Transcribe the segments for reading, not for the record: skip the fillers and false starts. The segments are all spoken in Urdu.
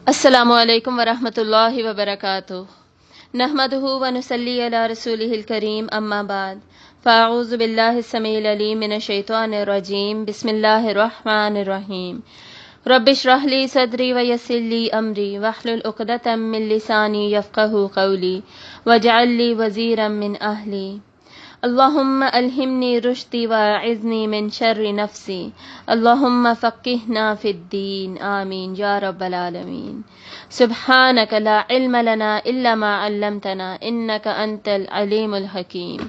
السلام علیکم ورحمۃ اللہ وبرکاتہ نحمدہ ونصلی علی رسولہ الکریم اما بعد فاعوذ باللہ السمیع العلیم من الشیطان الرجیم بسم اللہ الرحمن الرحیم رب اشرح لی صدری ویسر لی امری واحلل عقدۃ من لسانی یفقہوا قولی واجعل لی وزیرا من اہلی اللہم الہمنی رشدی واعذنی من شر نفسی اللہم فقہنا فی الدین آمین یا رب العالمین سبحانک لا علم لنا الا ما علمتنا انک انت العلیم الحکیم۔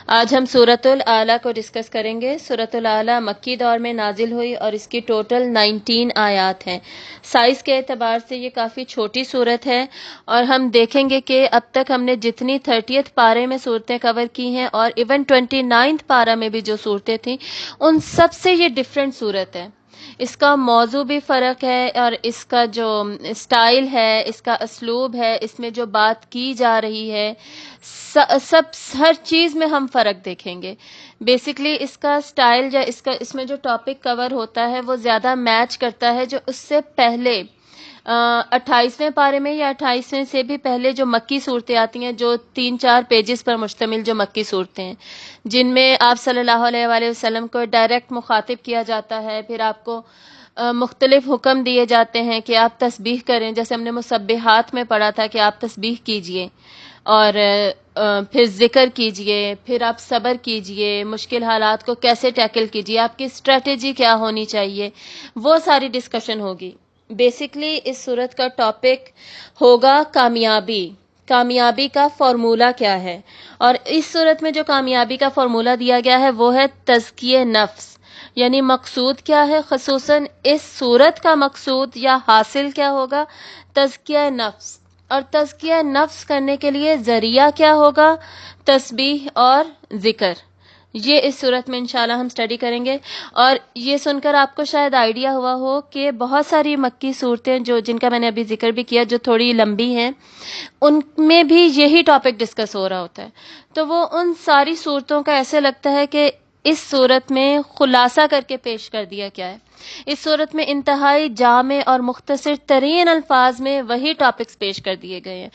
آج ہم سورۃ الاعلیٰ کو ڈسکس کریں گے۔ سورۃ الاعلیٰ مکی دور میں نازل ہوئی اور اس کی ٹوٹل 19 آیات ہیں۔ سائز کے اعتبار سے یہ کافی چھوٹی سورت ہے اور ہم دیکھیں گے کہ اب تک ہم نے جتنی 30th پارے میں صورتیں کور کی ہیں اور ایون 29th پارہ میں بھی جو صورتیں تھیں ان سب سے یہ ڈفرینٹ صورت ہے۔ اس کا موضوع بھی فرق ہے اور اس کا جو اسٹائل ہے، اس کا اسلوب ہے، اس میں جو بات کی جا رہی ہے، ہر چیز میں ہم فرق دیکھیں گے۔ بیسکلی اس کا اسٹائل یا اس میں جو ٹاپک کور ہوتا ہے وہ زیادہ میچ کرتا ہے جو اس سے پہلے 28ویں پارے میں یا 28ویں سے بھی پہلے جو مکی صورتیں آتی ہیں، جو 3-4 پیجز پر مشتمل جو مکی صورتیں ہیں، جن میں آپ صلی اللہ علیہ وآلہ وسلم کو ڈائریکٹ مخاطب کیا جاتا ہے، پھر آپ کو مختلف حکم دیے جاتے ہیں کہ آپ تسبیح کریں، جیسے ہم نے مسبحات میں پڑھا تھا کہ آپ تسبیح کیجئے اور پھر ذکر کیجئے، پھر آپ صبر کیجئے، مشکل حالات کو کیسے ٹیکل کیجئے، آپ کی اسٹریٹجی کیا ہونی چاہیے، وہ ساری ڈسکشن ہوگی۔ بیسکلی اس صورت کا ٹاپک ہوگا کامیابی کا فارمولہ کیا ہے، اور اس صورت میں جو کامیابی کا فارمولہ دیا گیا ہے وہ ہے تزکیہ نفس، یعنی مقصود کیا ہے، خصوصاً اس صورت کا مقصود یا حاصل کیا ہوگا، تزکیہ نفس، اور تزکیہ نفس کرنے کے لیے ذریعہ کیا ہوگا، تسبیح اور ذکر۔ یہ اس صورت میں انشاءاللہ ہم اسٹڈی کریں گے، اور یہ سن کر آپ کو شاید آئیڈیا ہوا ہو کہ بہت ساری مکی صورتیں جن کا میں نے ابھی ذکر بھی کیا، جو تھوڑی لمبی ہیں، ان میں بھی یہی ٹاپک ڈسکس ہو رہا ہوتا ہے، تو وہ ان ساری صورتوں کا ایسے لگتا ہے کہ اس صورت میں خلاصہ کر کے پیش کر دیا گیا ہے۔ اس صورت میں انتہائی جامع اور مختصر ترین الفاظ میں وہی ٹاپکس پیش کر دیے گئے ہیں،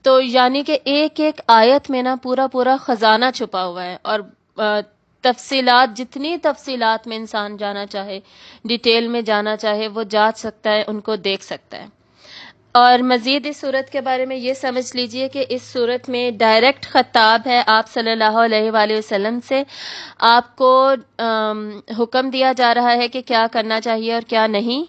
تو یعنی کہ ایک ایک آیت میں نا پورا خزانہ چھپا ہوا ہے، اور تفصیلات، جتنی تفصیلات میں انسان جانا چاہے، ڈیٹیل میں جانا چاہے، وہ جا سکتا ہے، ان کو دیکھ سکتا ہے۔ اور مزید اس صورت کے بارے میں یہ سمجھ لیجئے کہ اس صورت میں ڈائریکٹ خطاب ہے آپ صلی اللہ علیہ وآلہ وسلم سے۔ آپ کو حکم دیا جا رہا ہے کہ کیا کرنا چاہیے اور کیا نہیں،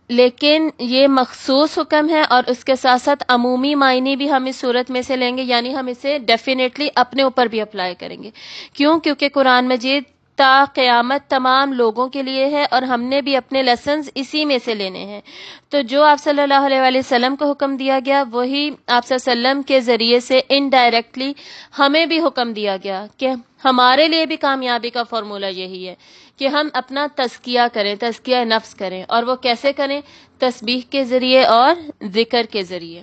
لیکن یہ مخصوص حکم ہے اور اس کے ساتھ ساتھ عمومی معنی بھی ہم اس صورت میں سے لیں گے، یعنی ہم اسے ڈیفینیٹلی اپنے اوپر بھی اپلائی کریں گے۔ کیونکہ قرآن مجید تا قیامت تمام لوگوں کے لیے ہے اور ہم نے بھی اپنے لیسنز اسی میں سے لینے ہیں۔ تو جو آپ صلی اللہ علیہ وآلہ وسلم کو حکم دیا گیا، وہی آپ صلی اللہ علیہ وسلم کے ذریعے سے انڈائریکٹلی ہمیں بھی حکم دیا گیا کہ ہمارے لیے بھی کامیابی کا فارمولہ یہی ہے کہ ہم اپنا تزکیہ کریں، تزکیہ نفس کریں، اور وہ کیسے کریں، تسبیح کے ذریعے اور ذکر کے ذریعے۔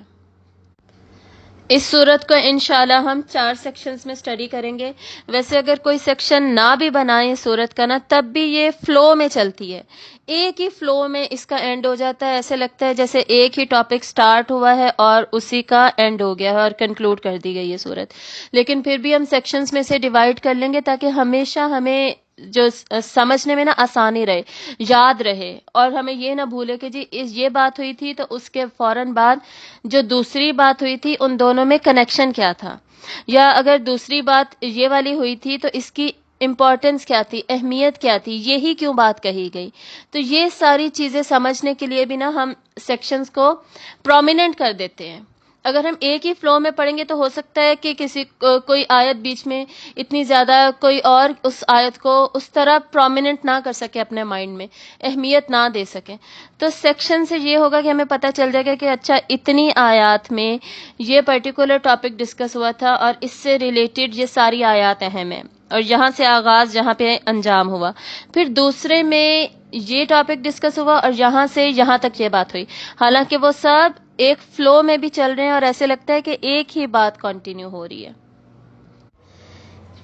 اس صورت کو انشاءاللہ ہم 4 سیکشنز میں اسٹڈی کریں گے۔ ویسے اگر کوئی سیکشن نہ بھی بنائیں صورت کا نا، تب بھی یہ فلو میں چلتی ہے، ایک ہی فلو میں اس کا اینڈ ہو جاتا ہے، ایسے لگتا ہے جیسے ایک ہی ٹاپک سٹارٹ ہوا ہے اور اسی کا اینڈ ہو گیا ہے اور کنکلوڈ کر دی گئی ہے صورت۔ لیکن پھر بھی ہم سیکشنز میں سے ڈیوائڈ کر لیں گے تاکہ ہمیشہ ہمیں جو سمجھنے میں نا آسانی رہے، یاد رہے، اور ہمیں یہ نہ بھولے کہ جی یہ بات ہوئی تھی تو اس کے فوراً بعد جو دوسری بات ہوئی تھی ان دونوں میں کنیکشن کیا تھا، یا اگر دوسری بات یہ والی ہوئی تھی تو اس کی امپورٹنس کیا تھی، اہمیت کیا تھی، یہی کیوں بات کہی گئی۔ تو یہ ساری چیزیں سمجھنے کے لیے بھی نا ہم سیکشنز کو پرومیننٹ کر دیتے ہیں۔ اگر ہم ایک ہی فلو میں پڑھیں گے تو ہو سکتا ہے کہ کوئی آیت بیچ میں اتنی زیادہ کوئی اور اس آیت کو اس طرح پرومیننٹ نہ کر سکے، اپنے مائنڈ میں اہمیت نہ دے سکے۔ تو سیکشن سے یہ ہوگا کہ ہمیں پتہ چل جائے گا کہ اچھا اتنی آیات میں یہ پرٹیکولر ٹاپک ڈسکس ہوا تھا اور اس سے ریلیٹڈ یہ ساری آیات اہم ہیں، اور یہاں سے آغاز جہاں پہ انجام ہوا، پھر دوسرے میں یہ ٹاپک ڈسکس ہوا اور یہاں سے یہاں تک یہ بات ہوئی، حالانکہ وہ سب ایک فلو میں بھی چل رہے ہیں اور ایسے لگتا ہے کہ ایک ہی بات کنٹینیو ہو رہی ہے۔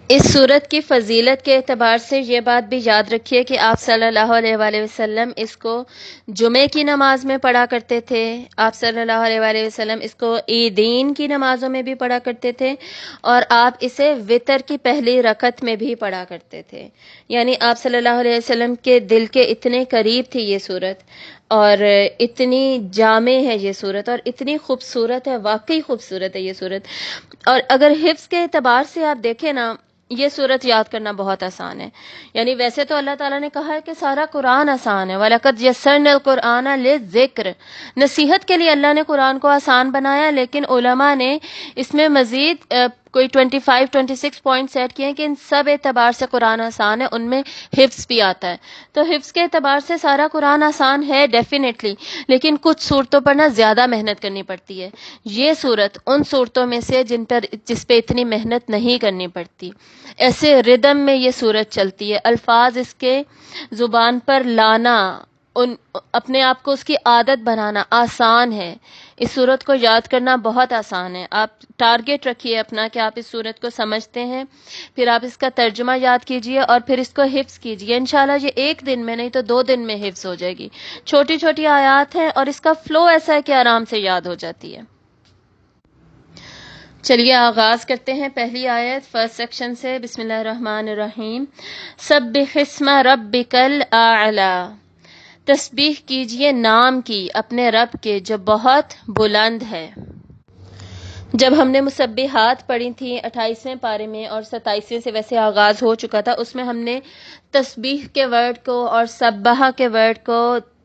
اس صورت کی فضیلت کے اعتبار سے یہ بات بھی یاد رکھیے کہ آپ صلی اللہ علیہ وآلہ وسلم اس کو جمعے کی نماز میں پڑھا کرتے تھے، آپ صلی اللہ علیہ وآلہ وسلم اس کو عیدین کی نمازوں میں بھی پڑھا کرتے تھے، اور آپ اسے وتر کی پہلی رکعت میں بھی پڑھا کرتے تھے۔ یعنی آپ صلی اللہ علیہ وسلم کے دل کے اتنے قریب تھی یہ صورت، اور اتنی جامع ہے یہ صورت، اور اتنی خوبصورت ہے، واقعی خوبصورت ہے یہ صورت۔ اور اگر حفظ کے اعتبار سے آپ دیکھیں نا، یہ صورت یاد کرنا بہت آسان ہے۔ یعنی ویسے تو اللہ تعالیٰ نے کہا ہے کہ سارا قرآن آسان ہے، وَلَقَدْ يَسَّرْنَا الْقُرْآنَ لِلذِّكْرِ، نصیحت کے لیے اللہ نے قرآن کو آسان بنایا، لیکن علماء نے اس میں مزید کوئی 26 پوائنٹس ایڈ کیے ہیں کہ ان سب اعتبار سے قرآن آسان ہے، ان میں حفظ بھی آتا ہے۔ تو حفظ کے اعتبار سے سارا قرآن آسان ہے ڈیفینیٹلی، لیکن کچھ صورتوں پر نا زیادہ محنت کرنی پڑتی ہے۔ یہ صورت ان صورتوں میں سے جس پہ اتنی محنت نہیں کرنی پڑتی۔ ایسے ردم میں یہ صورت چلتی ہے، الفاظ اس کے زبان پر لانا، اپنے آپ کو اس کی عادت بنانا آسان ہے۔ اس صورت کو یاد کرنا بہت آسان ہے۔ آپ ٹارگٹ رکھیے اپنا کہ آپ اس صورت کو سمجھتے ہیں، پھر آپ اس کا ترجمہ یاد کیجئے اور پھر اس کو حفظ کیجئے۔ انشاءاللہ یہ ایک دن میں نہیں تو 2 دن میں حفظ ہو جائے گی۔ چھوٹی چھوٹی آیات ہیں اور اس کا فلو ایسا ہے کہ آرام سے یاد ہو جاتی ہے۔ چلیے آغاز کرتے ہیں پہلی آیت فرسٹ سیکشن سے۔ بسم اللہ الرحمن الرحیم۔ سبح اسم ربک الاعلی، تسبیح کیجئے نام کی اپنے رب کے جو بہت بلند ہے۔ جب ہم نے مسبحات پڑھی تھی 28ویں پارے میں اور 27ویں سے ویسے آغاز ہو چکا تھا، اس میں ہم نے تسبیح کے ورڈ کو اور سبحہ کے ورڈ کو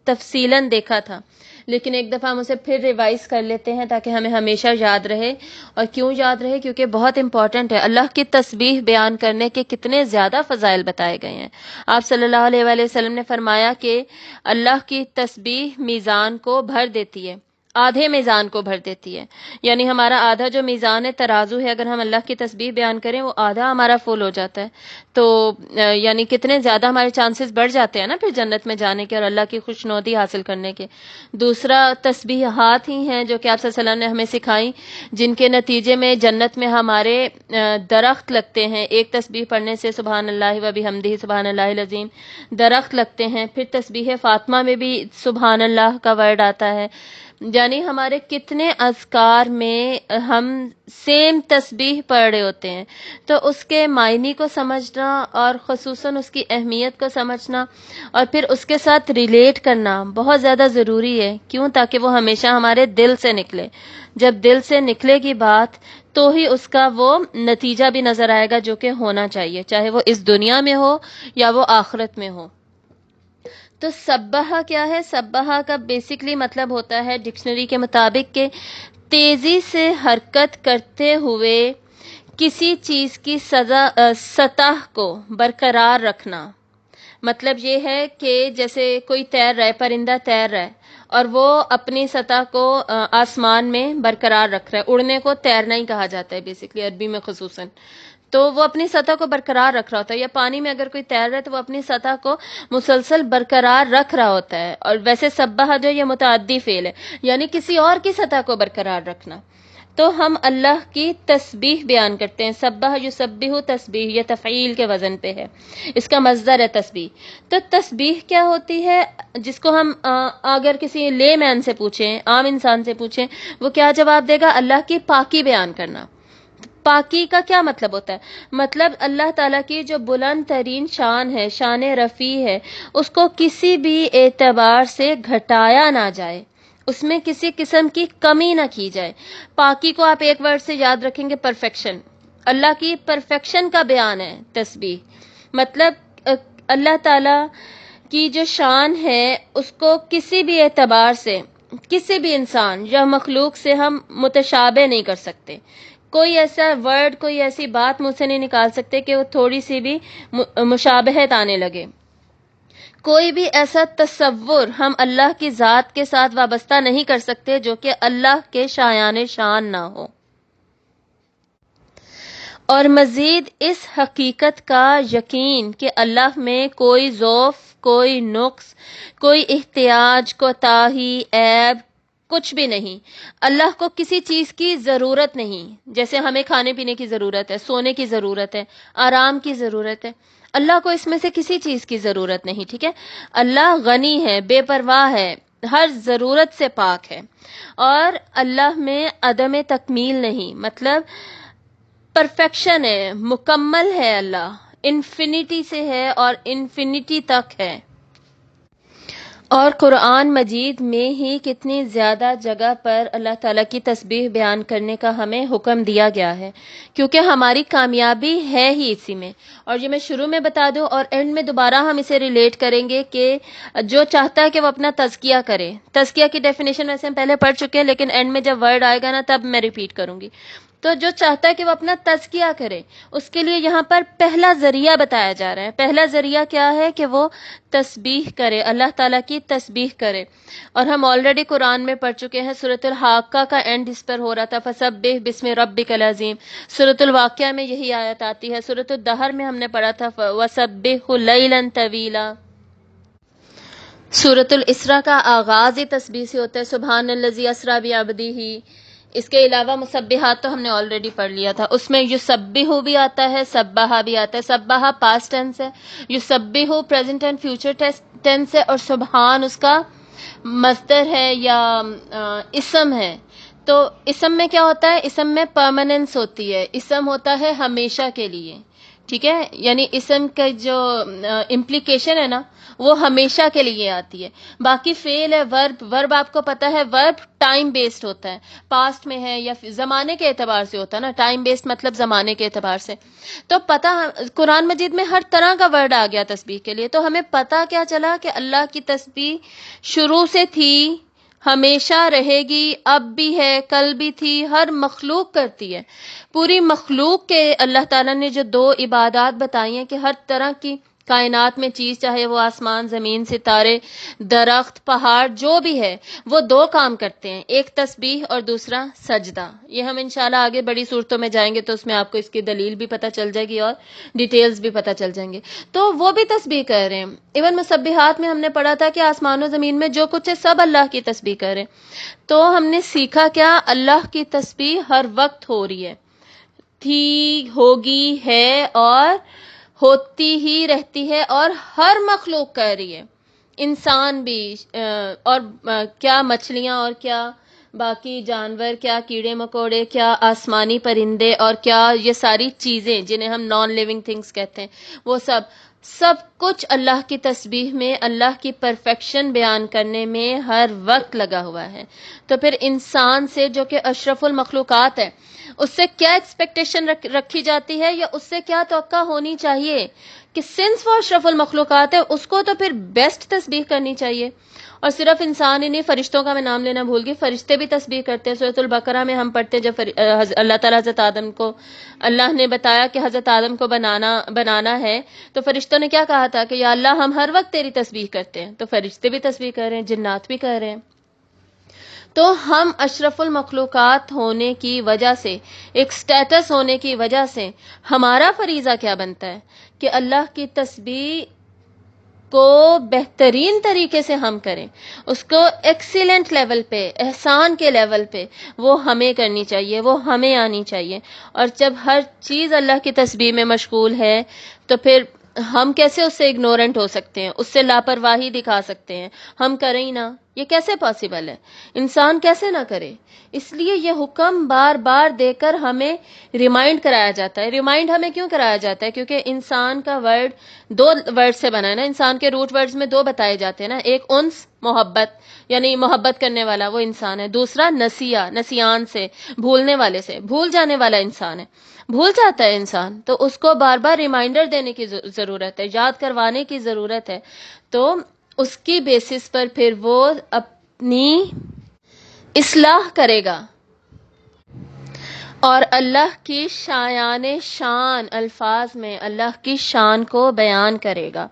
تفصیلاً دیکھا تھا، لیکن ایک دفعہ ہم اسے پھر ریوائز کر لیتے ہیں تاکہ ہمیں ہمیشہ یاد رہے۔ اور کیوں یاد رہے؟ کیونکہ بہت امپورٹنٹ ہے۔ اللہ کی تسبیح بیان کرنے کے کتنے زیادہ فضائل بتائے گئے ہیں۔ آپ صلی اللہ علیہ وآلہ وسلم نے فرمایا کہ اللہ کی تسبیح میزان کو بھر دیتی ہے، آدھے میزان کو بھر دیتی ہے۔ یعنی ہمارا آدھا جو میزان ہے ترازو ہے، اگر ہم اللہ کی تسبیح بیان کریں وہ آدھا ہمارا فل ہو جاتا ہے۔ تو یعنی کتنے زیادہ ہمارے چانسز بڑھ جاتے ہیں نا پھر جنت میں جانے کے اور اللہ کی خوشنودی حاصل کرنے کے۔ دوسرا تسبیحات ہی ہیں جو کہ آپ صلی اللہ علیہ وسلم نے ہمیں سکھائیں، جن کے نتیجے میں جنت میں ہمارے درخت لگتے ہیں۔ ایک تسبیح پڑھنے سے سبحان اللہ و بحمدہ سبحان اللہ العظیم درخت لگتے ہیں۔ پھر تسبیح فاطمہ میں بھی سبحان اللہ کا ورڈ آتا ہے۔ یعنی ہمارے کتنے اذکار میں ہم سیم تسبیح پڑھ رہے ہوتے ہیں، تو اس کے معنی کو سمجھنا اور خصوصاً اس کی اہمیت کو سمجھنا اور پھر اس کے ساتھ ریلیٹ کرنا بہت زیادہ ضروری ہے۔ کیوں؟ تاکہ وہ ہمیشہ ہمارے دل سے نکلے۔ جب دل سے نکلے گی بات تو ہی اس کا وہ نتیجہ بھی نظر آئے گا جو کہ ہونا چاہیے، چاہے وہ اس دنیا میں ہو یا وہ آخرت میں ہو۔ تو سبحہ کیا ہے؟ سبحہ کا بیسکلی مطلب ہوتا ہے ڈکشنری کے مطابق کہ تیزی سے حرکت کرتے ہوئے کسی چیز کی سطح کو برقرار رکھنا۔ مطلب یہ ہے کہ جیسے کوئی تیر رہا ہے، پرندہ تیر رہا ہے اور وہ اپنی سطح کو آسمان میں برقرار رکھ رہا ہے۔ اڑنے کو تیرنا ہی کہا جاتا ہے بیسکلی، عربی میں خصوصاً۔ تو وہ اپنی سطح کو برقرار رکھ رہا ہوتا ہے، یا پانی میں اگر کوئی تیر رہا ہے تو وہ اپنی سطح کو مسلسل برقرار رکھ رہا ہوتا ہے۔ اور ویسے سبحہ جو یہ متعدی فعل ہے، یعنی کسی اور کی سطح کو برقرار رکھنا۔ تو ہم اللہ کی تسبیح بیان کرتے ہیں۔ سبح یسبح تسبیح، یہ تفعیل کے وزن پہ ہے، اس کا مصدر ہے تسبیح۔ تو تسبیح کیا ہوتی ہے؟ جس کو ہم اگر کسی لے مین سے پوچھیں، عام انسان سے پوچھیں، وہ کیا جواب دے گا؟ اللہ کی پاکی بیان کرنا۔ پاکی کا کیا مطلب ہوتا ہے؟ مطلب اللہ تعالیٰ کی جو بلند ترین شان ہے، شان رفیع ہے، اس کو کسی بھی اعتبار سے گھٹایا نہ جائے، اس میں کسی قسم کی کمی نہ کی جائے۔ پاکی کو آپ ایک ورڈ سے یاد رکھیں گے، پرفیکشن۔ اللہ کی پرفیکشن کا بیان ہے تسبیح۔ مطلب اللہ تعالیٰ کی جو شان ہے اس کو کسی بھی اعتبار سے، کسی بھی انسان یا مخلوق سے ہم متشابہ نہیں کر سکتے۔ کوئی ایسا ورڈ، کوئی ایسی بات مجھ سے نہیں نکال سکتے کہ وہ تھوڑی سی بھی مشابہت آنے لگے۔ کوئی بھی ایسا تصور ہم اللہ کی ذات کے ساتھ وابستہ نہیں کر سکتے جو کہ اللہ کے شایان شان نہ ہو۔ اور مزید اس حقیقت کا یقین کہ اللہ میں کوئی ضعف، کوئی نقص، کوئی احتیاج، کوتاہی، عیب کچھ بھی نہیں. اللہ کو کسی چیز کی ضرورت نہیں. جیسے ہمیں کھانے پینے کی ضرورت ہے، سونے کی ضرورت ہے، آرام کی ضرورت ہے، اللہ کو اس میں سے کسی چیز کی ضرورت نہیں. ٹھیک ہے، اللہ غنی ہے، بے پرواہ ہے، ہر ضرورت سے پاک ہے. اور اللہ میں عدم تکمیل نہیں، مطلب پرفیکشن ہے، مکمل ہے. اللہ انفینٹی سے ہے اور انفینٹی تک ہے. اور قرآن مجید میں ہی کتنی زیادہ جگہ پر اللہ تعالیٰ کی تسبیح بیان کرنے کا ہمیں حکم دیا گیا ہے، کیونکہ ہماری کامیابی ہے ہی اسی میں. اور یہ میں شروع میں بتا دوں اور اینڈ میں دوبارہ ہم اسے ریلیٹ کریں گے کہ جو چاہتا ہے کہ وہ اپنا تزکیہ کرے. تزکیہ کی ڈیفینیشن ویسے ہم پہلے پڑھ چکے ہیں، لیکن اینڈ میں جب ورڈ آئے گا نا تب میں ریپیٹ کروں گی. تو جو چاہتا ہے کہ وہ اپنا تزکیہ کرے، اس کے لیے یہاں پر پہلا ذریعہ بتایا جا رہا ہے. پہلا ذریعہ کیا ہے؟ کہ وہ تسبیح کرے، اللہ تعالیٰ کی تسبیح کرے. اور ہم آلریڈی قرآن میں پڑھ چکے ہیں، سورۃ الحاقہ کا اینڈ اس پر ہو رہا تھا، فسبح بسم ربک العظیم. سورۃ الواقعہ میں یہی آیت آتی ہے. سورۃ الدہر میں ہم نے پڑھا تھا وسبح لیلا طویلا. سورۃ الاسراء کا آغاز ہی تسبیح سے ہوتا ہے، سبحان الذی اسریٰ بعبدہ. اس کے علاوہ مسبحات تو ہم نے آلریڈی پڑھ لیا تھا. اس میں یسبح بھی آتا ہے، سبحہ بھی آتا ہے. سبحہ پاسٹ ٹینس ہے، یسبح پریزنٹ اینڈ فیوچر ٹینس ہے، اور سبحان اس کا مصدر ہے یا اسم ہے. تو اسم میں کیا ہوتا ہے؟ اسم میں پرماننس ہوتی ہے، اسم ہوتا ہے ہمیشہ کے لیے. ٹھیک ہے، یعنی اسم کا جو امپلیکیشن ہے نا وہ ہمیشہ کے لیے آتی ہے. باقی فعل ہے، ورب آپ کو پتا ہے ورب ٹائم بیسڈ ہوتا ہے، پاسٹ میں ہے یا زمانے کے اعتبار سے ہوتا ہے نا. ٹائم بیسڈ مطلب زمانے کے اعتبار سے. تو پتہ قرآن مجید میں ہر طرح کا ورڈ آ گیا تسبیح کے لیے. تو ہمیں پتہ کیا چلا کہ اللہ کی تسبیح شروع سے تھی، ہمیشہ رہے گی، اب بھی ہے، کل بھی تھی، ہر مخلوق کرتی ہے. پوری مخلوق کے اللہ تعالیٰ نے جو دو عبادات بتائی ہیں کہ ہر طرح کی کائنات میں چیز، چاہے وہ آسمان، زمین، ستارے، درخت، پہاڑ، جو بھی ہے، وہ دو کام کرتے ہیں، ایک تسبیح اور دوسرا سجدہ. یہ ہم انشاءاللہ آگے بڑی صورتوں میں جائیں گے تو اس میں آپ کو اس کی دلیل بھی پتہ چل جائے گی اور ڈیٹیلز بھی پتہ چل جائیں گے. تو وہ بھی تسبیح کر رہے ہیں. ایون مسبحات میں ہم نے پڑھا تھا کہ آسمان و زمین میں جو کچھ ہے سب اللہ کی تسبیح کر رہے ہیں. تو ہم نے سیکھا کیا؟ اللہ کی تسبیح ہر وقت ہو رہی ہے، تھی، ہوگی، ہے اور ہوتی ہی رہتی ہے، اور ہر مخلوق کر رہی ہے. انسان بھی اور کیا مچھلیاں اور کیا باقی جانور، کیا کیڑے مکوڑے، کیا آسمانی پرندے، اور کیا یہ ساری چیزیں جنہیں ہم نان لیونگ تھنگس کہتے ہیں، وہ سب کچھ اللہ کی تسبیح میں، اللہ کی پرفیکشن بیان کرنے میں ہر وقت لگا ہوا ہے. تو پھر انسان سے جو کہ اشرف المخلوقات ہے، اس سے کیا ایکسپیکٹیشن رکھی جاتی ہے یا اس سے کیا توقع ہونی چاہیے کہ سنس وہ اشرف المخلوقات ہے اس کو تو پھر بیسٹ تسبیح کرنی چاہیے. اور صرف انسان ہی نہیں، فرشتوں کا میں نام لینا بھول گئی، فرشتے بھی تسبیح کرتے ہیں. سورۃ البقرہ میں ہم پڑھتے ہیں جب اللہ تعالیٰ حضرت آدم کو، اللہ نے بتایا کہ حضرت آدم کو بنانا ہے تو فرشتوں نے کیا کہا تھا کہ یا اللہ ہم ہر وقت تیری تسبیح کرتے ہیں. تو فرشتے بھی تسبیح کر رہے ہیں، جنات بھی کر رہے ہیں. تو ہم اشرف المخلوقات ہونے کی وجہ سے، ایک سٹیٹس ہونے کی وجہ سے ہمارا فریضہ کیا بنتا ہے کہ اللہ کی تسبیح کو بہترین طریقے سے ہم کریں، اس کو ایکسیلنٹ لیول پہ، احسان کے لیول پہ وہ ہمیں کرنی چاہیے، وہ ہمیں آنی چاہیے. اور جب ہر چیز اللہ کی تسبیح میں مشغول ہے تو پھر ہم کیسے اس سے اگنورنٹ ہو سکتے ہیں، اس سے لاپرواہی دکھا سکتے ہیں؟ ہم کریں ہی نہ، یہ کیسے پاسبل ہے؟ انسان کیسے نہ کرے؟ اس لیے یہ حکم بار بار دے کر ہمیں ریمائنڈ کرایا جاتا ہے. ریمائنڈ ہمیں کیوں کرایا جاتا ہے؟ کیونکہ انسان کا ورڈ دو ورڈ سے بنا ہے نا. انسان کے روٹ ورڈز میں دو بتائے جاتے ہیں نا، ایک انس، محبت، یعنی محبت کرنے والا وہ انسان ہے. دوسرا نسیہ، نسیان سے، بھولنے والے سے، بھول جانے والا انسان ہے. بھول جاتا ہے انسان تو اس کو بار بار ریمائنڈر دینے کی ضرورت ہے، یاد کروانے کی ضرورت ہے. تو اس کی بیسس پر پھر وہ اپنی اصلاح کرے گا اور اللہ کی شایان شان الفاظ میں اللہ کی شان کو بیان کرے گا.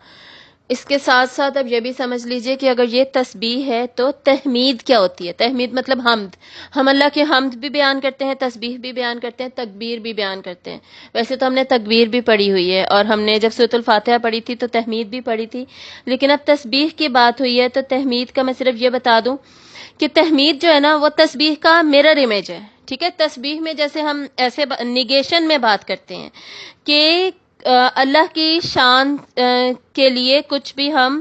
اس کے ساتھ ساتھ اب یہ بھی سمجھ لیجئے کہ اگر یہ تسبیح ہے تو تحمید کیا ہوتی ہے؟ تحمید مطلب حمد. ہم اللہ کی حمد بھی بیان کرتے ہیں، تسبیح بھی بیان کرتے ہیں، تکبیر بھی بیان کرتے ہیں. ویسے تو ہم نے تکبیر بھی پڑھی ہوئی ہے، اور ہم نے جب سورۃ الفاتحہ پڑھی تھی تو تحمید بھی پڑھی تھی، لیکن اب تسبیح کی بات ہوئی ہے تو تحمید کا میں صرف یہ بتا دوں کہ تحمید جو ہے نا وہ تسبیح کا مرر امیج ہے. ٹھیک ہے، تسبیح میں جیسے ہم ایسے نیگیشن میں بات کرتے ہیں کہ اللہ کی شان کے لیے کچھ بھی ہم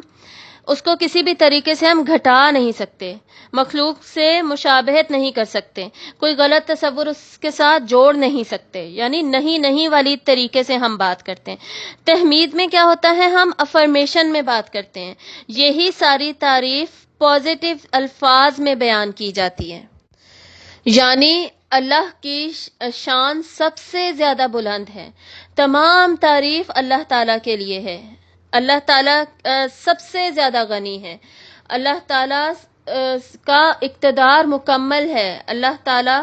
اس کو کسی بھی طریقے سے ہم گھٹا نہیں سکتے، مخلوق سے مشابہت نہیں کر سکتے، کوئی غلط تصور اس کے ساتھ جوڑ نہیں سکتے، یعنی نہیں والی طریقے سے ہم بات کرتے ہیں. تحمید میں کیا ہوتا ہے؟ ہم افرمیشن میں بات کرتے ہیں، یہی ساری تعریف پازیٹیو الفاظ میں بیان کی جاتی ہے. یعنی اللہ کی شان سب سے زیادہ بلند ہے، تمام تعریف اللہ تعالیٰ کے لیے ہے. اللہ تعالیٰ سب سے زیادہ غنی ہے، اللہ تعالیٰ کا اقتدار مکمل ہے، اللہ تعالیٰ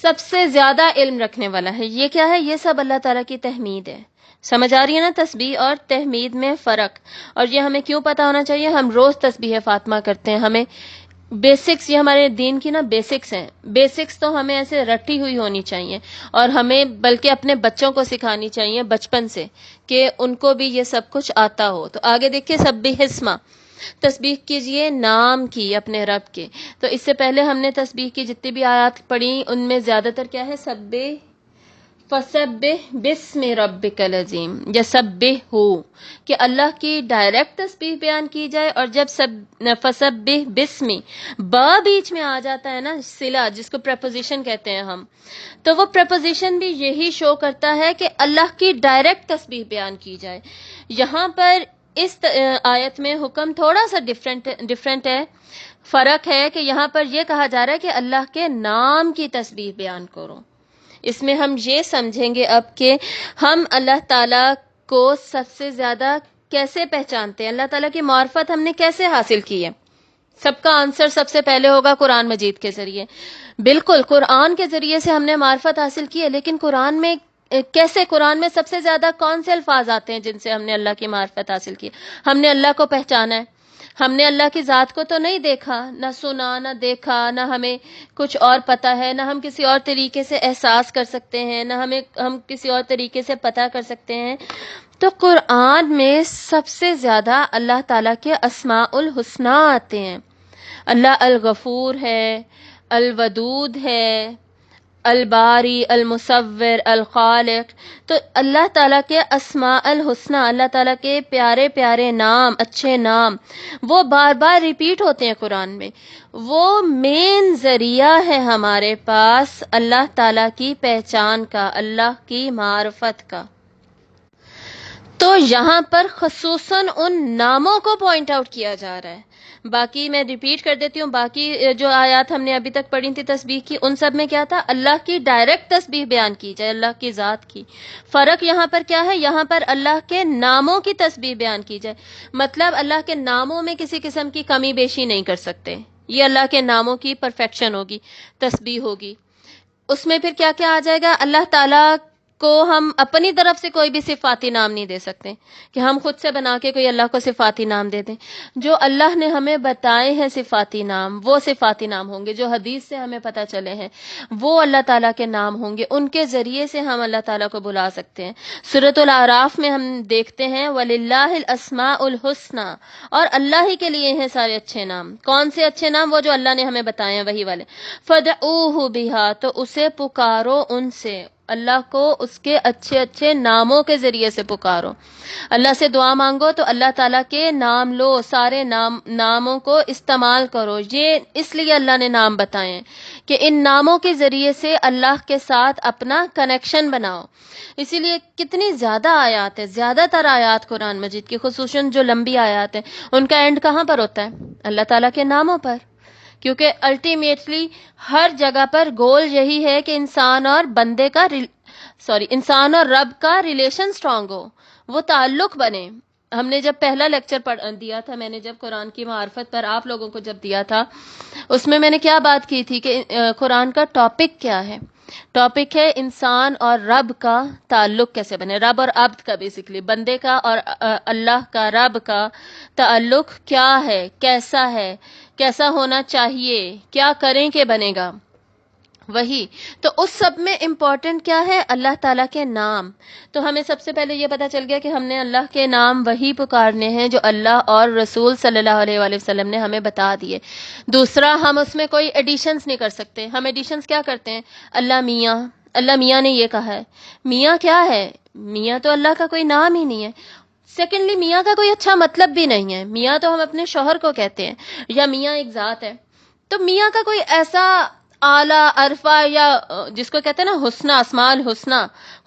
سب سے زیادہ علم رکھنے والا ہے. یہ کیا ہے؟ یہ سب اللہ تعالیٰ کی تحمید ہے. سمجھ آ رہی ہے نا تسبیح اور تحمید میں فرق؟ اور یہ ہمیں کیوں پتہ ہونا چاہیے؟ ہم روز تسبیح فاطمہ کرتے ہیں، ہمیں بیسکس، یہ ہمارے دین کی نا بیسکس ہیں. بیسکس تو ہمیں ایسے رٹی ہوئی ہونی چاہیے، اور ہمیں بلکہ اپنے بچوں کو سکھانی چاہیے بچپن سے کہ ان کو بھی یہ سب کچھ آتا ہو. تو آگے دیکھیے، سبح اسما، تسبیح کیجئے نام کی اپنے رب کے. تو اس سے پہلے ہم نے تسبیح کی جتنی بھی آیات پڑھی ان میں زیادہ تر کیا ہے؟ سبح، فسبح بسم ربک العظیم، یا سبح ہو کہ اللہ کی ڈائریکٹ تسبیح بیان کی جائے. اور جب فسبح بسمی با بیچ میں آ جاتا ہے نا، صلہ جس کو پریپوزیشن کہتے ہیں ہم، تو وہ پریپوزیشن بھی یہی شو کرتا ہے کہ اللہ کی ڈائریکٹ تسبیح بیان کی جائے. یہاں پر اس آیت میں حکم تھوڑا سا ڈفرینٹ ہے، فرق ہے کہ یہاں پر یہ کہا جا رہا ہے کہ اللہ کے نام کی تسبیح بیان کرو. اس میں ہم یہ سمجھیں گے اب کہ ہم اللہ تعالیٰ کو سب سے زیادہ کیسے پہچانتے ہیں، اللہ تعالیٰ کی معرفت ہم نے کیسے حاصل کی ہے. سب کا آنسر سب سے پہلے ہوگا قرآن مجید کے ذریعے. بالکل، قرآن کے ذریعے سے ہم نے معرفت حاصل کی ہے، لیکن قرآن میں کیسے؟ قرآن میں سب سے زیادہ کون سے الفاظ آتے ہیں جن سے ہم نے اللہ کی معرفت حاصل کی؟ ہم نے اللہ کو پہچانا ہے، ہم نے اللہ کی ذات کو تو نہیں دیکھا، نہ سنا، نہ دیکھا، نہ ہمیں کچھ اور پتہ ہے، نہ ہم کسی اور طریقے سے احساس کر سکتے ہیں، نہ ہم کسی اور طریقے سے پتہ کر سکتے ہیں. تو قرآن میں سب سے زیادہ اللہ تعالیٰ کے اسماء الحسنی آتے ہیں. اللہ الغفور ہے، الودود ہے، الباری، المصور، الخالق. تو اللہ تعالیٰ کے اسماء الحسنی، اللہ تعالیٰ کے پیارے پیارے نام، اچھے نام، وہ بار بار ریپیٹ ہوتے ہیں قرآن میں. وہ مین ذریعہ ہے ہمارے پاس اللہ تعالیٰ کی پہچان کا، اللہ کی معرفت کا. تو یہاں پر خصوصاً ان ناموں کو پوائنٹ آؤٹ کیا جا رہا ہے. باقی میں ریپیٹ کر دیتی ہوں، باقی جو آیات ہم نے ابھی تک پڑھی تھی تسبیح کی، ان سب میں کیا تھا؟ اللہ کی ڈائریکٹ تسبیح بیان کی جائے، اللہ کی ذات کی. فرق یہاں پر کیا ہے؟ یہاں پر اللہ کے ناموں کی تسبیح بیان کی جائے، مطلب اللہ کے ناموں میں کسی قسم کی کمی بیشی نہیں کر سکتے. یہ اللہ کے ناموں کی پرفیکشن ہوگی، تسبیح ہوگی. اس میں پھر کیا کیا آ جائے گا؟ اللہ تعالیٰ کو ہم اپنی طرف سے کوئی بھی صفاتی نام نہیں دے سکتے کہ ہم خود سے بنا کے کوئی اللہ کو صفاتی نام دے دیں. جو اللہ نے ہمیں بتائے ہیں صفاتی نام، وہ صفاتی نام ہوں گے. جو حدیث سے ہمیں پتہ چلے ہیں وہ اللہ تعالیٰ کے نام ہوں گے، ان کے ذریعے سے ہم اللہ تعالیٰ کو بلا سکتے ہیں. سورۃ الاعراف میں ہم دیکھتے ہیں وَلِلَّهِ الْأَسْمَاءُ الْحُسْنَى، اور اللہ ہی کے لیے ہیں سارے اچھے نام. کون سے اچھے نام؟ وہ جو اللہ نے ہمیں بتائے ہیں وہی والے. فَادْعُوهُ بِهَا، تو اسے پکارو ان سے، اللہ کو اس کے اچھے اچھے ناموں کے ذریعے سے پکارو. اللہ سے دعا مانگو تو اللہ تعالیٰ کے نام لو، سارے ناموں کو استعمال کرو. یہ اس لیے اللہ نے نام بتائے ہیں کہ ان ناموں کے ذریعے سے اللہ کے ساتھ اپنا کنیکشن بناؤ. اسی لیے کتنی زیادہ آیات ہے، زیادہ تر آیات قرآن مجید کی، خصوصاً جو لمبی آیات ہیں، ان کا اینڈ کہاں پر ہوتا ہے؟ اللہ تعالیٰ کے ناموں پر. کیونکہ الٹیمیٹلی ہر جگہ پر گول یہی ہے کہ انسان اور رب کا ریلیشن سٹرونگ ہو، وہ تعلق بنے. ہم نے جب پہلا لیکچر دیا تھا، میں نے جب قرآن کی معرفت پر آپ لوگوں کو جب دیا تھا، اس میں نے کیا بات کی تھی کہ قرآن کا ٹاپک کیا ہے. ٹاپک ہے انسان اور رب کا تعلق کیسے بنے، رب اور عبد کا، بیسیکلی بندے کا اور اللہ کا، رب کا تعلق کیا ہے، کیسا ہونا چاہیے، کیا کریں کہ بنے گا وہی تو اس سب میں امپورٹنٹ کیا ہے، اللہ تعالیٰ کے نام. تو ہمیں سب سے پہلے یہ پتا چل گیا کہ ہم نے اللہ کے نام وہی پکارنے ہیں جو اللہ اور رسول صلی اللہ علیہ وآلہ وسلم نے ہمیں بتا دیے. دوسرا، ہم اس میں کوئی ایڈیشنز نہیں کر سکتے. ہم ایڈیشنز کیا کرتے ہیں، اللہ میاں نے یہ کہا ہے. میاں کیا ہے؟ میاں تو اللہ کا کوئی نام ہی نہیں ہے. سیکنڈلی، میاں کا کوئی اچھا مطلب بھی نہیں ہے. میاں تو ہم اپنے شوہر کو کہتے ہیں، یا میاں ایک ذات ہے. تو میاں کا کوئی ایسا اعلیٰ عرفہ یا جس کو کہتے ہیں نا حسنہ، اسماء الحسنہ،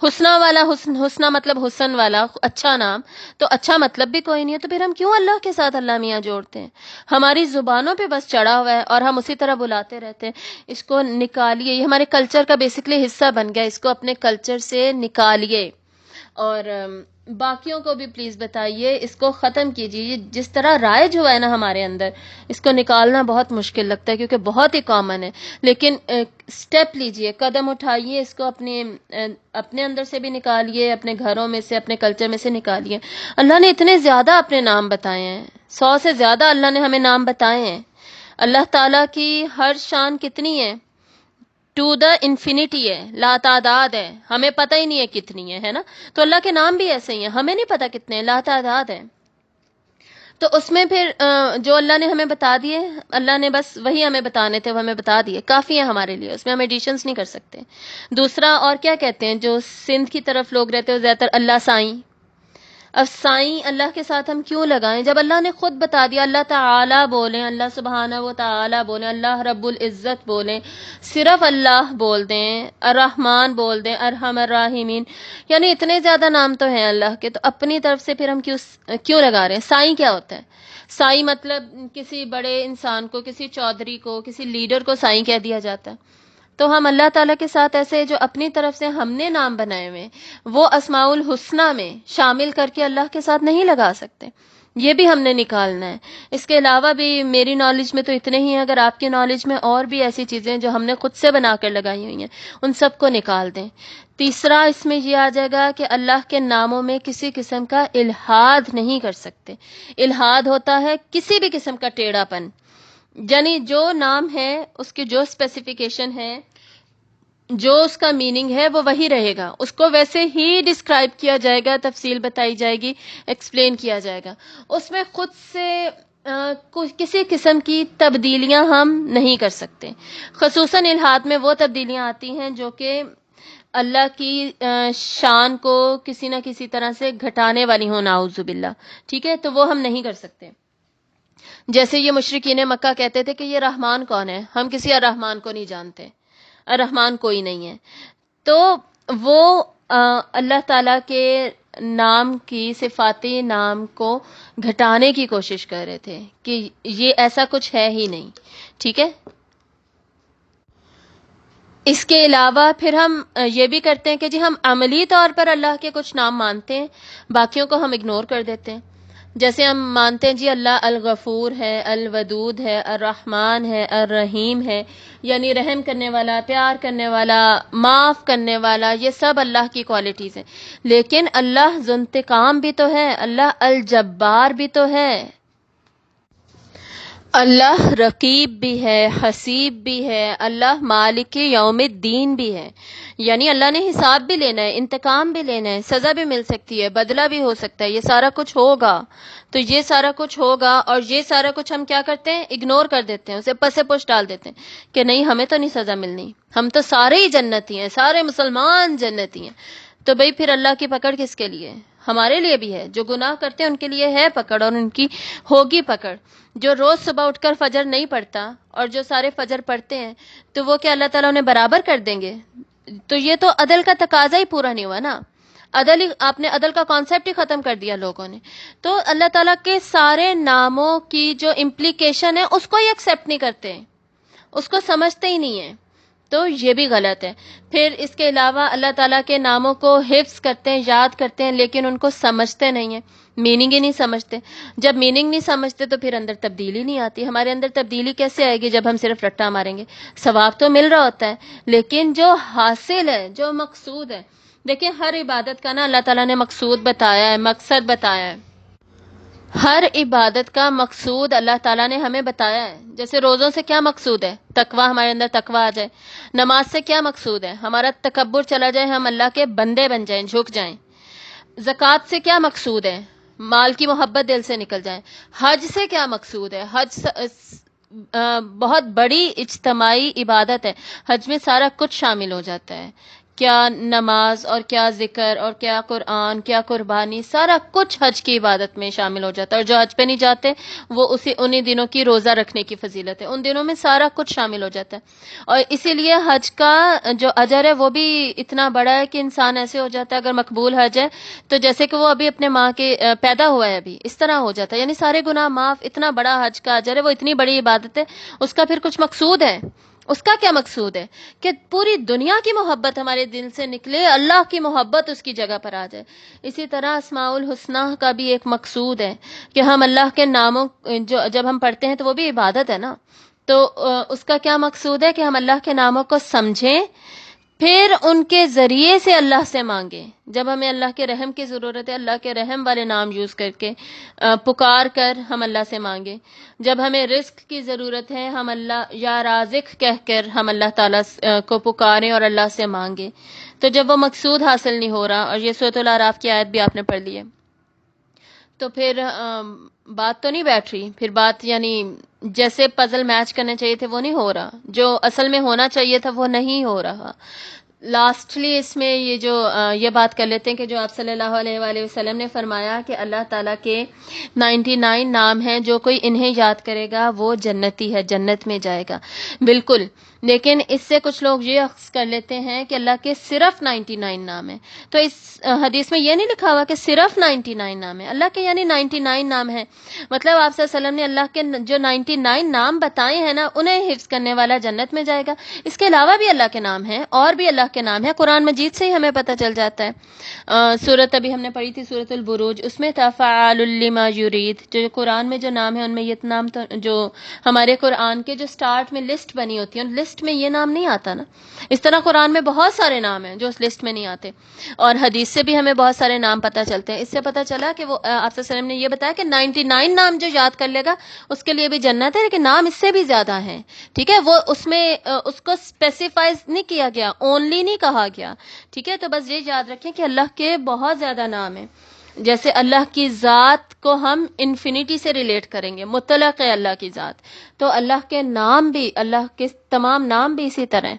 حسنہ مطلب حسن والا اچھا نام، تو اچھا مطلب بھی کوئی نہیں ہے. تو پھر ہم کیوں اللہ کے ساتھ اللہ میاں جوڑتے ہیں؟ ہماری زبانوں پہ بس چڑھا ہوا ہے اور ہم اسی طرح بلاتے رہتے ہیں. اس کو نکالیے، یہ ہمارے کلچر کا بیسکلی حصہ بن گیا. اس کو اپنے کلچر سے نکالیے اور باقیوں کو بھی پلیز بتائیے، اس کو ختم کیجیے. جس طرح رائج ہوا ہے نا ہمارے اندر، اس کو نکالنا بہت مشکل لگتا ہے کیونکہ بہت ہی کامن ہے. لیکن سٹیپ لیجیے، قدم اٹھائیے، اس کو اپنے اندر سے بھی نکالیے، اپنے گھروں میں سے، اپنے کلچر میں سے نکالیے. اللہ نے اتنے زیادہ اپنے نام بتائے ہیں، 100 سے زیادہ اللہ نے ہمیں نام بتائے ہیں. اللہ تعالیٰ کی ہر شان کتنی ہے، ٹو دا انفینٹی ہے، لا تعداد ہے، ہمیں پتہ ہی نہیں ہے کتنی ہے نا. تو اللہ کے نام بھی ایسے ہی ہیں، ہمیں نہیں پتہ کتنے ہیں، لا تعداد ہے. تو اس میں پھر جو اللہ نے ہمیں بتا دیے، اللہ نے بس وہی ہمیں بتانے تھے، وہ ہمیں بتا دیے، کافی ہے ہمارے لیے. اس میں ہم ایڈیشنز نہیں کر سکتے. دوسرا، اور کیا کہتے ہیں جو سندھ کی طرف لوگ رہتے ہیں زیادہ تر، اللہ سائیں. اب سائیں اللہ کے ساتھ ہم کیوں لگائیں جب اللہ نے خود بتا دیا. اللہ تعالیٰ بولیں، اللہ سبحانہ و تعالیٰ بولیں، اللہ رب العزت بولیں، صرف اللہ بول دیں، الرحمن بول دیں، ارحم الراحمین. یعنی اتنے زیادہ نام تو ہیں اللہ کے، تو اپنی طرف سے پھر ہم کیوں لگا رہے ہیں؟ سائیں کیا ہوتا ہے؟ سائیں مطلب کسی بڑے انسان کو، کسی چودھری کو، کسی لیڈر کو سائیں کہہ دیا جاتا ہے. تو ہم اللہ تعالیٰ کے ساتھ ایسے جو اپنی طرف سے ہم نے نام بنائے ہوئے وہ اسماء الحسنہ میں شامل کر کے اللہ کے ساتھ نہیں لگا سکتے. یہ بھی ہم نے نکالنا ہے. اس کے علاوہ بھی میری نالج میں تو اتنے ہی ہیں، اگر آپ کی نالج میں اور بھی ایسی چیزیں جو ہم نے خود سے بنا کر لگائی ہوئی ہیں ان سب کو نکال دیں. تیسرا اس میں یہ آ جائے گا کہ اللہ کے ناموں میں کسی قسم کا الحاد نہیں کر سکتے. الحاد ہوتا ہے کسی بھی قسم کا ٹیڑھا پن، یعنی جو نام ہے اس کی جو اسپیسیفیکیشن ہے، جو اس کا میننگ ہے وہ وہی رہے گا، اس کو ویسے ہی ڈسکرائب کیا جائے گا، تفصیل بتائی جائے گی، ایکسپلین کیا جائے گا. اس میں خود سے کسی قسم کی تبدیلیاں ہم نہیں کر سکتے. خصوصاً الحاد میں وہ تبدیلیاں آتی ہیں جو کہ اللہ کی شان کو کسی نہ کسی طرح سے گھٹانے والی ہوں، نعوذ باللہ. ٹھیک ہے، تو وہ ہم نہیں کر سکتے. جیسے یہ مشرکین مکہ کہتے تھے کہ یہ رحمان کون ہے، ہم کسی الرحمان کو نہیں جانتے، الرحمان کوئی نہیں ہے. تو وہ اللہ تعالیٰ کے نام کی، صفاتی نام کو گھٹانے کی کوشش کر رہے تھے کہ یہ ایسا کچھ ہے ہی نہیں. ٹھیک ہے، اس کے علاوہ پھر ہم یہ بھی کرتے ہیں کہ جی ہم عملی طور پر اللہ کے کچھ نام مانتے ہیں، باقیوں کو ہم اگنور کر دیتے ہیں. جیسے ہم مانتے ہیں جی اللہ الغفور ہے، الودود ہے، الرحمن ہے، الرحیم ہے، یعنی رحم کرنے والا، پیار کرنے والا، معاف کرنے والا، یہ سب اللہ کی کوالٹیز ہیں. لیکن اللہ ذو انتقام بھی تو ہے، اللہ الجبار بھی تو ہے، اللہ رقیب بھی ہے، حسیب بھی ہے، اللہ مالک یوم الدین بھی ہے. یعنی اللہ نے حساب بھی لینا ہے، انتقام بھی لینا ہے، سزا بھی مل سکتی ہے، بدلہ بھی ہو سکتا ہے، یہ سارا کچھ ہوگا. تو یہ سارا کچھ ہوگا اور یہ سارا کچھ ہم کیا کرتے ہیں؟ اگنور کر دیتے ہیں، اسے پس پش ڈال دیتے ہیں کہ نہیں ہمیں تو نہیں سزا ملنی، ہم تو سارے ہی جنتی ہیں، سارے مسلمان جنتی ہیں. تو بھئی پھر اللہ کی پکڑ کس کے لیے؟ ہمارے لیے بھی ہے. جو گناہ کرتے ہیں ان کے لیے ہے پکڑ، اور ان کی ہوگی پکڑ. جو روز صبح اٹھ کر فجر نہیں پڑھتا اور جو سارے فجر پڑھتے ہیں، تو وہ کیا اللہ تعالیٰ انہیں برابر کر دیں گے؟ تو یہ تو عدل کا تقاضا ہی پورا نہیں ہوا نا. آپ نے عدل کا کانسیپٹ ہی ختم کر دیا لوگوں نے. تو اللہ تعالیٰ کے سارے ناموں کی جو امپلیکیشن ہے اس کو ہی ایکسیپٹ نہیں کرتے، اس کو سمجھتے ہی نہیں ہیں. تو یہ بھی غلط ہے. پھر اس کے علاوہ اللہ تعالیٰ کے ناموں کو حفظ کرتے ہیں، یاد کرتے ہیں، لیکن ان کو سمجھتے نہیں ہیں. میننگ ہی نہیں سمجھتے. جب میننگ نہیں سمجھتے تو پھر اندر تبدیلی نہیں آتی. ہمارے اندر تبدیلی کیسے آئے گی جب ہم صرف رٹا ماریں گے؟ ثواب تو مل رہا ہوتا ہے لیکن جو حاصل ہے، جو مقصود ہے، دیکھیں ہر عبادت کا نا اللہ تعالیٰ نے مقصود بتایا ہے، مقصد بتایا ہے. ہر عبادت کا مقصود اللہ تعالیٰ نے ہمیں بتایا ہے. جیسے روزوں سے کیا مقصود ہے؟ تقوی، ہمارے اندر تقوی آ جائے. نماز سے کیا مقصود ہے؟ ہمارا تکبر چلا جائے، ہم اللہ کے بندے بن جائیں، جھک جائیں. زکوٰۃ سے کیا مقصود ہے؟ مال کی محبت دل سے نکل جائے. حج سے کیا مقصود ہے؟ حج بہت بڑی اجتماعی عبادت ہے. حج میں سارا کچھ شامل ہو جاتا ہے. کیا نماز اور کیا ذکر اور کیا قرآن، کیا قربانی، سارا کچھ حج کی عبادت میں شامل ہو جاتا ہے. اور جو حج پہ نہیں جاتے وہ انہی دنوں کی روزہ رکھنے کی فضیلت ہے. ان دنوں میں سارا کچھ شامل ہو جاتا ہے. اور اسی لیے حج کا جو اجر ہے وہ بھی اتنا بڑا ہے کہ انسان ایسے ہو جاتا ہے اگر مقبول حج ہے تو جیسے کہ وہ ابھی اپنے ماں کے پیدا ہوا ہے ابھی، اس طرح ہو جاتا ہے. یعنی سارے گناہ معاف. اتنا بڑا حج کا اجر ہے، وہ اتنی بڑی عبادت ہے. اس کا پھر کچھ مقصود ہے. اس کا کیا مقصود ہے؟ کہ پوری دنیا کی محبت ہمارے دل سے نکلے، اللہ کی محبت اس کی جگہ پر آ جائے. اسی طرح اسماء الحسنہ کا بھی ایک مقصود ہے کہ ہم اللہ کے ناموں جب ہم پڑھتے ہیں تو وہ بھی عبادت ہے نا. تو اس کا کیا مقصود ہے؟ کہ ہم اللہ کے ناموں کو سمجھیں، پھر ان کے ذریعے سے اللہ سے مانگیں. جب ہمیں اللہ کے رحم کی ضرورت ہے، اللہ کے رحم والے نام یوز کر کے پکار کر ہم اللہ سے مانگیں. جب ہمیں رزق کی ضرورت ہے، ہم اللہ یا رازق کہہ کر ہم اللہ تعالیٰ کو پکاریں اور اللہ سے مانگیں. تو جب وہ مقصود حاصل نہیں ہو رہا، اور یہ سورۃ الاعراف کی آیت بھی آپ نے پڑھ لی ہے، تو پھر بات تو نہیں بیٹھ رہی. پھر بات یعنی جیسے پزل میچ کرنے چاہیے تھے وہ نہیں ہو رہا، جو اصل میں ہونا چاہیے تھا وہ نہیں ہو رہا. لاسٹلی اس میں یہ بات کر لیتے ہیں کہ جو آپ صلی اللہ علیہ وآلہ وسلم نے فرمایا کہ اللہ تعالیٰ کے 99 نام ہیں، جو کوئی انہیں یاد کرے گا وہ جنتی ہے، جنت میں جائے گا. بالکل. لیکن اس سے کچھ لوگ یہ اخذ کر لیتے ہیں کہ اللہ کے صرف 99 نام ہیں. تو اس حدیث میں یہ نہیں لکھا ہوا کہ صرف 99 نام ہیں. اللہ کے یعنی 99 نام ہیں. مطلب آپ صلی اللہ علیہ وسلم نے اللہ کے جو 99 نام بتائے ہیں نا، انہیں حفظ کرنے والا جنت میں جائے گا. اس کے علاوہ بھی اللہ کے نام ہیں، اور بھی اللہ کے نام ہیں. قرآن مجید سے ہی ہمیں پتہ چل جاتا ہے. سورت ابھی ہم نے پڑھی تھی سورت البروج، اس میں تھا فعال لما یرید. جو قرآن میں جو نام ہے ان میں یہ نام تو جو ہمارے قرآن کے جو سٹارٹ میں لسٹ بنی ہوتی ہے، ان لسٹ میں یہ نام نہیں آتا نا. اس طرح قرآن میں بہت سارے نام ہیں جو اس لسٹ میں نہیں آتے. اور حدیث سے بھی ہمیں بہت سارے نام پتہ چلتے ہیں. اس سے پتہ چلا کہ وہ آپ صلی اللہ علیہ وسلم نے یہ بتایا کہ 99 نام جو یاد کر لے گا اس کے لیے بھی جنت ہے. لیکن نام اس سے بھی زیادہ ہیں. ٹھیک ہے، وہ اس میں اس کو اسپیسیفائز نہیں کیا گیا، اونلی نہیں کہا گیا. ٹھیک ہے، تو بس یہ یاد رکھیں کہ اللہ کے بہت زیادہ نام ہیں. جیسے اللہ کی ذات کو ہم انفینٹی سے ریلیٹ کریں گے، مطلق ہے اللہ کی ذات، تو اللہ کے نام بھی، اللہ کے تمام نام بھی اسی طرح ہیں.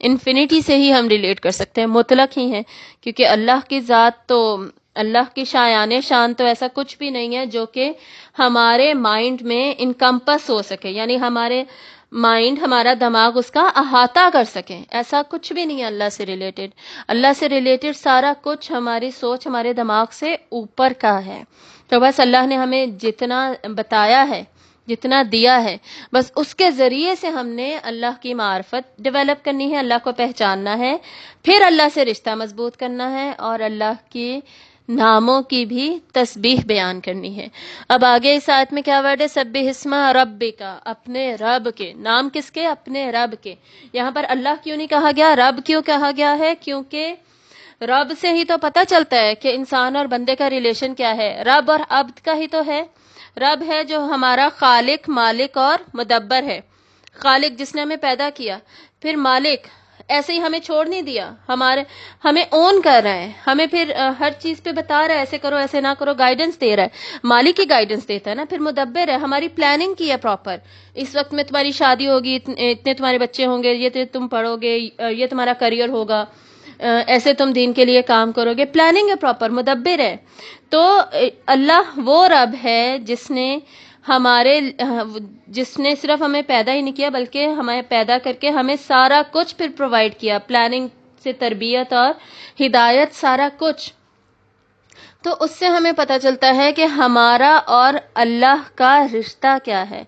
انفینٹی سے ہی ہم ریلیٹ کر سکتے ہیں، مطلق ہی ہیں. کیونکہ اللہ کی ذات تو، اللہ کی شایان شان تو ایسا کچھ بھی نہیں ہے جو کہ ہمارے مائنڈ میں انکمپس ہو سکے، یعنی ہمارے مائنڈ، ہمارا دماغ اس کا احاطہ کر سکے. ایسا کچھ بھی نہیں ہے اللہ سے ریلیٹڈ. اللہ سے ریلیٹڈ سارا کچھ ہماری سوچ، ہمارے دماغ سے اوپر کا ہے. تو بس اللہ نے ہمیں جتنا بتایا ہے، جتنا دیا ہے، بس اس کے ذریعے سے ہم نے اللہ کی معرفت ڈیولپ کرنی ہے، اللہ کو پہچاننا ہے، پھر اللہ سے رشتہ مضبوط کرنا ہے، اور اللہ کی ناموں کی بھی تسبیح بیان کرنی ہے. اب آگے اس آیت میں کیا ورڈ ہے؟ سبح اسم ربک، اپنے رب کے. نام کس کے؟ اپنے رب کے. یہاں پر اللہ کیوں نہیں کہا گیا؟ رب کیوں کہا گیا ہے؟ کیونکہ رب سے ہی تو پتہ چلتا ہے کہ انسان اور بندے کا ریلیشن کیا ہے. رب اور عبد کا ہی تو ہے. رب ہے جو ہمارا خالق، مالک اور مدبر ہے. خالق جس نے ہمیں پیدا کیا، پھر مالک ایسے ہی ہمیں چھوڑ نہیں دیا، ہمیں اون کر رہا ہے، ہمیں پھر ہر چیز پہ بتا رہا ہے ایسے کرو ایسے نہ کرو، گائیڈنس دے رہا ہے. مالک ہی گائیڈنس دیتا ہے نا. پھر مدبر ہے، ہماری پلاننگ کی ہے پراپر. اس وقت میں تمہاری شادی ہوگی، اتنے تمہارے بچے ہوں گے، یہ تم پڑھو گے، یہ تمہارا کریئر ہوگا، ایسے تم دین کے لیے کام کرو گے. پلاننگ ہے پراپر، مدبر ہے. تو اللہ وہ رب ہے جس نے صرف ہمیں پیدا ہی نہیں کیا بلکہ ہمیں پیدا کر کے ہمیں سارا کچھ پھر پرووائڈ کیا، پلاننگ سے تربیت اور ہدایت، سارا کچھ. تو اس سے ہمیں پتہ چلتا ہے کہ ہمارا اور اللہ کا رشتہ کیا ہے.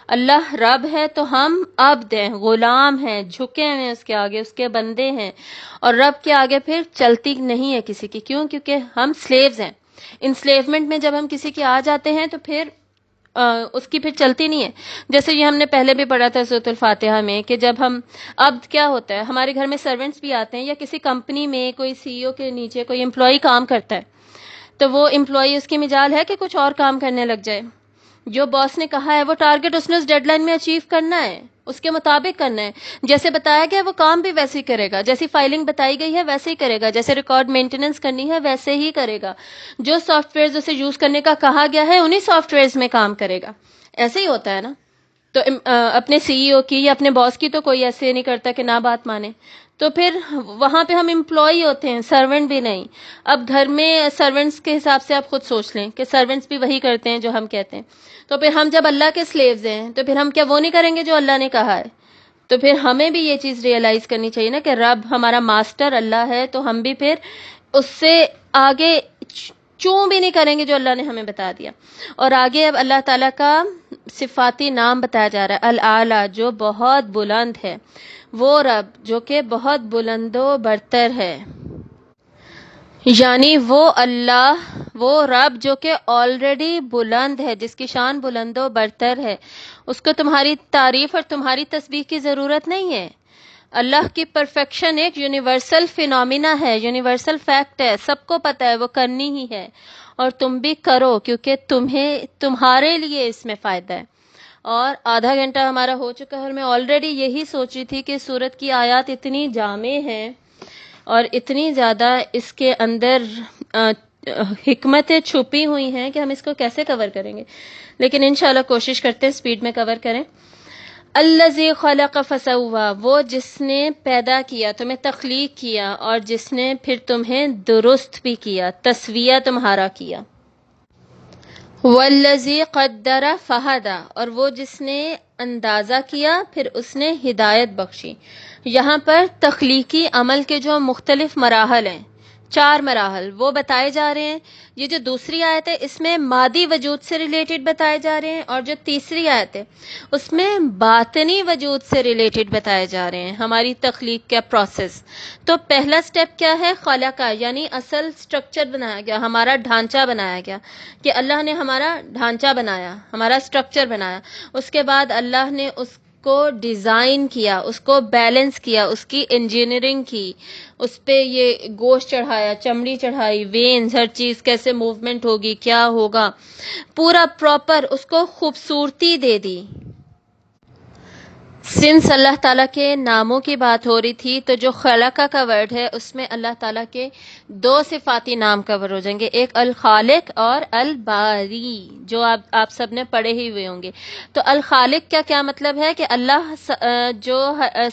اللہ رب ہے تو ہم عبد ہیں، غلام ہیں، جھکے ہیں اس کے آگے، اس کے بندے ہیں. اور رب کے آگے پھر چلتی نہیں ہے کسی کی. کیوں؟ کیونکہ ہم سلیوز ہیں. انسلیومنٹ میں جب ہم کسی کے آ جاتے ہیں تو پھر اس کی پھر چلتی نہیں ہے. جیسے یہ ہم نے پہلے بھی پڑھا تھا سورۃ الفاتحہ میں کہ جب ہم اب کیا ہوتا ہے ہمارے گھر میں سرونٹس بھی آتے ہیں یا کسی کمپنی میں کوئی سی او کے نیچے کوئی امپلائی کام کرتا ہے تو وہ امپلائی اس کی مجال ہے کہ کچھ اور کام کرنے لگ جائے. جو باس نے کہا ہے وہ ٹارگٹ اس نے اس ڈیڈ لائن میں اچیو کرنا ہے, اس کے مطابق کرنا ہے. جیسے بتایا گیا وہ کام بھی ویسے ہی کرے گا, جیسی فائلنگ بتائی گئی ہے ویسے ہی کرے گا, جیسے ریکارڈ مینٹیننس کرنی ہے ویسے ہی کرے گا, جو سافٹ ویئرز اسے یوز کرنے کا کہا گیا ہے انہی سافٹ ویئرز میں کام کرے گا. ایسے ہی ہوتا ہے نا. تو اپنے سی ای او کی یا اپنے باس کی تو کوئی ایسے نہیں کرتا کہ نہ بات مانے. تو پھر وہاں پہ ہم امپلائی ہوتے ہیں, سرونٹ بھی نہیں. اب گھر میں سرونٹس کے حساب سے آپ خود سوچ لیں کہ سرونٹس بھی وہی کرتے ہیں جو ہم کہتے ہیں. تو پھر ہم جب اللہ کے سلیوز ہیں تو پھر ہم کیا وہ نہیں کریں گے جو اللہ نے کہا ہے؟ تو پھر ہمیں بھی یہ چیز ریئلائز کرنی چاہیے نا کہ رب ہمارا ماسٹر اللہ ہے, تو ہم بھی پھر اس سے آگے چوں بھی نہیں کریں گے جو اللہ نے ہمیں بتا دیا. اور آگے اب اللہ تعالیٰ کا صفاتی نام بتایا جا رہا ہے, الاعلیٰ جو بہت بلند ہے, وہ رب جو کہ بہت بلند و برتر ہے. یعنی وہ اللہ, وہ رب جو کہ آلریڈی بلند ہے, جس کی شان بلند و برتر ہے, اس کو تمہاری تعریف اور تمہاری تسبیح کی ضرورت نہیں ہے. اللہ کی پرفیکشن ایک یونیورسل فینومینا ہے, یونیورسل فیکٹ ہے, سب کو پتہ ہے, وہ کرنی ہی ہے. اور تم بھی کرو کیونکہ تمہارے لیے اس میں فائدہ ہے. اور آدھا گھنٹہ ہمارا ہو چکا ہے اور میں آلریڈی یہی سوچ رہی تھی کہ سورت کی آیات اتنی جامع ہیں اور اتنی زیادہ اس کے اندر حکمتیں چھپی ہوئی ہیں کہ ہم اس کو کیسے کور کریں گے, لیکن انشاءاللہ کوشش کرتے ہیں سپیڈ میں کور کریں. الذی خلق فسوا, وہ جس نے پیدا کیا, تمہیں تخلیق کیا, اور جس نے پھر تمہیں درست بھی کیا, تسویہ تمہارا کیا. والذی قدر فہدا, اور وہ جس نے اندازہ کیا پھر اس نے ہدایت بخشی. یہاں پر تخلیقی عمل کے جو مختلف مراحل ہیں, 4 مراحل وہ بتائے جا رہے ہیں. یہ جو دوسری آیت ہے اس میں مادی وجود سے ریلیٹڈ بتائے جا رہے ہیں, اور جو تیسری آیت ہے اس میں باطنی وجود سے ریلیٹڈ بتائے جا رہے ہیں, ہماری تخلیق کا پروسیس. تو پہلا سٹیپ کیا ہے؟ خلقہ, یعنی اصل سٹرکچر بنایا گیا, ہمارا ڈھانچہ بنایا گیا, کہ اللہ نے ہمارا ڈھانچہ بنایا, ہمارا سٹرکچر بنایا. اس کے بعد اللہ نے اس کو ڈیزائن کیا, اس کو بیلنس کیا, اس کی انجینئرنگ کی, اس پہ یہ گوشت چڑھایا, چمڑی چڑھائی, وینز, ہر چیز کیسے موومنٹ ہوگی, کیا ہوگا, پورا پراپر اس کو خوبصورتی دے دی. سنس اللہ تعالیٰ کے ناموں کی بات ہو رہی تھی تو جو خلقہ کا ورڈ ہے اس میں اللہ تعالیٰ کے 2 صفاتی نام کور ہو جائیں گے, ایک الخالق اور الباری, جو آپ سب نے پڑھے ہی ہوئے ہوں گے. تو الخالق کا کیا مطلب ہے کہ اللہ جو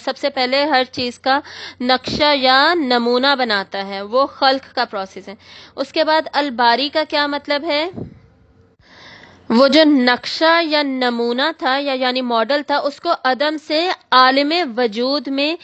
سب سے پہلے ہر چیز کا نقشہ یا نمونہ بناتا ہے, وہ خلق کا پروسیس ہے. اس کے بعد الباری کا کیا مطلب ہے؟ وہ جو نقشہ یا نمونہ تھا یا یعنی ماڈل تھا اس کو عدم سے عالم وجود میں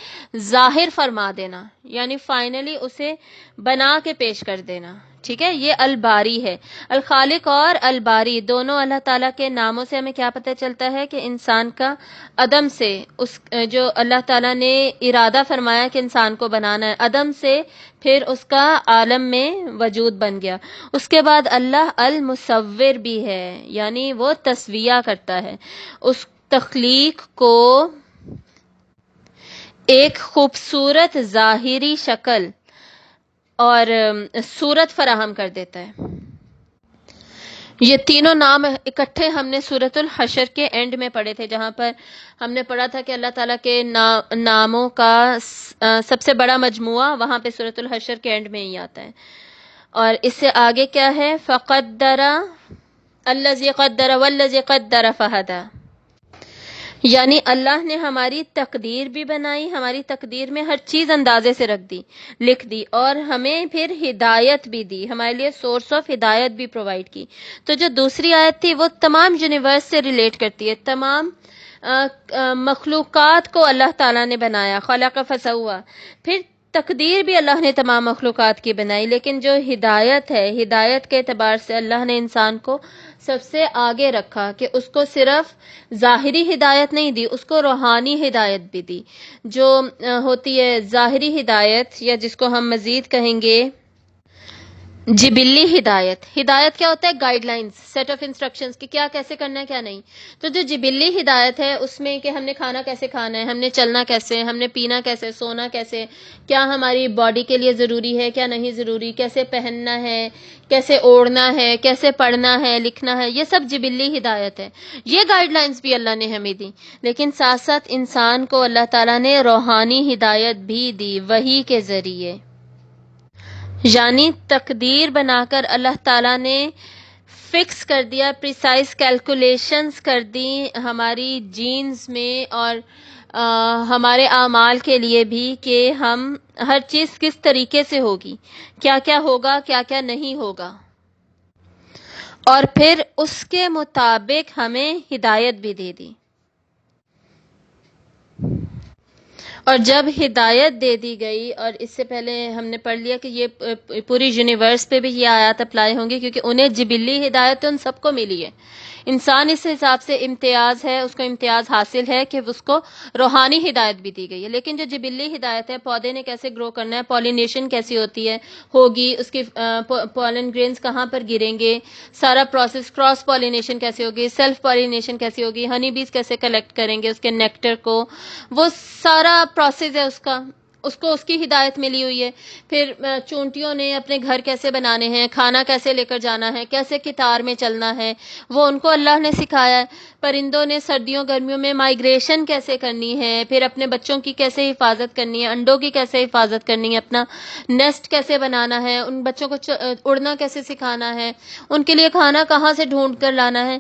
ظاہر فرما دینا, یعنی فائنلی اسے بنا کے پیش کر دینا. ٹھیک ہے, یہ الباری ہے. الخالق اور الباری دونوں اللہ تعالیٰ کے ناموں سے ہمیں کیا پتہ چلتا ہے کہ انسان کا عدم سے, اس جو اللہ تعالیٰ نے ارادہ فرمایا کہ انسان کو بنانا ہے, عدم سے پھر اس کا عالم میں وجود بن گیا. اس کے بعد اللہ المصور بھی ہے, یعنی وہ تسویہ کرتا ہے, اس تخلیق کو ایک خوبصورت ظاہری شکل اور صورت فراہم کر دیتا ہے. یہ تینوں نام اکٹھے ہم نے سورۃ الحشر کے اینڈ میں پڑھے تھے, جہاں پر ہم نے پڑھا تھا کہ اللہ تعالیٰ کے ناموں کا سب سے بڑا مجموعہ وہاں پہ سورۃ الحشر کے اینڈ میں ہی آتا ہے. اور اس سے آگے کیا ہے؟ فقدر, الذی قدر والذی قدر فہدا, یعنی اللہ نے ہماری تقدیر بھی بنائی, ہماری تقدیر میں ہر چیز اندازے سے لکھ دی, اور ہمیں پھر ہدایت بھی دی, ہمارے لیے سورس آف ہدایت بھی پرووائڈ کی. تو جو دوسری آیت تھی وہ تمام یونیورس سے ریلیٹ کرتی ہے, تمام مخلوقات کو اللہ تعالیٰ نے بنایا, خلق فسوا. پھر تقدیر بھی اللہ نے تمام مخلوقات کی بنائی, لیکن جو ہدایت ہے, ہدایت کے اعتبار سے اللہ نے انسان کو سب سے آگے رکھا کہ اس کو صرف ظاہری ہدایت نہیں دی, اس کو روحانی ہدایت بھی دی. جو ہوتی ہے ظاہری ہدایت, یا جس کو ہم مزید کہیں گے جبلی ہدایت، ہدایت کیا ہوتا ہے؟ Guidelines, set of instructions کہ کیا کیسے کرنا ہے کیا نہیں. تو جو جبلی ہدایت ہے اس میں کہ ہم نے کھانا کیسے کھانا ہے، ہم نے چلنا کیسے، ہم نے پینا کیسے، سونا کیسے، کیا ہماری باڈی کے لیے ضروری ہے کیا نہیں ضروری، کیسے پہننا ہے، کیسے اوڑھنا ہے، کیسے پڑھنا ہے لکھنا ہے، یہ سب جبلی ہدایت ہے. یہ گائیڈ لائنز بھی اللہ نے ہمیں دی، لیکن ساتھ ساتھ انسان کو اللہ تعالیٰ نے روحانی ہدایت بھی دی وحی کے ذریعے. یعنی تقدیر بنا کر اللہ تعالیٰ نے فکس کر دیا، پریسائز کیلکولیشنز کر دی ہماری جینز میں اور ہمارے اعمال کے لیے بھی کہ ہم ہر چیز کس طریقے سے ہوگی، کیا کیا ہوگا کیا کیا نہیں ہوگا، اور پھر اس کے مطابق ہمیں ہدایت بھی دے دی. اور جب ہدایت دے دی گئی، اور اس سے پہلے ہم نے پڑھ لیا کہ یہ پوری یونیورس پہ بھی یہ آیات اپلائی ہوں گی، کیونکہ انہیں جبلی ہدایت تو ان سب کو ملی ہے. انسان اس حساب سے امتیاز ہے، اس کو امتیاز حاصل ہے کہ اس کو روحانی ہدایت بھی دی گئی ہے. لیکن جو جبلی ہدایت ہے، پودے نے کیسے گرو کرنا ہے، پالینیشن کیسی ہوتی ہے ہوگی، اس کی پولن گرینز کہاں پر گریں گے، سارا پروسیس، کراس پالینیشن کیسے ہوگی، سیلف پالینیشن کیسی ہوگی، ہنی بیز کیسے کلیکٹ کریں گے اس کے نیکٹر کو، وہ سارا پروسیس ہے اس کو اس کی ہدایت ملی ہوئی ہے. پھر چونٹیوں نے اپنے گھر کیسے بنانے ہیں، کھانا کیسے لے کر جانا ہے، کیسے قطار میں چلنا ہے، وہ ان کو اللہ نے سکھایا ہے. پرندوں نے سردیوں گرمیوں میں مائگریشن کیسے کرنی ہے، پھر اپنے بچوں کی کیسے حفاظت کرنی ہے، انڈوں کی کیسے حفاظت کرنی ہے، اپنا نیسٹ کیسے بنانا ہے، ان بچوں کو اڑنا کیسے سکھانا ہے، ان کے لیے کھانا کہاں سے ڈھونڈ کر لانا ہے.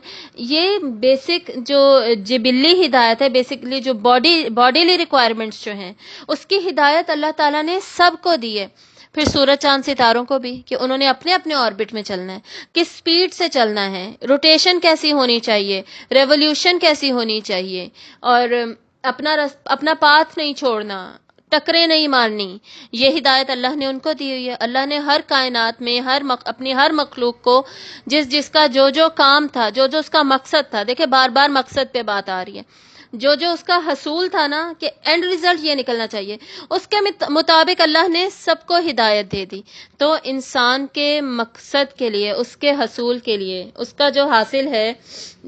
یہ بیسک جو جبلی ہدایت ہے، بیسکلی جو باڈیلی ریکوائرمنٹس جو ہیں، اس کی ہدایت اللہ تعالیٰ نے سب کو دی ہے. پھر سورج چاند ستاروں کو بھی کہ انہوں نے اپنے اپنے آربٹ میں چلنا ہے، کس سپیڈ سے چلنا ہے، روٹیشن کیسی ہونی چاہیے، ریولیوشن کیسی ہونی چاہیے، اور اپنا پاتھ نہیں چھوڑنا، ٹکریں نہیں مارنی. یہ ہدایت اللہ نے ان کو دی ہوئی ہے. اللہ نے ہر کائنات میں اپنی ہر مخلوق کو جس کا جو کام تھا، جو اس کا مقصد تھا، دیکھیں بار بار مقصد پہ بات آ رہی ہے، جو اس کا حصول تھا نا کہ اینڈ ریزلٹ یہ نکلنا چاہیے، اس کے مطابق اللہ نے سب کو ہدایت دے دی. تو انسان کے مقصد کے لیے، اس کے حصول کے لیے، اس کا جو حاصل ہے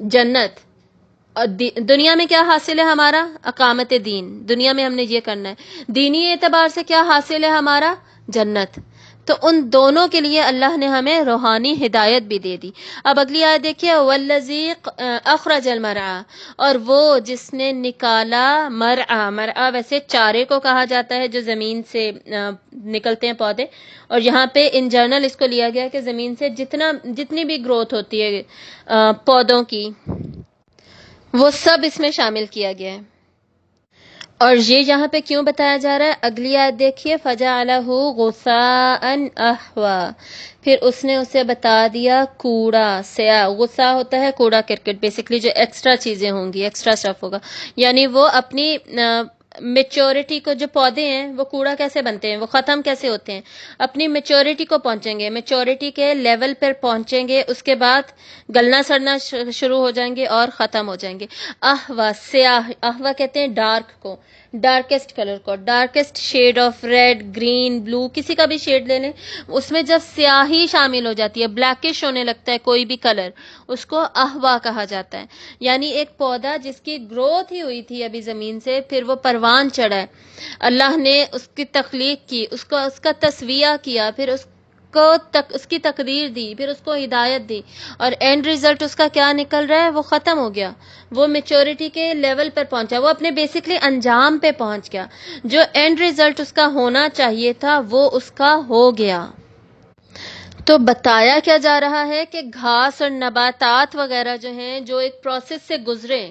جنت، اور دنیا میں کیا حاصل ہے ہمارا؟ اقامت دین. دنیا میں ہم نے یہ کرنا ہے. دینی اعتبار سے کیا حاصل ہے ہمارا؟ جنت. تو ان دونوں کے لیے اللہ نے ہمیں روحانی ہدایت بھی دے دی. اب اگلی آیت دیکھیے، والذی اخرج المرعى، اور وہ جس نے نکالا مرعى ویسے چارے کو کہا جاتا ہے جو زمین سے نکلتے ہیں پودے، اور یہاں پہ ان جنرل اس کو لیا گیا کہ زمین سے جتنی بھی گروتھ ہوتی ہے پودوں کی، وہ سب اس میں شامل کیا گیا ہے. اور یہ یہاں پہ کیوں بتایا جا رہا ہے؟ اگلی آیت دیکھیے، فَجَعَلَهُ غُثَاءً أَحْوَىٰ، پھر اس نے اسے بتا دیا کوڑا سیاہ. غصہ ہوتا ہے کوڑا کرکٹ، بیسکلی جو ایکسٹرا چیزیں ہوں گی، ایکسٹرا اسٹف ہوگا، یعنی وہ اپنی میچورٹی کو، جو پودے ہیں وہ کوڑا کیسے بنتے ہیں، وہ ختم کیسے ہوتے ہیں، اپنی میچورٹی کو پہنچیں گے، میچورٹی کے لیول پر پہنچیں گے، اس کے بعد گلنا سڑنا شروع ہو جائیں گے اور ختم ہو جائیں گے. احوا سیاہ، احوا کہتے ہیں ڈارک کو، ڈارکسٹ کلر کو، darkest shade of red, green, blue, کسی کا بھی شیڈ لے لیں، اس میں جب سیاہی شامل ہو جاتی ہے، بلیکش ہونے لگتا ہے کوئی بھی کلر، اس کو احوا کہا جاتا ہے. یعنی ایک پودا جس کی گروتھ ہی ہوئی تھی ابھی زمین سے، پھر وہ پروان چڑھا ہے، اللہ نے اس کی تخلیق کی، اس کا تسویہ کیا، پھر اس کی تقدیر دی، پھر اس کو ہدایت دی، اور اینڈ ریزلٹ اس کا کیا نکل رہا ہے؟ وہ ختم ہو گیا، وہ میچورٹی کے لیول پر پہنچا، وہ اپنے بیسکلی انجام پہ پہنچ گیا، جو اینڈ ریزلٹ اس کا ہونا چاہیے تھا وہ اس کا ہو گیا. تو بتایا کیا جا رہا ہے کہ گھاس اور نباتات وغیرہ جو ہیں، جو ایک پروسیس سے گزرے،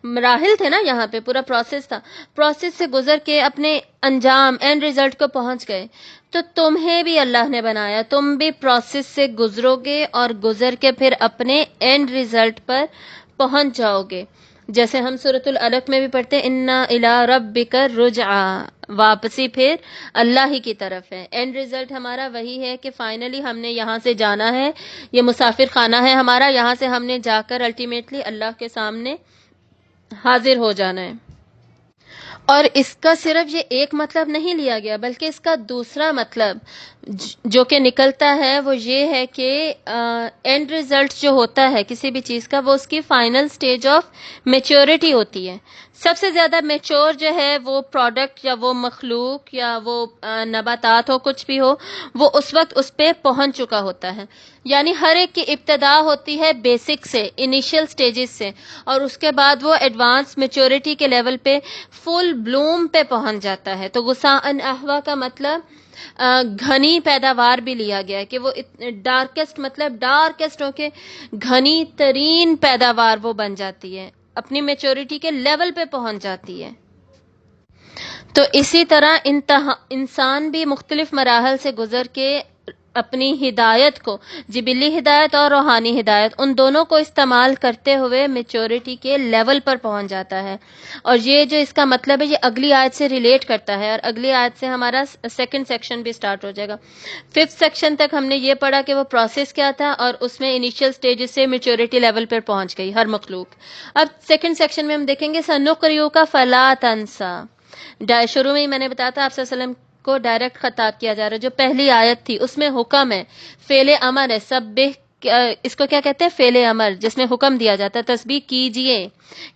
مراحل تھے نا، یہاں پہ پورا پروسیس تھا، پروسیس سے گزر کے اپنے انجام، اینڈ ریزلٹ کو پہنچ گئے. تو تمہیں بھی اللہ نے بنایا، تم بھی پروسیس سے گزرو گے اور گزر کے پھر اپنے اینڈ ریزلٹ پر پہنچ جاؤ گے. جیسے ہم سورۃ العلق میں بھی پڑھتے ہیں، اِنَّ إِلَىٰ رَبِّكَ الرُّجْعَىٰ، واپسی پھر اللہ ہی کی طرف ہے. اینڈ ریزلٹ ہمارا وہی ہے کہ فائنلی ہم نے یہاں سے جانا ہے، یہ مسافر خانہ ہے ہمارا، یہاں سے ہم نے جا کر الٹیمیٹلی اللہ کے سامنے حاضر ہو جانا ہے. اور اس کا صرف یہ ایک مطلب نہیں لیا گیا، بلکہ اس کا دوسرا مطلب جو کہ نکلتا ہے وہ یہ ہے کہ اینڈ ریزلٹ جو ہوتا ہے کسی بھی چیز کا وہ اس کی فائنل سٹیج آف میچورٹی ہوتی ہے. سب سے زیادہ میچور جو ہے وہ پروڈکٹ یا وہ مخلوق یا وہ نباتات ہو کچھ بھی ہو وہ اس وقت اس پہ پہنچ چکا ہوتا ہے. یعنی ہر ایک کی ابتدا ہوتی ہے بیسک سے، انیشیل سٹیجز سے، اور اس کے بعد وہ ایڈوانس میچورٹی کے لیول پہ فل بلوم پہ پہنچ جاتا ہے. تو غصاً احوا کا مطلب گھنی پیداوار بھی لیا گیا ہے کہ وہ ڈارکسٹ مطلب ڈارکسٹ ہو کے گھنی ترین پیداوار وہ بن جاتی ہے، اپنی میچورٹی کے لیول پہ پہنچ جاتی ہے. تو اسی طرح انسان بھی مختلف مراحل سے گزر کے اپنی ہدایت کو، جبلی ہدایت اور روحانی ہدایت، ان دونوں کو استعمال کرتے ہوئے میچورٹی کے لیول پر پہنچ جاتا ہے. اور یہ جو اس کا مطلب ہے یہ اگلی آیت سے ریلیٹ کرتا ہے، اور اگلی آیت سے ہمارا سیکنڈ سیکشن بھی سٹارٹ ہو جائے گا. 5th سیکشن تک ہم نے یہ پڑھا کہ وہ پروسیس کیا تھا اور اس میں انیشیل سٹیج سے میچورٹی لیول پر پہنچ گئی ہر مخلوق. اب سیکنڈ سیکشن میں ہم دیکھیں گے سنقریؤک فلا تنسا. شروع میں ہی میں نے بتایا تھا آپ صلی اللہ علیہ وسلم کو ڈائریکٹ خطاب کیا جا رہا ہے. جو پہلی آیت تھی اس میں حکم ہے، فعل امر ہے، سبح، اس کو کیا کہتے ہیں، فعل امر، جس میں حکم دیا جاتا ہے تسبیح کیجئے،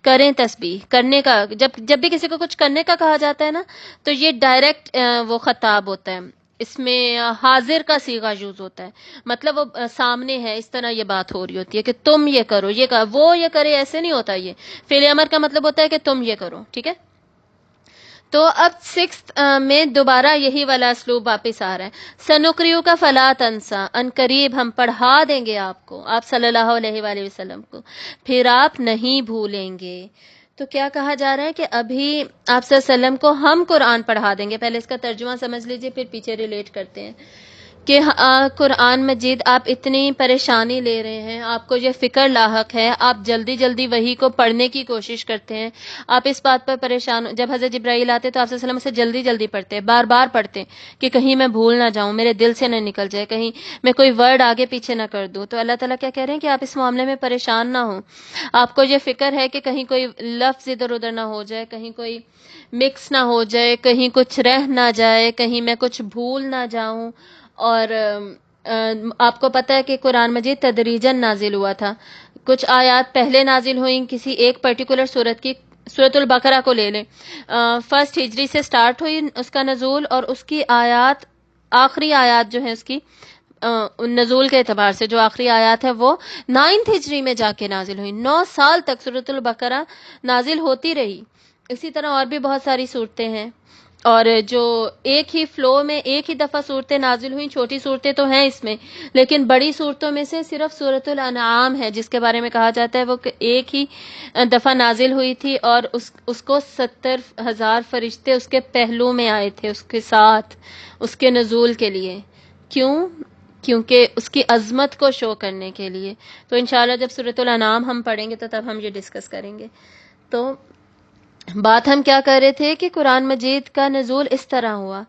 کریں تسبیح کرنے کا. جب بھی کسی کو کچھ کرنے کا کہا جاتا ہے نا تو یہ ڈائریکٹ وہ خطاب ہوتا ہے. اس میں حاضر کا صیغہ یوز ہوتا ہے، مطلب وہ سامنے ہے، اس طرح یہ بات ہو رہی ہوتی ہے کہ تم یہ کرو، یہ وہ یہ کرے، ایسے نہیں ہوتا. یہ فعل امر کا مطلب ہوتا ہے کہ تم یہ کرو. ٹھیک ہے. تو اب 6th میں دوبارہ یہی والا اسلوب واپس آ رہا ہے. سنقریؤک فلا تنسا، ان قریب ہم پڑھا دیں گے آپ کو، آپ صلی اللہ علیہ وآلہ وسلم کو، پھر آپ نہیں بھولیں گے. تو کیا کہا جا رہا ہے کہ ابھی آپ صلی اللہ علیہ وسلم کو ہم قرآن پڑھا دیں گے. پہلے اس کا ترجمہ سمجھ لیجئے پھر پیچھے ریلیٹ کرتے ہیں کہ قرآن مجید آپ اتنی پریشانی لے رہے ہیں، آپ کو یہ فکر لاحق ہے، آپ جلدی جلدی وحی کو پڑھنے کی کوشش کرتے ہیں، آپ اس بات پر پریشان. جب حضرت جبرائیل آتے تو آپ صلی اللہ علیہ وسلم سے جلدی جلدی پڑھتے، بار بار پڑھتے کہ کہیں میں بھول نہ جاؤں، میرے دل سے نہ نکل جائے، کہیں میں کوئی ورڈ آگے پیچھے نہ کر دوں. تو اللہ تعالیٰ کیا کہہ رہے ہیں کہ آپ اس معاملے میں پریشان نہ ہوں. آپ کو یہ فکر ہے کہ کہیں کوئی لفظ ادھر ادھر نہ ہو جائے، کہیں کوئی مکس نہ ہو جائے، کہیں کچھ رہ نہ جائے، کہیں میں کچھ بھول نہ جاؤں. اور آپ کو پتہ ہے کہ قرآن مجید تدریجاً نازل ہوا تھا. کچھ آیات پہلے نازل ہوئیں کسی ایک پرٹیکولر سورت کی. سورۃ البقرہ کو لے لیں، 1 ہجری سے سٹارٹ ہوئی اس کا نزول، اور اس کی آیات، آخری آیات جو ہیں اس کی نزول کے اعتبار سے جو آخری آیات ہے وہ 9 ہجری میں جا کے نازل ہوئی. 9 سال تک سورۃ البقرہ نازل ہوتی رہی. اسی طرح اور بھی بہت ساری صورتیں ہیں، اور جو ایک ہی فلو میں ایک ہی دفعہ صورتیں نازل ہوئیں. چھوٹی صورتیں تو ہیں اس میں، لیکن بڑی صورتوں میں سے صرف سورۃ الانعام ہے جس کے بارے میں کہا جاتا ہے وہ ایک ہی دفعہ نازل ہوئی تھی، اور اس کو 70,000 فرشتے اس کے پہلو میں آئے تھے اس کے ساتھ، اس کے نزول کے لیے. کیونکہ اس کی عظمت کو شو کرنے کے لیے. تو انشاءاللہ جب سورۃ الانعام ہم پڑھیں گے تو تب ہم یہ ڈسکس کریں گے. تو بات ہم کیا کر رہے تھے کہ قرآن مجید کا نزول اس طرح ہوا،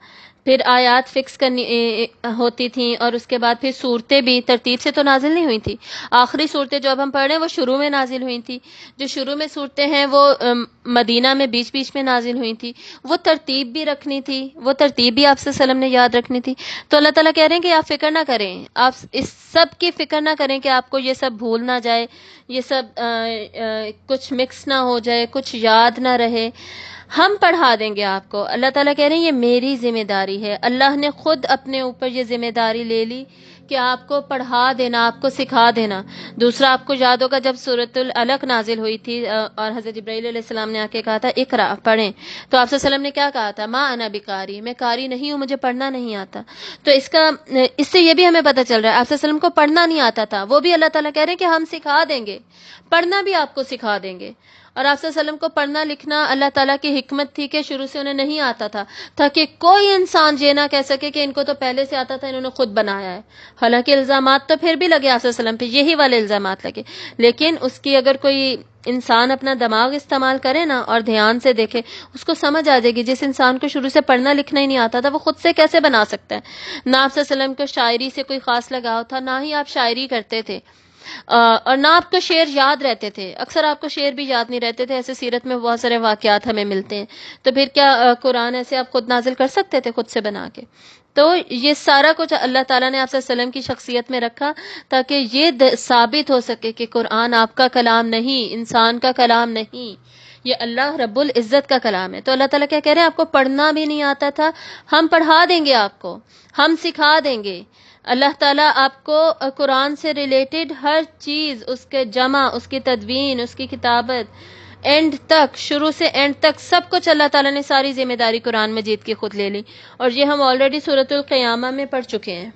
پھر آیات فکس کرنی ہوتی تھیں، اور اس کے بعد پھر صورتیں بھی ترتیب سے تو نازل نہیں ہوئی تھی. آخری صورتیں جو اب ہم پڑھ رہے ہیں وہ شروع میں نازل ہوئی تھی. جو شروع میں صورتیں ہیں وہ مدینہ میں بیچ بیچ میں نازل ہوئی تھی. وہ ترتیب بھی رکھنی تھی، وہ ترتیب بھی آپ صلی اللہ علیہ وسلم نے یاد رکھنی تھی. تو اللہ تعالیٰ کہہ رہے ہیں کہ آپ فکر نہ کریں، آپ اس سب کی فکر نہ کریں کہ آپ کو یہ سب بھول نہ جائے، یہ سب کچھ مکس نہ ہو جائے، کچھ یاد نہ رہے. ہم پڑھا دیں گے آپ کو. اللہ تعالیٰ کہہ رہے ہیں یہ میری ذمہ داری ہے. اللہ نے خود اپنے اوپر یہ ذمہ داری لے لی کہ آپ کو پڑھا دینا، آپ کو سکھا دینا. دوسرا آپ کو یاد ہوگا جب سورۃ العلق نازل ہوئی تھی اور حضرت جبرائیل علیہ السلام نے آ کے کہا تھا اقرا، پڑھیں، تو آپ صلی اللہ علیہ وسلم نے کیا کہا تھا؟ ما انا بقاری، میں قاری نہیں ہوں، مجھے پڑھنا نہیں آتا. تو اس سے یہ بھی ہمیں پتہ چل رہا ہے آپ صلی اللہ علیہ وسلم کو پڑھنا نہیں آتا تھا، وہ بھی اللہ تعالیٰ کہہ رہے ہیں کہ ہم سکھا دیں گے، پڑھنا بھی آپ کو سکھا دیں گے. اور آپ صلی اللہ علیہ وسلم کو پڑھنا لکھنا اللہ تعالیٰ کی حکمت تھی کہ شروع سے انہیں نہیں آتا تھا تاکہ کوئی انسان یہ نہ کہہ سکے کہ ان کو تو پہلے سے آتا تھا، انہوں نے خود بنایا ہے. حالانکہ الزامات تو پھر بھی لگے آپ صلی اللہ علیہ وسلم پہ، یہی والے الزامات لگے، لیکن اس کی اگر کوئی انسان اپنا دماغ استعمال کرے نا اور دھیان سے دیکھے، اس کو سمجھ آ جائے گی. جس انسان کو شروع سے پڑھنا لکھنا ہی نہیں آتا تھا وہ خود سے کیسے بنا سکتا ہے. نہ آپ صلی اللہ علیہ وسلم کو شاعری سے کوئی خاص لگاؤ تھا، نہ ہی آپ شاعری کرتے تھے، اور نہ آپ کو شعر یاد رہتے تھے. اکثر آپ کو شعر بھی یاد نہیں رہتے تھے. ایسے سیرت میں بہت سارے واقعات ہمیں ملتے ہیں. تو پھر کیا قرآن ایسے آپ خود نازل کر سکتے تھے خود سے بنا کے؟ تو یہ سارا کچھ اللہ تعالیٰ نے آپ صلی اللہ علیہ وسلم کی شخصیت میں رکھا تاکہ یہ ثابت ہو سکے کہ قرآن آپ کا کلام نہیں، انسان کا کلام نہیں، یہ اللہ رب العزت کا کلام ہے۔ تو اللہ تعالیٰ کیا کہہ رہے ہیں؟ آپ کو پڑھنا بھی نہیں آتا تھا، ہم پڑھا دیں گے، آپ کو ہم سکھا دیں گے۔ اللہ تعالیٰ آپ کو قرآن سے ریلیٹڈ ہر چیز، اس کے جمع، اس کی تدوین، اس کی کتابت، اینڈ تک، شروع سے اینڈ تک سب کچھ اللہ تعالیٰ نے ساری ذمہ داری قرآن مجید کی خود لے لی، اور یہ ہم آلریڈی سورۃ القیامہ میں پڑھ چکے ہیں۔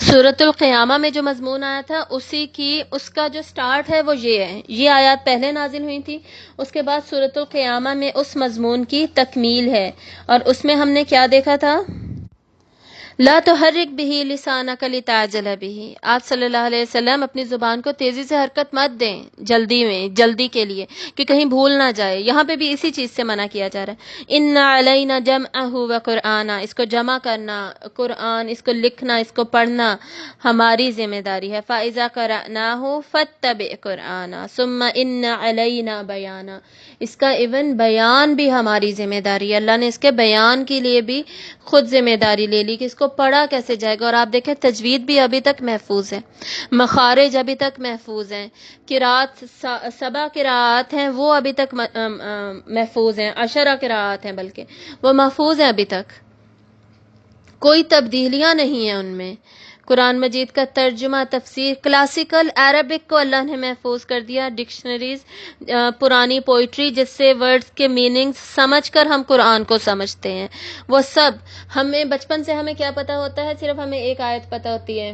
سورۃ القیامہ میں جو مضمون آیا تھا اس کا جو سٹارٹ ہے وہ یہ ہے، یہ آیات پہلے نازل ہوئی تھی، اس کے بعد سورۃ القیامہ میں اس مضمون کی تکمیل ہے، اور اس میں ہم نے کیا دیکھا تھا؟ لا تحرک به لسانک لتعجل به، آپ صلی اللہ علیہ وسلم اپنی زبان کو تیزی سے حرکت مت دیں جلدی کے لیے کہ کہیں بھول نہ جائے۔ یہاں پہ بھی اسی چیز سے منع کیا جا رہا ہے۔ ان علینا جمعہ وقرآنہ، اس کو جمع کرنا، قرآن اس کو لکھنا، اس کو پڑھنا ہماری ذمہ داری ہے۔ فاذا قرأناہ فاتبع قرآنہ ثم ان علینا بیانہ، اس کا ایون بیان بھی ہماری ذمہ داری ہے۔ اللہ نے اس کے بیان کے لیے بھی خود ذمہ داری لے لی کہ اس کو پڑھا کیسے جائے گا، اور آپ دیکھیں تجوید بھی ابھی تک محفوظ ہے، مخارج ابھی تک محفوظ ہیں، قرات 7 قراءات ہیں وہ ابھی تک محفوظ ہیں، 10 قراءات ہیں بلکہ وہ محفوظ ہیں ابھی تک، کوئی تبدیلیاں نہیں ہیں ان میں۔ قرآن مجید کا ترجمہ، تفسیر، کلاسیکل عربک کو اللہ نے محفوظ کر دیا، ڈکشنریز، پرانی پوئٹری جس سے ورڈز کے میننگ سمجھ کر ہم قرآن کو سمجھتے ہیں، وہ سب ہمیں بچپن سے ہمیں کیا پتہ ہوتا ہے؟ صرف ہمیں ایک آیت پتہ ہوتی ہے،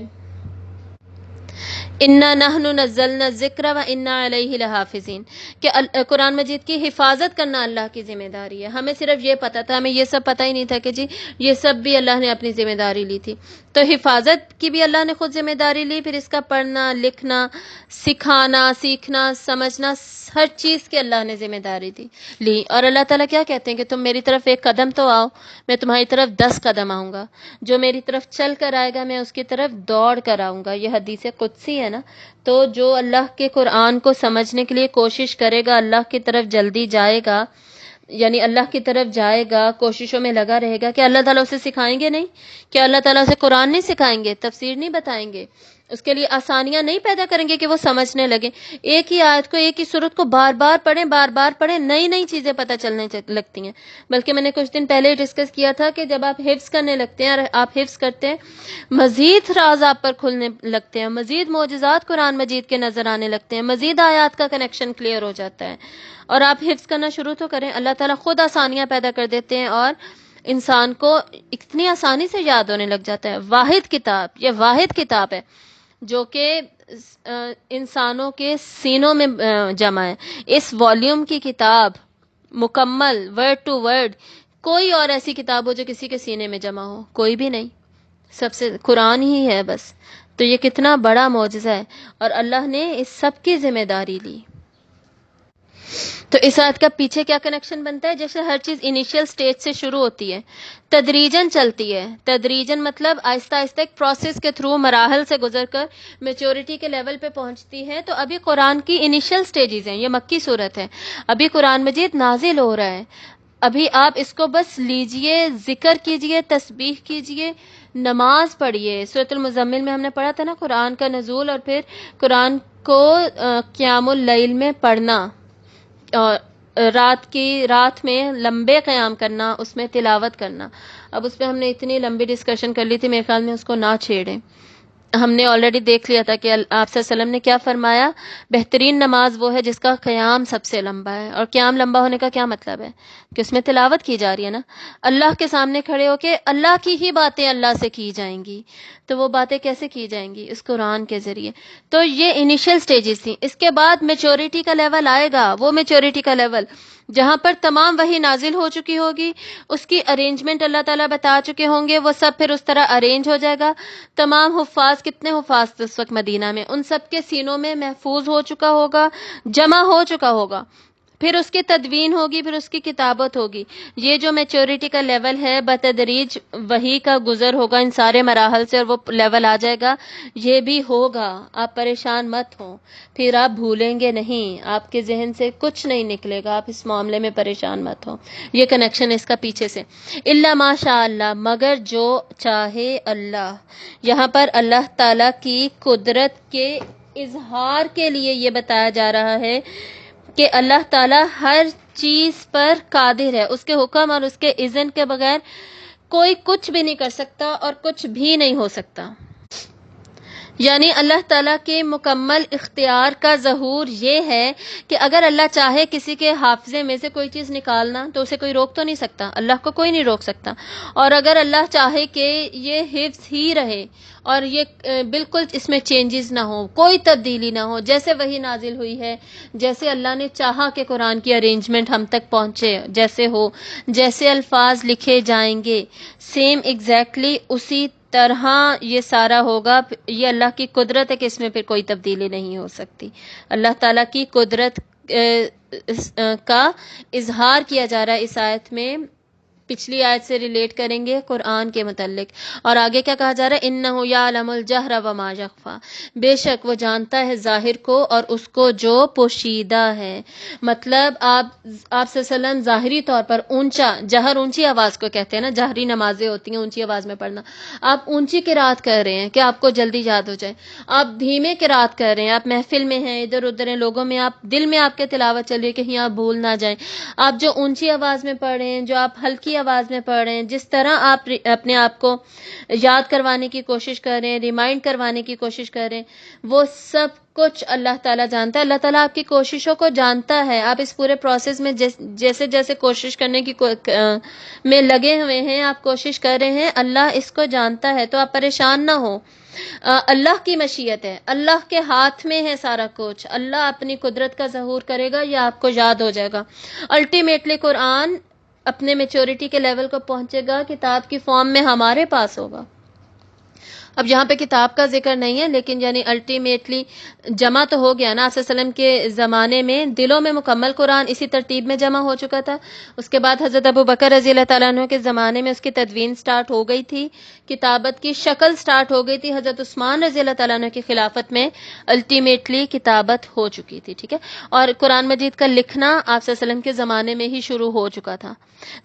انا نحن نزلنا الذکر و انا علیہ لحافظین، کہ قرآن مجید کی حفاظت کرنا اللہ کی ذمہ داری ہے۔ ہمیں صرف یہ پتہ تھا، ہمیں یہ سب پتہ ہی نہیں تھا کہ جی یہ سب بھی اللہ نے اپنی ذمہ داری لی تھی۔ تو حفاظت کی بھی اللہ نے خود ذمہ داری لی، پھر اس کا پڑھنا، لکھنا، سکھانا، سیکھنا، سمجھنا، ہر چیز کی اللہ نے ذمہ داری لی۔ اور اللہ تعالیٰ کیا کہتے ہیں کہ تم میری طرف 1 قدم تو آؤ، میں تمہاری طرف 10 قدم آؤں گا، جو میری طرف چل کر آئے گا میں اس کی طرف دوڑ کر آؤں گا۔ یہ حدیث قدسی ہے نا، تو جو اللہ کے قرآن کو سمجھنے کے لیے کوشش کرے گا، اللہ کی طرف جلدی جائے گا، یعنی اللہ کی طرف جائے گا، کوششوں میں لگا رہے گا، کہ اللہ تعالیٰ اسے سکھائیں گے نہیں؟ کہ اللہ تعالیٰ اسے قرآن نہیں سکھائیں گے، تفسیر نہیں بتائیں گے، اس کے لیے آسانیاں نہیں پیدا کریں گے کہ وہ سمجھنے لگے؟ ایک ہی آیت کو، ایک ہی سورت کو بار بار پڑھیں، نئی چیزیں پتہ چلنے لگتی ہیں۔ بلکہ میں نے کچھ دن پہلے ڈسکس کیا تھا کہ جب آپ حفظ کرنے لگتے ہیں اور آپ حفظ کرتے ہیں، مزید راز آپ پر کھلنے لگتے ہیں، مزید معجزات قرآن مجید کے نظر آنے لگتے ہیں، مزید آیات کا کنیکشن کلیئر ہو جاتا ہے، اور آپ حفظ کرنا شروع تو کریں، اللہ تعالیٰ خود آسانیاں پیدا کر دیتے ہیں اور انسان کو اتنی آسانی سے یاد ہونے لگ جاتا ہے۔ یہ واحد کتاب ہے جو کہ انسانوں کے سینوں میں جمع ہے۔ اس والیوم کی کتاب مکمل ورڈ ٹو ورڈ، کوئی اور ایسی کتاب ہو جو کسی کے سینے میں جمع ہو؟ کوئی بھی نہیں، سب سے قرآن ہی ہے بس۔ تو یہ کتنا بڑا معجزہ ہے، اور اللہ نے اس سب کی ذمہ داری لی۔ تو اس آیت کا پیچھے کیا کنیکشن بنتا ہے؟ جیسے ہر چیز انیشیل سٹیج سے شروع ہوتی ہے، تدریجن چلتی ہے، تدریجن مطلب آہستہ آہستہ ایک پروسیس کے تھرو، مراحل سے گزر کر میچورٹی کے لیول پہ پہنچتی ہے۔ تو ابھی قرآن کی انیشیل سٹیجز ہیں، یہ مکی صورت ہے، ابھی قرآن مجید نازل ہو رہا ہے، ابھی آپ اس کو بس لیجئے، ذکر کیجئے، تسبیح کیجئے، نماز پڑھیے۔ سورۃ المزمل میں ہم نے پڑھا تھا نا، قرآن کا نزول اور پھر قرآن کو قیام اللیل میں پڑھنا، اور رات میں لمبے قیام کرنا، اس میں تلاوت کرنا۔ اب اس پہ ہم نے اتنی لمبی ڈسکشن کر لی تھی، میرے خیال میں اس کو نہ چھیڑیں۔ ہم نے آلریڈی دیکھ لیا تھا کہ آپ صلی اللہ علیہ وسلم نے کیا فرمایا، بہترین نماز وہ ہے جس کا قیام سب سے لمبا ہے۔ اور قیام لمبا ہونے کا کیا مطلب ہے؟ کہ اس میں تلاوت کی جا رہی ہے نا، اللہ کے سامنے کھڑے ہو کے اللہ کی ہی باتیں اللہ سے کی جائیں گی۔ تو وہ باتیں کیسے کی جائیں گی؟ اس قرآن کے ذریعے۔ تو یہ انیشیل سٹیجز تھیں۔ اس کے بعد میچورٹی کا لیول آئے گا، وہ میچورٹی کا لیول جہاں پر تمام وحی نازل ہو چکی ہوگی، اس کی ارینجمنٹ اللہ تعالیٰ بتا چکے ہوں گے، وہ سب پھر اس طرح ارینج ہو جائے گا۔ تمام حفاظ، کتنے حفاظ اس وقت مدینہ میں، ان سب کے سینوں میں محفوظ ہو چکا ہوگا، جمع ہو چکا ہوگا۔ پھر اس کی تدوین ہوگی، پھر اس کی کتابت ہوگی. یہ جو میچورٹی کا لیول ہے بتدریج وہی کا گزر ہوگا ان سارے مراحل سے، اور وہ لیول آ جائے گا. یہ بھی ہوگا، آپ پریشان مت ہوں. پھر آپ بھولیں گے نہیں، آپ کے ذہن سے کچھ نہیں نکلے گا، آپ اس معاملے میں پریشان مت ہوں. یہ کنیکشن اس کا پیچھے سے. الا ماشاء اللہ، مگر جو چاہے اللہ. یہاں پر اللہ تعالی کی قدرت کے اظہار کے لیے یہ بتایا جا رہا ہے کہ اللہ تعالیٰ ہر چیز پر قادر ہے. اس کے حکم اور اس کے اذن کے بغیر کوئی کچھ بھی نہیں کر سکتا اور کچھ بھی نہیں ہو سکتا. یعنی اللہ تعالیٰ کے مکمل اختیار کا ظہور یہ ہے کہ اگر اللہ چاہے کسی کے حافظے میں سے کوئی چیز نکالنا تو اسے کوئی روک تو نہیں سکتا، اللہ کو کوئی نہیں روک سکتا. اور اگر اللہ چاہے کہ یہ حفظ ہی رہے اور یہ بالکل اس میں چینجز نہ ہو، کوئی تبدیلی نہ ہو، جیسے وہی نازل ہوئی ہے، جیسے اللہ نے چاہا کہ قرآن کی ارینجمنٹ ہم تک پہنچے، جیسے ہو، جیسے الفاظ لکھے جائیں گے، سیم ایگزیکٹلی اسی طرح یہ سارا ہوگا. یہ اللہ کی قدرت ہے کہ اس میں پھر کوئی تبدیلی نہیں ہو سکتی. اللہ تعالیٰ کی قدرت کا اظہار کیا جا رہا ہے اس آیت میں. پچھلی آیت سے ریلیٹ کریں گے قرآن کے متعلق. اور آگے کیا کہا جا رہا ہے؟ اِنَّهُ يَعْلَمُ الْجَهْرَ وَمَا يَخْفَى، بے شک وہ جانتا ہے ظاہر کو اور اس کو جو پوشیدہ ہے. مطلب آپ صلی اللہ علیہ وسلم ظاہری طور پر اونچا، جہر اونچی آواز کو کہتے ہیں نا، جہری نمازیں ہوتی ہیں اونچی آواز میں پڑھنا. آپ اونچی قرات کر رہے ہیں کہ آپ کو جلدی یاد ہو جائے. آپ دھیمے قرات کر رہے ہیں، آپ محفل میں ہیں، ادھر ادھر ہیں، لوگوں میں، آپ دل میں آپ کے تلاوت چل رہی ہے، کہیں آپ بھول نہ جائیں. آپ جو اونچی آواز میں پڑھ رہے ہیں، جو آپ ہلکی آواز میں پڑھ رہے ہیں، جس طرح آپ اپنے آپ کو یاد کروانے کی کوشش کر رہے ہیں، ریمائنڈ کروانے کی کوشش کر رہے ہیں، وہ سب کچھ اللہ تعالیٰ جانتا ہے. اللہ تعالیٰ آپ کی کوششوں کو جانتا ہے. آپ اس پورے پروسیس میں جیسے جیسے کوشش کرنے کی میں لگے ہوئے ہیں، آپ کوشش کر رہے ہیں، اللہ اس کو جانتا ہے. تو آپ پریشان نہ ہو. اللہ کی مشیت ہے، اللہ کے ہاتھ میں ہے سارا کچھ. اللہ اپنی قدرت کا ظہور کرے گا، یہ آپ کو یاد ہو جائے گا. الٹیمیٹلی قرآن اپنے میچورٹی کے لیول کو پہنچے گا، کتاب کی فارم میں ہمارے پاس ہوگا. اب یہاں پہ کتاب کا ذکر نہیں ہے، لیکن یعنی الٹیمیٹلی جمع تو ہو گیا نا. آپ صلی اللہ علیہ وسلم کے زمانے میں دلوں میں مکمل قرآن اسی ترتیب میں جمع ہو چکا تھا. اس کے بعد حضرت ابو بکر رضی اللہ تعالیٰ عنہ کے زمانے میں اس کی تدوین سٹارٹ ہو گئی تھی، کتابت کی شکل سٹارٹ ہو گئی تھی. حضرت عثمان رضی اللہ تعالیٰ عنہ کی خلافت میں الٹیمیٹلی کتابت ہو چکی تھی. ٹھیک ہے. اور قرآن مجید کا لکھنا آپ صلی اللہ علیہ وسلم کے زمانے میں ہی شروع ہو چکا تھا.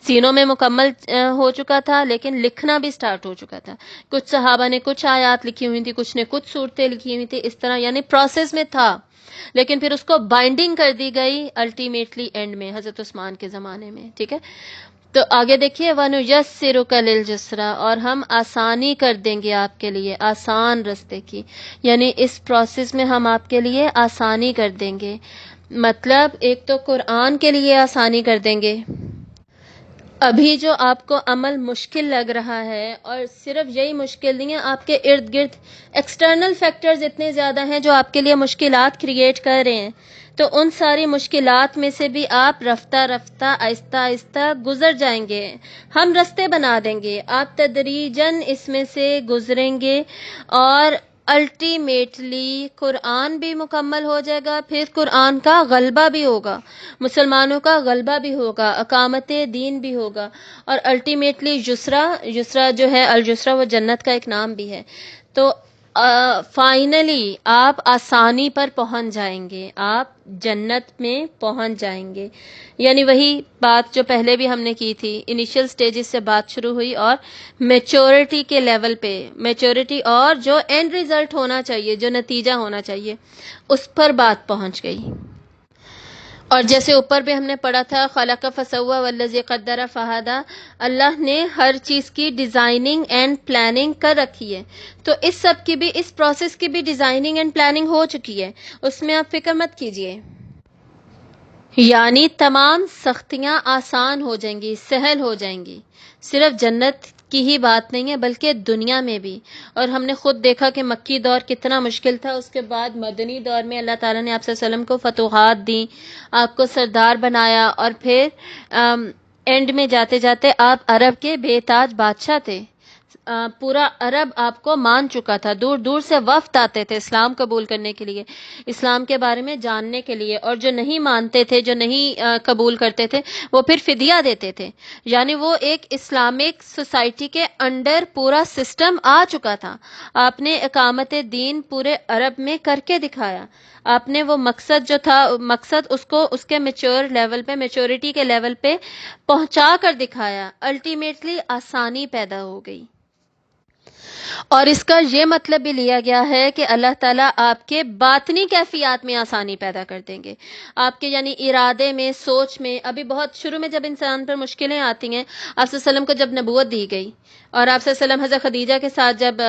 سینوں میں مکمل ہو چکا تھا، لیکن لکھنا بھی سٹارٹ ہو چکا تھا. کچھ صحابہ نے کچھ آیات لکھی ہوئی تھی، کچھ نے کچھ صورتیں لکھی ہوئی تھی، اس طرح یعنی پروسیس میں تھا. لیکن پھر اس کو بائنڈنگ کر دی گئی الٹیمیٹلی اینڈ میں حضرت عثمان کے زمانے میں. ٹھیک ہے. تو آگے دیکھیے وَنُيَسِّرُكَ لِلْيُسْرَىٰ، اور ہم آسانی کر دیں گے آپ کے لیے، آسان رستے کی. یعنی اس پروسیس میں ہم آپ کے لیے آسانی کر دیں گے. مطلب ایک تو قرآن کے لیے آسانی کر دیں گے. ابھی جو آپ کو عمل مشکل لگ رہا ہے، اور صرف یہی مشکل نہیں ہے، آپ کے ارد گرد ایکسٹرنل فیکٹرز اتنے زیادہ ہیں جو آپ کے لیے مشکلات کریٹ کر رہے ہیں. تو ان ساری مشکلات میں سے بھی آپ رفتہ رفتہ آہستہ آہستہ گزر جائیں گے. ہم رستے بنا دیں گے، آپ تدریجاً اس میں سے گزریں گے، اور الٹیمیٹلی قرآن بھی مکمل ہو جائے گا. پھر قرآن کا غلبہ بھی ہوگا، مسلمانوں کا غلبہ بھی ہوگا، اقامت دین بھی ہوگا. اور الٹیمیٹلی یسرا جو ہے، الجسرا وہ جنت کا ایک نام بھی ہے. تو فائنلی آپ آسانی پر پہنچ جائیں گے، آپ جنت میں پہنچ جائیں گے. یعنی وہی بات جو پہلے بھی ہم نے کی تھی، انیشیل سٹیجز سے بات شروع ہوئی، اور میچورٹی کے لیول پہ، میچورٹی اور جو اینڈ ریزلٹ ہونا چاہیے، جو نتیجہ ہونا چاہیے، اس پر بات پہنچ گئی. اور جیسے اوپر بھی ہم نے پڑھا تھا خلق فسوى والذی قدر فہدی، اللہ نے ہر چیز کی ڈیزائننگ اینڈ پلاننگ کر رکھی ہے. تو اس سب کی بھی، اس پروسیس کی بھی ڈیزائننگ اینڈ پلاننگ ہو چکی ہے، اس میں آپ فکر مت کیجیے. یعنی تمام سختیاں آسان ہو جائیں گی، سہل ہو جائیں گی. صرف جنت کی ہی بات نہیں ہے بلکہ دنیا میں بھی. اور ہم نے خود دیکھا کہ مکی دور کتنا مشکل تھا، اس کے بعد مدنی دور میں اللہ تعالیٰ نے آپ صلی اللہ علیہ وسلم کو فتوحات دیں، آپ کو سردار بنایا، اور پھر اینڈ میں جاتے جاتے آپ عرب کے بے تاج بادشاہ تھے. پورا عرب آپ کو مان چکا تھا، دور دور سے وفد آتے تھے اسلام قبول کرنے کے لیے، اسلام کے بارے میں جاننے کے لیے، اور جو نہیں مانتے تھے، جو نہیں قبول کرتے تھے، وہ پھر فدیہ دیتے تھے. یعنی وہ ایک اسلامک سوسائٹی کے انڈر پورا سسٹم آ چکا تھا. آپ نے اقامت دین پورے عرب میں کر کے دکھایا. آپ نے وہ مقصد جو تھا، مقصد اس کو اس کے میچور لیول پہ، میچورٹی کے لیول پہ پہنچا کر دکھایا. الٹیمیٹلی آسانی پیدا ہو گئی. اور اس کا یہ مطلب بھی لیا گیا ہے کہ اللہ تعالیٰ آپ کے باطنی کیفیات میں آسانی پیدا کر دیں گے. آپ کے یعنی ارادے میں، سوچ میں. ابھی بہت شروع میں جب انسان پر مشکلیں آتی ہیں، آپ صلی اللہ علیہ وسلم کو جب نبوت دی گئی اور آپ صلی اللہ علیہ وسلم حضرت خدیجہ کے ساتھ جب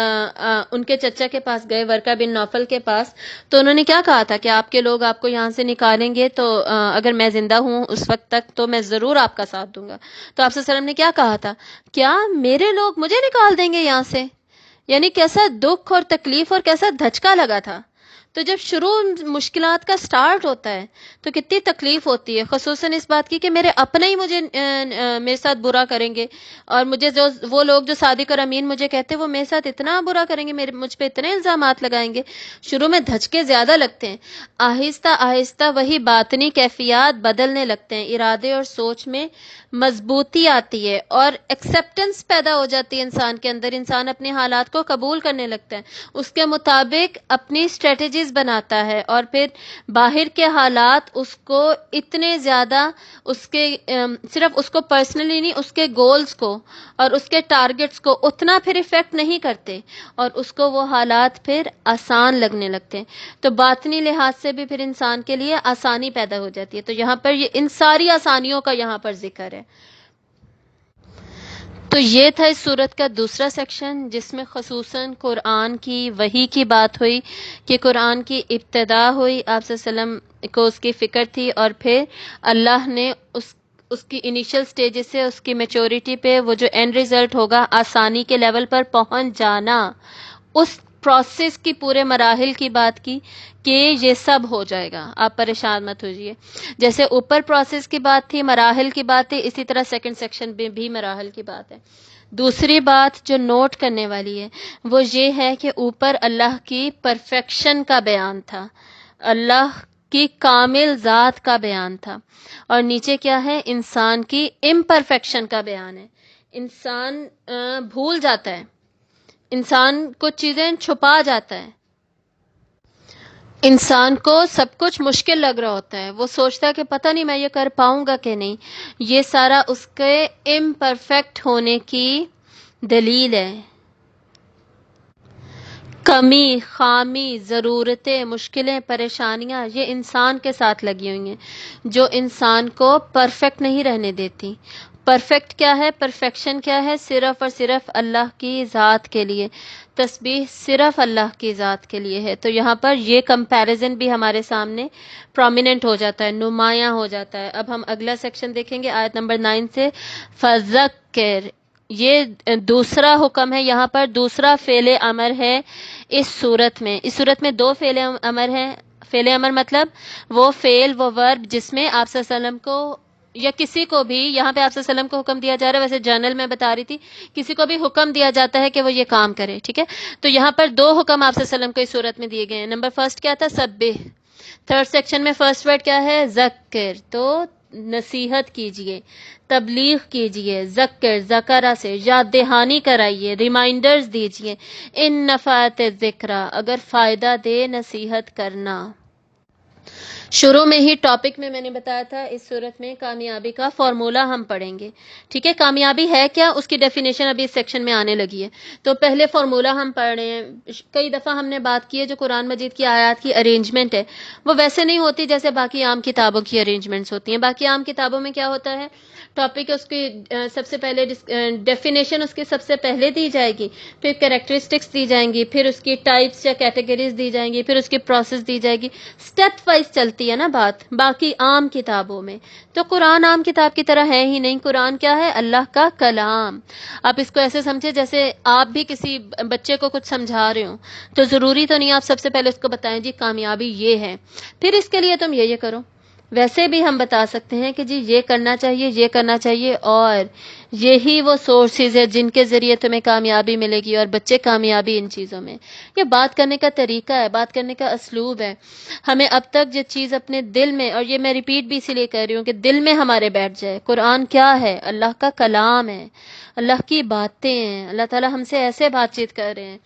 ان کے چچا کے پاس گئے، ورقہ بن نوفل کے پاس، تو انہوں نے کیا کہا تھا کہ آپ کے لوگ آپ کو یہاں سے نکالیں گے تو اگر میں زندہ ہوں اس وقت تک تو میں ضرور آپ کا ساتھ دوں گا. تو آپ صلی اللہ علیہ وسلم نے کیا کہا تھا؟ کیا میرے لوگ مجھے نکال دیں گے یہاں سے؟ یعنی کیسا دکھ اور تکلیف اور کیسا دھچکا لگا تھا. تو جب شروع مشکلات کا سٹارٹ ہوتا ہے تو کتنی تکلیف ہوتی ہے، خصوصاً اس بات کی کہ میرے اپنے ہی مجھے میرے ساتھ برا کریں گے، اور مجھے جو وہ لوگ جو صادق اور امین مجھے کہتے ہیں وہ میرے ساتھ اتنا برا کریں گے، مجھ پہ اتنے الزامات لگائیں گے. شروع میں دھچکے زیادہ لگتے ہیں، آہستہ آہستہ وہی باطنی کیفیات بدلنے لگتے ہیں، ارادے اور سوچ میں مضبوطی آتی ہے اور ایکسیپٹنس پیدا ہو جاتی ہے انسان کے اندر. انسان اپنے حالات کو قبول کرنے لگتا ہے، اس کے مطابق اپنی اسٹریٹجیز بناتا ہے، اور پھر باہر کے حالات اس کو اتنے زیادہ اس کے صرف اس کو پرسنلی نہیں، اس کے گولز کو اور اس کے ٹارگٹس کو اتنا پھر افیکٹ نہیں کرتے، اور اس کو وہ حالات پھر آسان لگنے لگتے ہیں. تو باطنی لحاظ سے بھی پھر انسان کے لیے آسانی پیدا ہو جاتی ہے. تو یہاں پر ان ساری آسانیوں کا یہاں پر ذکر ہے. تو یہ تھا اس صورت کا دوسرا سیکشن، جس میں خصوصاً قرآن کی وحی کی بات ہوئی کہ قرآن کی ابتدا ہوئی، آپ صلی اللہ علیہ وسلم کو اس کی فکر تھی، اور پھر اللہ نے اس کی انیشل سٹیجز سے اس کی میچورٹی پہ وہ جو اینڈ ریزلٹ ہوگا، آسانی کے لیول پر پہنچ جانا، اس پروسیس کی پورے مراحل کی بات کی کہ یہ سب ہو جائے گا، آپ پریشان مت ہوجیے. جیسے اوپر پروسیس کی بات تھی، مراحل کی بات تھی، اسی طرح سیکنڈ سیکشن میں بھی مراحل کی بات ہے. دوسری بات جو نوٹ کرنے والی ہے وہ یہ ہے کہ اوپر اللہ کی پرفیکشن کا بیان تھا، اللہ کی کامل ذات کا بیان تھا، اور نیچے کیا ہے؟ انسان کی امپرفیکشن کا بیان ہے. انسان بھول جاتا ہے، انسان کچھ چیزیں چھپا جاتا ہے، انسان کو سب کچھ مشکل لگ رہا ہوتا ہے، وہ سوچتا ہے کہ پتہ نہیں میں یہ کر پاؤں گا کہ نہیں. یہ سارا اس کے امپرفیکٹ ہونے کی دلیل ہے. کمی، خامی، ضرورتیں، مشکلیں، پریشانیاں یہ انسان کے ساتھ لگی ہوئی ہیں جو انسان کو پرفیکٹ نہیں رہنے دیتی. پرفیکٹ کیا ہے؟ پرفیکشن کیا ہے؟ صرف اور صرف اللہ کی ذات کے لیے. تسبیح صرف اللہ کی ذات کے لیے ہے. تو یہاں پر یہ کمپیریزن بھی ہمارے سامنے پرومیننٹ ہو جاتا ہے، نمایاں ہو جاتا ہے. اب ہم اگلا سیکشن دیکھیں گے آیت نمبر 9 سے. فذکر، یہ دوسرا حکم ہے، یہاں پر دوسرا فعل امر ہے اس صورت میں. اس صورت میں دو فعل امر ہیں. فعل امر مطلب وہ فعل، وہ ورب جس میں آپ صلی اللہ علیہ وسلم کو یا کسی کو بھی، یہاں پہ آپ صلی اللہ علیہ وسلم کو حکم دیا جا رہا ہے، ویسے جنرل میں بتا رہی تھی، کسی کو بھی حکم دیا جاتا ہے کہ وہ یہ کام کرے. ٹھیک ہے، تو یہاں پر دو حکم آپ صلی اللہ علیہ وسلم کو اس صورت میں دیے گئے ہیں. نمبر فرسٹ کیا تھا؟ سبح. تھرڈ سیکشن میں فرسٹ ورڈ کیا ہے؟ ذکر. تو نصیحت کیجئے، تبلیغ کیجئے. ذکر، ذکرہ سے یاد دہانی کرائیے، ریمائنڈرز دیجئے. ان نفعت ذکرہ، اگر فائدہ دے نصیحت کرنا. شروع میں ہی ٹاپک میں نے بتایا تھا اس صورت میں کامیابی کا فارمولہ ہم پڑھیں گے. ٹھیک ہے، کامیابی ہے کیا، اس کی ڈیفینیشن ابھی اس سیکشن میں آنے لگی ہے. تو پہلے فارمولہ ہم پڑھ رہے ہیں. کئی دفعہ ہم نے بات کی ہے جو قرآن مجید کی آیات کی ارینجمنٹ ہے وہ ویسے نہیں ہوتی جیسے باقی عام کتابوں کی ارینجمنٹس ہوتی ہیں. باقی عام کتابوں میں کیا ہوتا ہے؟ ٹاپک اس کی سب سے پہلے ڈیفینیشن اس کی سب سے پہلے دی جائے گی، پھر کریکٹرسٹکس دی جائیں گی، پھر اس کی ٹائپس یا کیٹیگریز دی جائیں گی، پھر اس کی پروسیس دی جائے گی. اسٹیپ وائز چلتی ہے نا بات باقی عام کتابوں میں. تو قرآن عام کتاب کی طرح ہے ہی نہیں. قرآن کیا ہے؟ اللہ کا کلام. آپ اس کو ایسے سمجھے جیسے آپ بھی کسی بچے کو کچھ سمجھا رہے ہو، تو ضروری تو نہیں آپ سب سے پہلے اس کو بتائیں جی کامیابی یہ ہے، پھر اس کے لیے تم یہ کرو. ویسے بھی ہم بتا سکتے ہیں کہ جی یہ کرنا چاہیے، یہ کرنا چاہیے، اور یہی وہ سورسز ہے جن کے ذریعے تمہیں کامیابی ملے گی اور بچے کامیابی ان چیزوں میں۔ یہ بات کرنے کا طریقہ ہے، بات کرنے کا اسلوب ہے۔ ہمیں اب تک جو چیز اپنے دل میں، اور یہ میں ریپیٹ بھی اسی لیے کہہ رہی ہوں کہ دل میں ہمارے بیٹھ جائے۔ قرآن کیا ہے؟ اللہ کا کلام ہے، اللہ کی باتیں ہیں۔ اللہ تعالیٰ ہم سے ایسے بات چیت کر رہے ہیں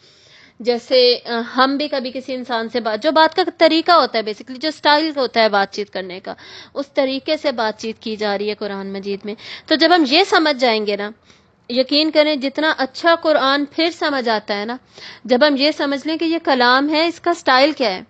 جیسے ہم بھی کبھی کسی انسان سے جو بات کا طریقہ ہوتا ہے، بیسیکلی جو سٹائل ہوتا ہے بات چیت کرنے کا، اس طریقے سے بات چیت کی جا رہی ہے قرآن مجید میں۔ تو جب ہم یہ سمجھ جائیں گے نا، یقین کریں جتنا اچھا قرآن پھر سمجھ آتا ہے نا، جب ہم یہ سمجھ لیں کہ یہ کلام ہے، اس کا سٹائل کیا ہے،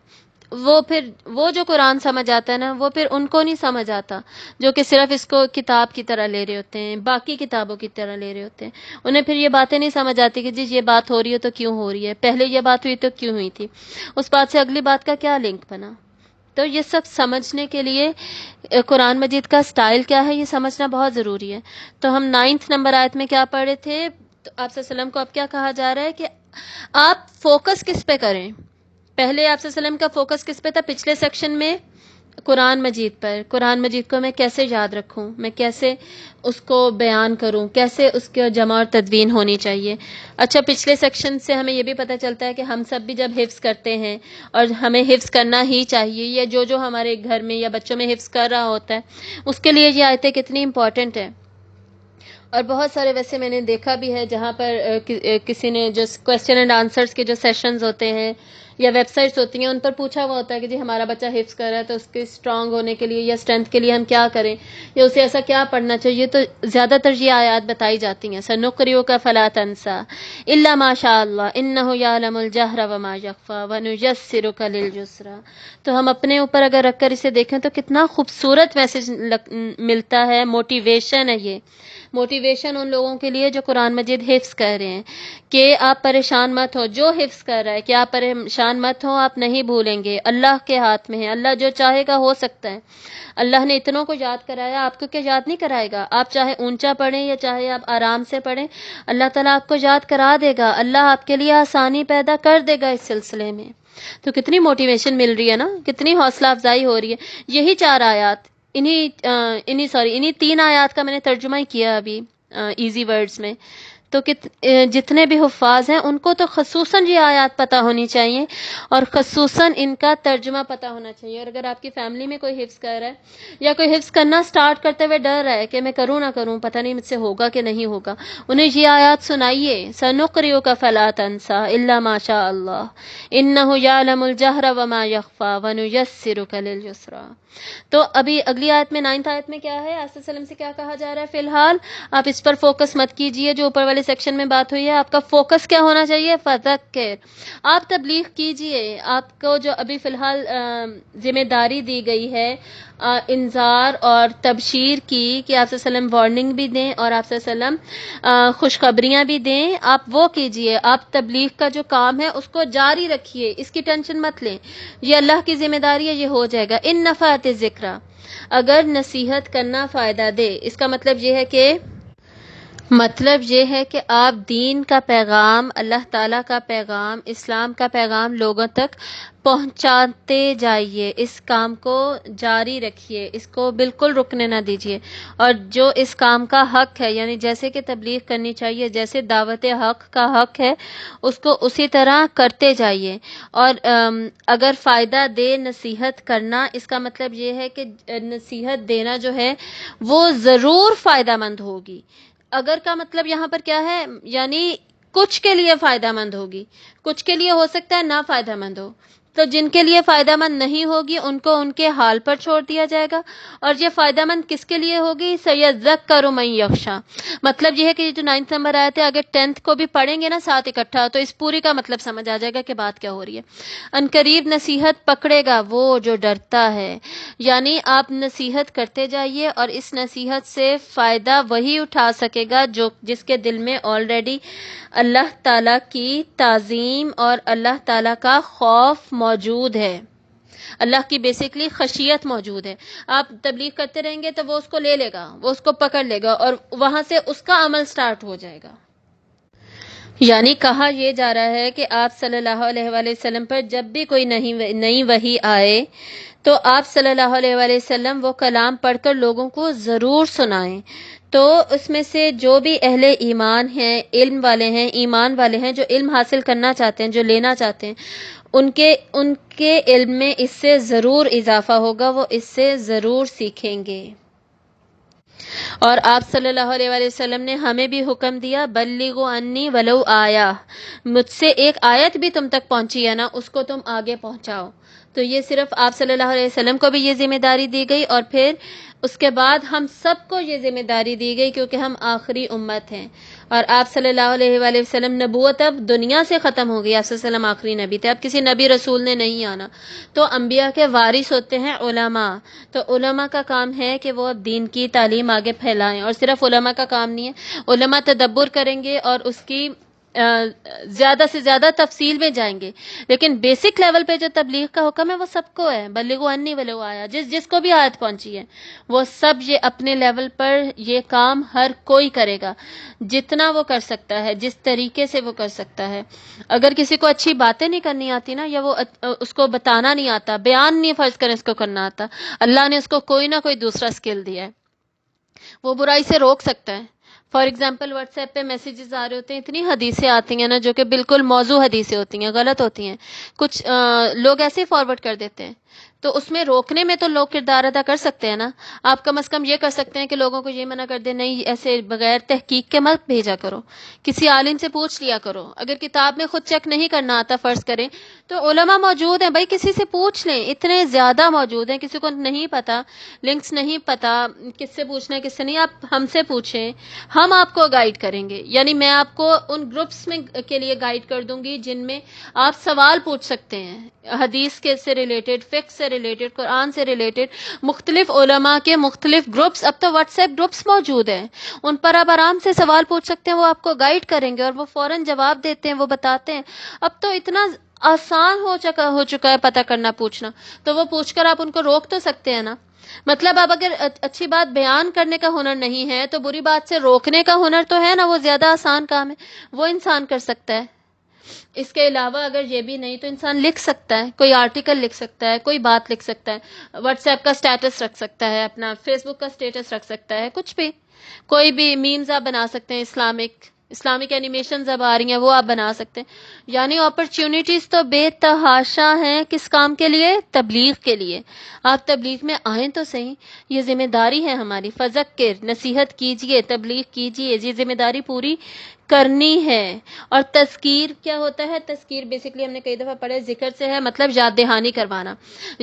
وہ جو قرآن سمجھ آتا ہے نا، وہ پھر ان کو نہیں سمجھ آتا جو کہ صرف اس کو کتاب کی طرح لے رہے ہوتے ہیں، باقی کتابوں کی طرح لے رہے ہوتے ہیں۔ انہیں پھر یہ باتیں نہیں سمجھ آتی کہ جی یہ بات ہو رہی ہے تو کیوں ہو رہی ہے، پہلے یہ بات ہوئی تو کیوں ہوئی تھی، اس بات سے اگلی بات کا کیا لنک بنا۔ تو یہ سب سمجھنے کے لیے قرآن مجید کا سٹائل کیا ہے، یہ سمجھنا بہت ضروری ہے۔ تو ہم 9 نمبر آیت میں کیا پڑھے تھے؟ تو آپ صلی اللہ علیہ وسلم کو اب کیا کہا جا رہا ہے کہ آپ فوکس کس پہ کریں۔ پہلے آپ صلی اللہ علیہ وسلم کا فوکس کس پہ تھا پچھلے سیکشن میں؟ قرآن مجید پر۔ قرآن مجید کو میں کیسے یاد رکھوں، میں کیسے اس کو بیان کروں، کیسے اس کے جمع اور تدوین ہونی چاہیے۔ اچھا، پچھلے سیکشن سے ہمیں یہ بھی پتہ چلتا ہے کہ ہم سب بھی جب حفظ کرتے ہیں، اور ہمیں حفظ کرنا ہی چاہیے، یا جو ہمارے گھر میں یا بچوں میں حفظ کر رہا ہوتا ہے، اس کے لیے یہ آیتیں کتنی امپورٹنٹ ہیں۔ اور بہت سارے ویسے میں نے دیکھا بھی ہے جہاں پر کسی نے جو کویسچن اینڈ آنسرز کے جو سیشنز ہوتے ہیں یا ویب سائٹس ہوتی ہیں، ان پر پوچھا ہوا ہوتا ہے کہ جی ہمارا بچہ حفظ کر رہا ہے تو اس کے اسٹرانگ ہونے کے لیے یا اسٹرینتھ کے لیے ہم کیا کریں، یا اسے ایسا کیا پڑھنا چاہیے۔ تو زیادہ تر یہ آیات بتائی جاتی ہیں، سنقرئک فلا تنسى الا ما شاء اللہ انہ یعلم الجہر وما یخفی ونیسرک للعسری۔ تو ہم اپنے اوپر اگر رکھ کر اسے دیکھیں تو کتنا خوبصورت میسج ملتا ہے، موٹیویشن ہے۔ یہ موٹیویشن ان لوگوں کے لیے جو قرآن مجید حفظ کر رہے ہیں کہ آپ پریشان مت ہو، جو حفظ کر رہا ہے کہ آپ پریشان مت ہو، آپ نہیں بھولیں گے، اللہ کے ہاتھ میں ہے، اللہ جو چاہے گا ہو سکتا ہے۔ اللہ نے اتنوں کو یاد کرایا، آپ کو کیا یاد نہیں کرائے گا؟ آپ چاہے اونچا پڑھیں یا چاہے آپ آرام سے پڑھیں، اللہ تعالیٰ آپ کو یاد کرا دے گا، اللہ آپ کے لیے آسانی پیدا کر دے گا اس سلسلے میں۔ تو کتنی موٹیویشن مل رہی ہے نا، کتنی حوصلہ افزائی ہو رہی ہے۔ یہی 4 آیات، انہی 3 آیات کا میں نے ترجمہ ہی کیا ابھی ایزی ورڈز میں۔ تو جتنے بھی حفاظ ہیں ان کو تو خصوصاً یہ آیات پتہ ہونی چاہیے، اور خصوصاً ان کا ترجمہ پتہ ہونا چاہیے۔ اور اگر آپ کی فیملی میں کوئی حفظ کر رہا ہے یا کوئی حفظ کرنا سٹارٹ کرتے ہوئے ڈر رہا ہے کہ میں کروں نہ کروں، پتہ نہیں مجھ سے ہوگا کہ نہیں ہوگا، انہیں یہ آیات سنائیے، سنقرئک فلا تنسى الا ما شاء اللہ انہ یعلم الجہر وما یخفی ونیسرک للعسری۔ تو ابھی اگلی آیت میں 9 آیت میں کیا ہے؟ آپ صلی اللہ علیہ وسلم سے کیا کہا جا رہا ہے؟ فی الحال آپ اس پر فوکس مت کیجئے جو اوپر والے سیکشن میں بات ہوئی ہے، آپ کا فوکس کیا ہونا چاہیے؟ فذکر، آپ تبلیغ کیجئے۔ آپ کو جو ابھی فی الحال ذمہ داری دی گئی ہے انذار اور تبشیر کی، کہ آپ صلی اللہ علیہ وسلم وارننگ بھی دیں اور آپ صلی اللہ علیہ وسلم خوشخبریاں بھی دیں، آپ وہ کیجئے۔ آپ تبلیغ کا جو کام ہے اس کو جاری رکھیے، اس کی ٹینشن مت لیں، یہ اللہ کی ذمہ داری ہے، یہ ہو جائے گا۔ ان نفعت الذکریٰ، اگر نصیحت کرنا فائدہ دے، اس کا مطلب یہ ہے کہ آپ دین کا پیغام، اللہ تعالیٰ کا پیغام، اسلام کا پیغام لوگوں تک پہنچاتے جائیے، اس کام کو جاری رکھیے، اس کو بالکل رکنے نہ دیجیے۔ اور جو اس کام کا حق ہے، یعنی جیسے کہ تبلیغ کرنی چاہیے، جیسے دعوت حق کا حق ہے، اس کو اسی طرح کرتے جائیے۔ اور اگر فائدہ دے نصیحت کرنا، اس کا مطلب یہ ہے کہ نصیحت دینا جو ہے وہ ضرور فائدہ مند ہوگی۔ اگر کا مطلب یہاں پر کیا ہے؟ یعنی کچھ کے لیے فائدہ مند ہوگی، کچھ کے لیے ہو سکتا ہے نہ فائدہ مند ہو۔ تو جن کے لیے فائدہ مند نہیں ہوگی ان کو ان کے حال پر چھوڑ دیا جائے گا، اور یہ فائدہ مند کس کے لیے ہوگی؟ سَيَذَّكَّرُ مَن يَخْشَىٰ۔ مطلب یہ ہے کہ یہ جو 9 نمبر آیت ہے، اگر 10th کو بھی پڑھیں گے نا ساتھ اکٹھا، تو اس پوری کا مطلب سمجھ آ جائے گا کہ بات کیا ہو رہی ہے۔ عنقریب نصیحت پکڑے گا وہ جو ڈرتا ہے، یعنی آپ نصیحت کرتے جائیے، اور اس نصیحت سے فائدہ وہی اٹھا سکے گا جس کے دل میں آلریڈی اللہ تعالیٰ کی تعظیم اور اللہ تعالیٰ کا خوف موجود ہے، اللہ کی بیسیکلی خشیت موجود ہے۔ آپ تبلیغ کرتے رہیں گے تو وہ اس کو لے لے گا، وہ اس کو پکڑ لے گا، اور وہاں سے اس کا عمل سٹارٹ ہو جائے گا۔ یعنی کہا یہ جا رہا ہے کہ آپ صلی اللہ علیہ وآلہ وسلم پر جب بھی کوئی نئی وحی آئے تو آپ صلی اللہ علیہ وآلہ وسلم وہ کلام پڑھ کر لوگوں کو ضرور سنائیں. تو اس میں سے جو بھی اہل ایمان ہیں، علم والے ہیں، ایمان والے ہیں، جو علم حاصل کرنا چاہتے ہیں، جو لینا چاہتے ہیں، ان کے علم میں اس سے ضرور اضافہ ہوگا، وہ اس سے ضرور سیکھیں گے. اور آپ صلی اللہ علیہ وآلہ وسلم نے ہمیں بھی حکم دیا، بلغوا انی ولو آیا، مجھ سے ایک آیت بھی تم تک پہنچی ہے نا، اس کو تم آگے پہنچاؤ. تو یہ صرف آپ صلی اللہ علیہ وسلم کو بھی یہ ذمہ داری دی گئی، اور پھر اس کے بعد ہم سب کو یہ ذمہ داری دی گئی، کیونکہ ہم آخری امت ہیں. اور آپ صلی اللہ علیہ وآلہ وسلم، نبوت اب دنیا سے ختم ہو گئی، آپ صلی اللہ علیہ وسلم آخری نبی تھے، اب کسی نبی رسول نے نہیں آنا. تو انبیاء کے وارث ہوتے ہیں علماء. تو علماء کا کام ہے کہ وہ اب دین کی تعلیم آگے پھیلائیں، اور صرف علماء کا کام نہیں ہے، علماء تدبر کریں گے اور اس کی زیادہ سے زیادہ تفصیل میں جائیں گے، لیکن بیسک لیول پہ جو تبلیغ کا حکم ہے وہ سب کو ہے. بلغوا انی ولو آیا، جس کو بھی آیت پہنچی ہے وہ سب یہ اپنے لیول پر یہ کام ہر کوئی کرے گا، جتنا وہ کر سکتا ہے، جس طریقے سے وہ کر سکتا ہے. اگر کسی کو اچھی باتیں نہیں کرنی آتی نا، یا وہ اس کو بتانا نہیں آتا، بیان نہیں فرض کریں اس کو کرنا آتا، اللہ نے اس کو کوئی نہ کوئی دوسرا اسکل دیا ہے، وہ برائی سے روک سکتا ہے. فار ایگزامپل واٹس ایپ پہ میسیجز آ رہے ہوتے ہیں، اتنی حدیثیں آتی ہیں نا جو کہ بالکل موضوع حدیثیں ہوتی ہیں، غلط ہوتی ہیں، کچھ لوگ ایسے ہی فارورڈ کر دیتے ہیں. تو اس میں روکنے میں تو لوگ کردار ادا کر سکتے ہیں نا. آپ کم از کم یہ کر سکتے ہیں کہ لوگوں کو یہ منع کر دیں، نہیں ایسے بغیر تحقیق کے مت بھیجا کرو، کسی عالم سے پوچھ لیا کرو. اگر کتاب میں خود چیک نہیں کرنا آتا فرض کریں تو علماء موجود ہیں بھائی، کسی سے پوچھ لیں، اتنے زیادہ موجود ہیں. کسی کو نہیں پتا، لنکس نہیں پتا، کس سے پوچھنا ہے کس سے نہیں، آپ ہم سے پوچھیں، ہم آپ کو گائیڈ کریں گے. یعنی میں آپ کو ان گروپس میں کے لیے گائیڈ کر دوں گی جن میں آپ سوال پوچھ سکتے ہیں، حدیث کے سے ریلیٹڈ، فقہ سے ریلیٹڈ، قرآن سے ریلیٹڈ. مختلف علماء کے مختلف گروپس، اب تو واٹس ایپ گروپس موجود ہیں، ان پر آپ آرام سے سوال پوچھ سکتے ہیں، وہ آپ کو گائیڈ کریں گے اور وہ فوراً جواب دیتے ہیں، وہ بتاتے ہیں. اب تو اتنا آسان ہو چکا ہے پتہ کرنا، پوچھنا، تو وہ پوچھ کر آپ ان کو روک تو سکتے ہیں نا. مطلب اب اگر اچھی بات بیان کرنے کا ہنر نہیں ہے تو بری بات سے روکنے کا ہنر تو ہے نا، وہ زیادہ آسان کام ہے، وہ انسان کر سکتا ہے. اس کے علاوہ اگر یہ بھی نہیں تو انسان لکھ سکتا ہے، کوئی آرٹیکل لکھ سکتا ہے، کوئی بات لکھ سکتا ہے، واٹس ایپ کا سٹیٹس رکھ سکتا ہے، اپنا فیس بک کا سٹیٹس رکھ سکتا ہے، کچھ بھی، کوئی بھی میمز آپ بنا سکتے ہیں، اسلامک اینیمیشنز اب آ رہی ہیں وہ آپ بنا سکتے ہیں. یعنی اپرچونیٹیز تو بے تحاشا ہیں. کس کام کے لیے؟ تبلیغ کے لیے. آپ تبلیغ میں آئیں تو صحیح، یہ ذمہ داری ہے ہماری. فذکر، نصیحت کیجئے، تبلیغ کیجئے، یہ ذمہ داری پوری کرنی ہے. اور تذکیر کیا ہوتا ہے؟ تذکیر بیسکلی ہم نے کئی دفعہ پڑھا، ذکر سے ہے مطلب یاد دہانی کروانا،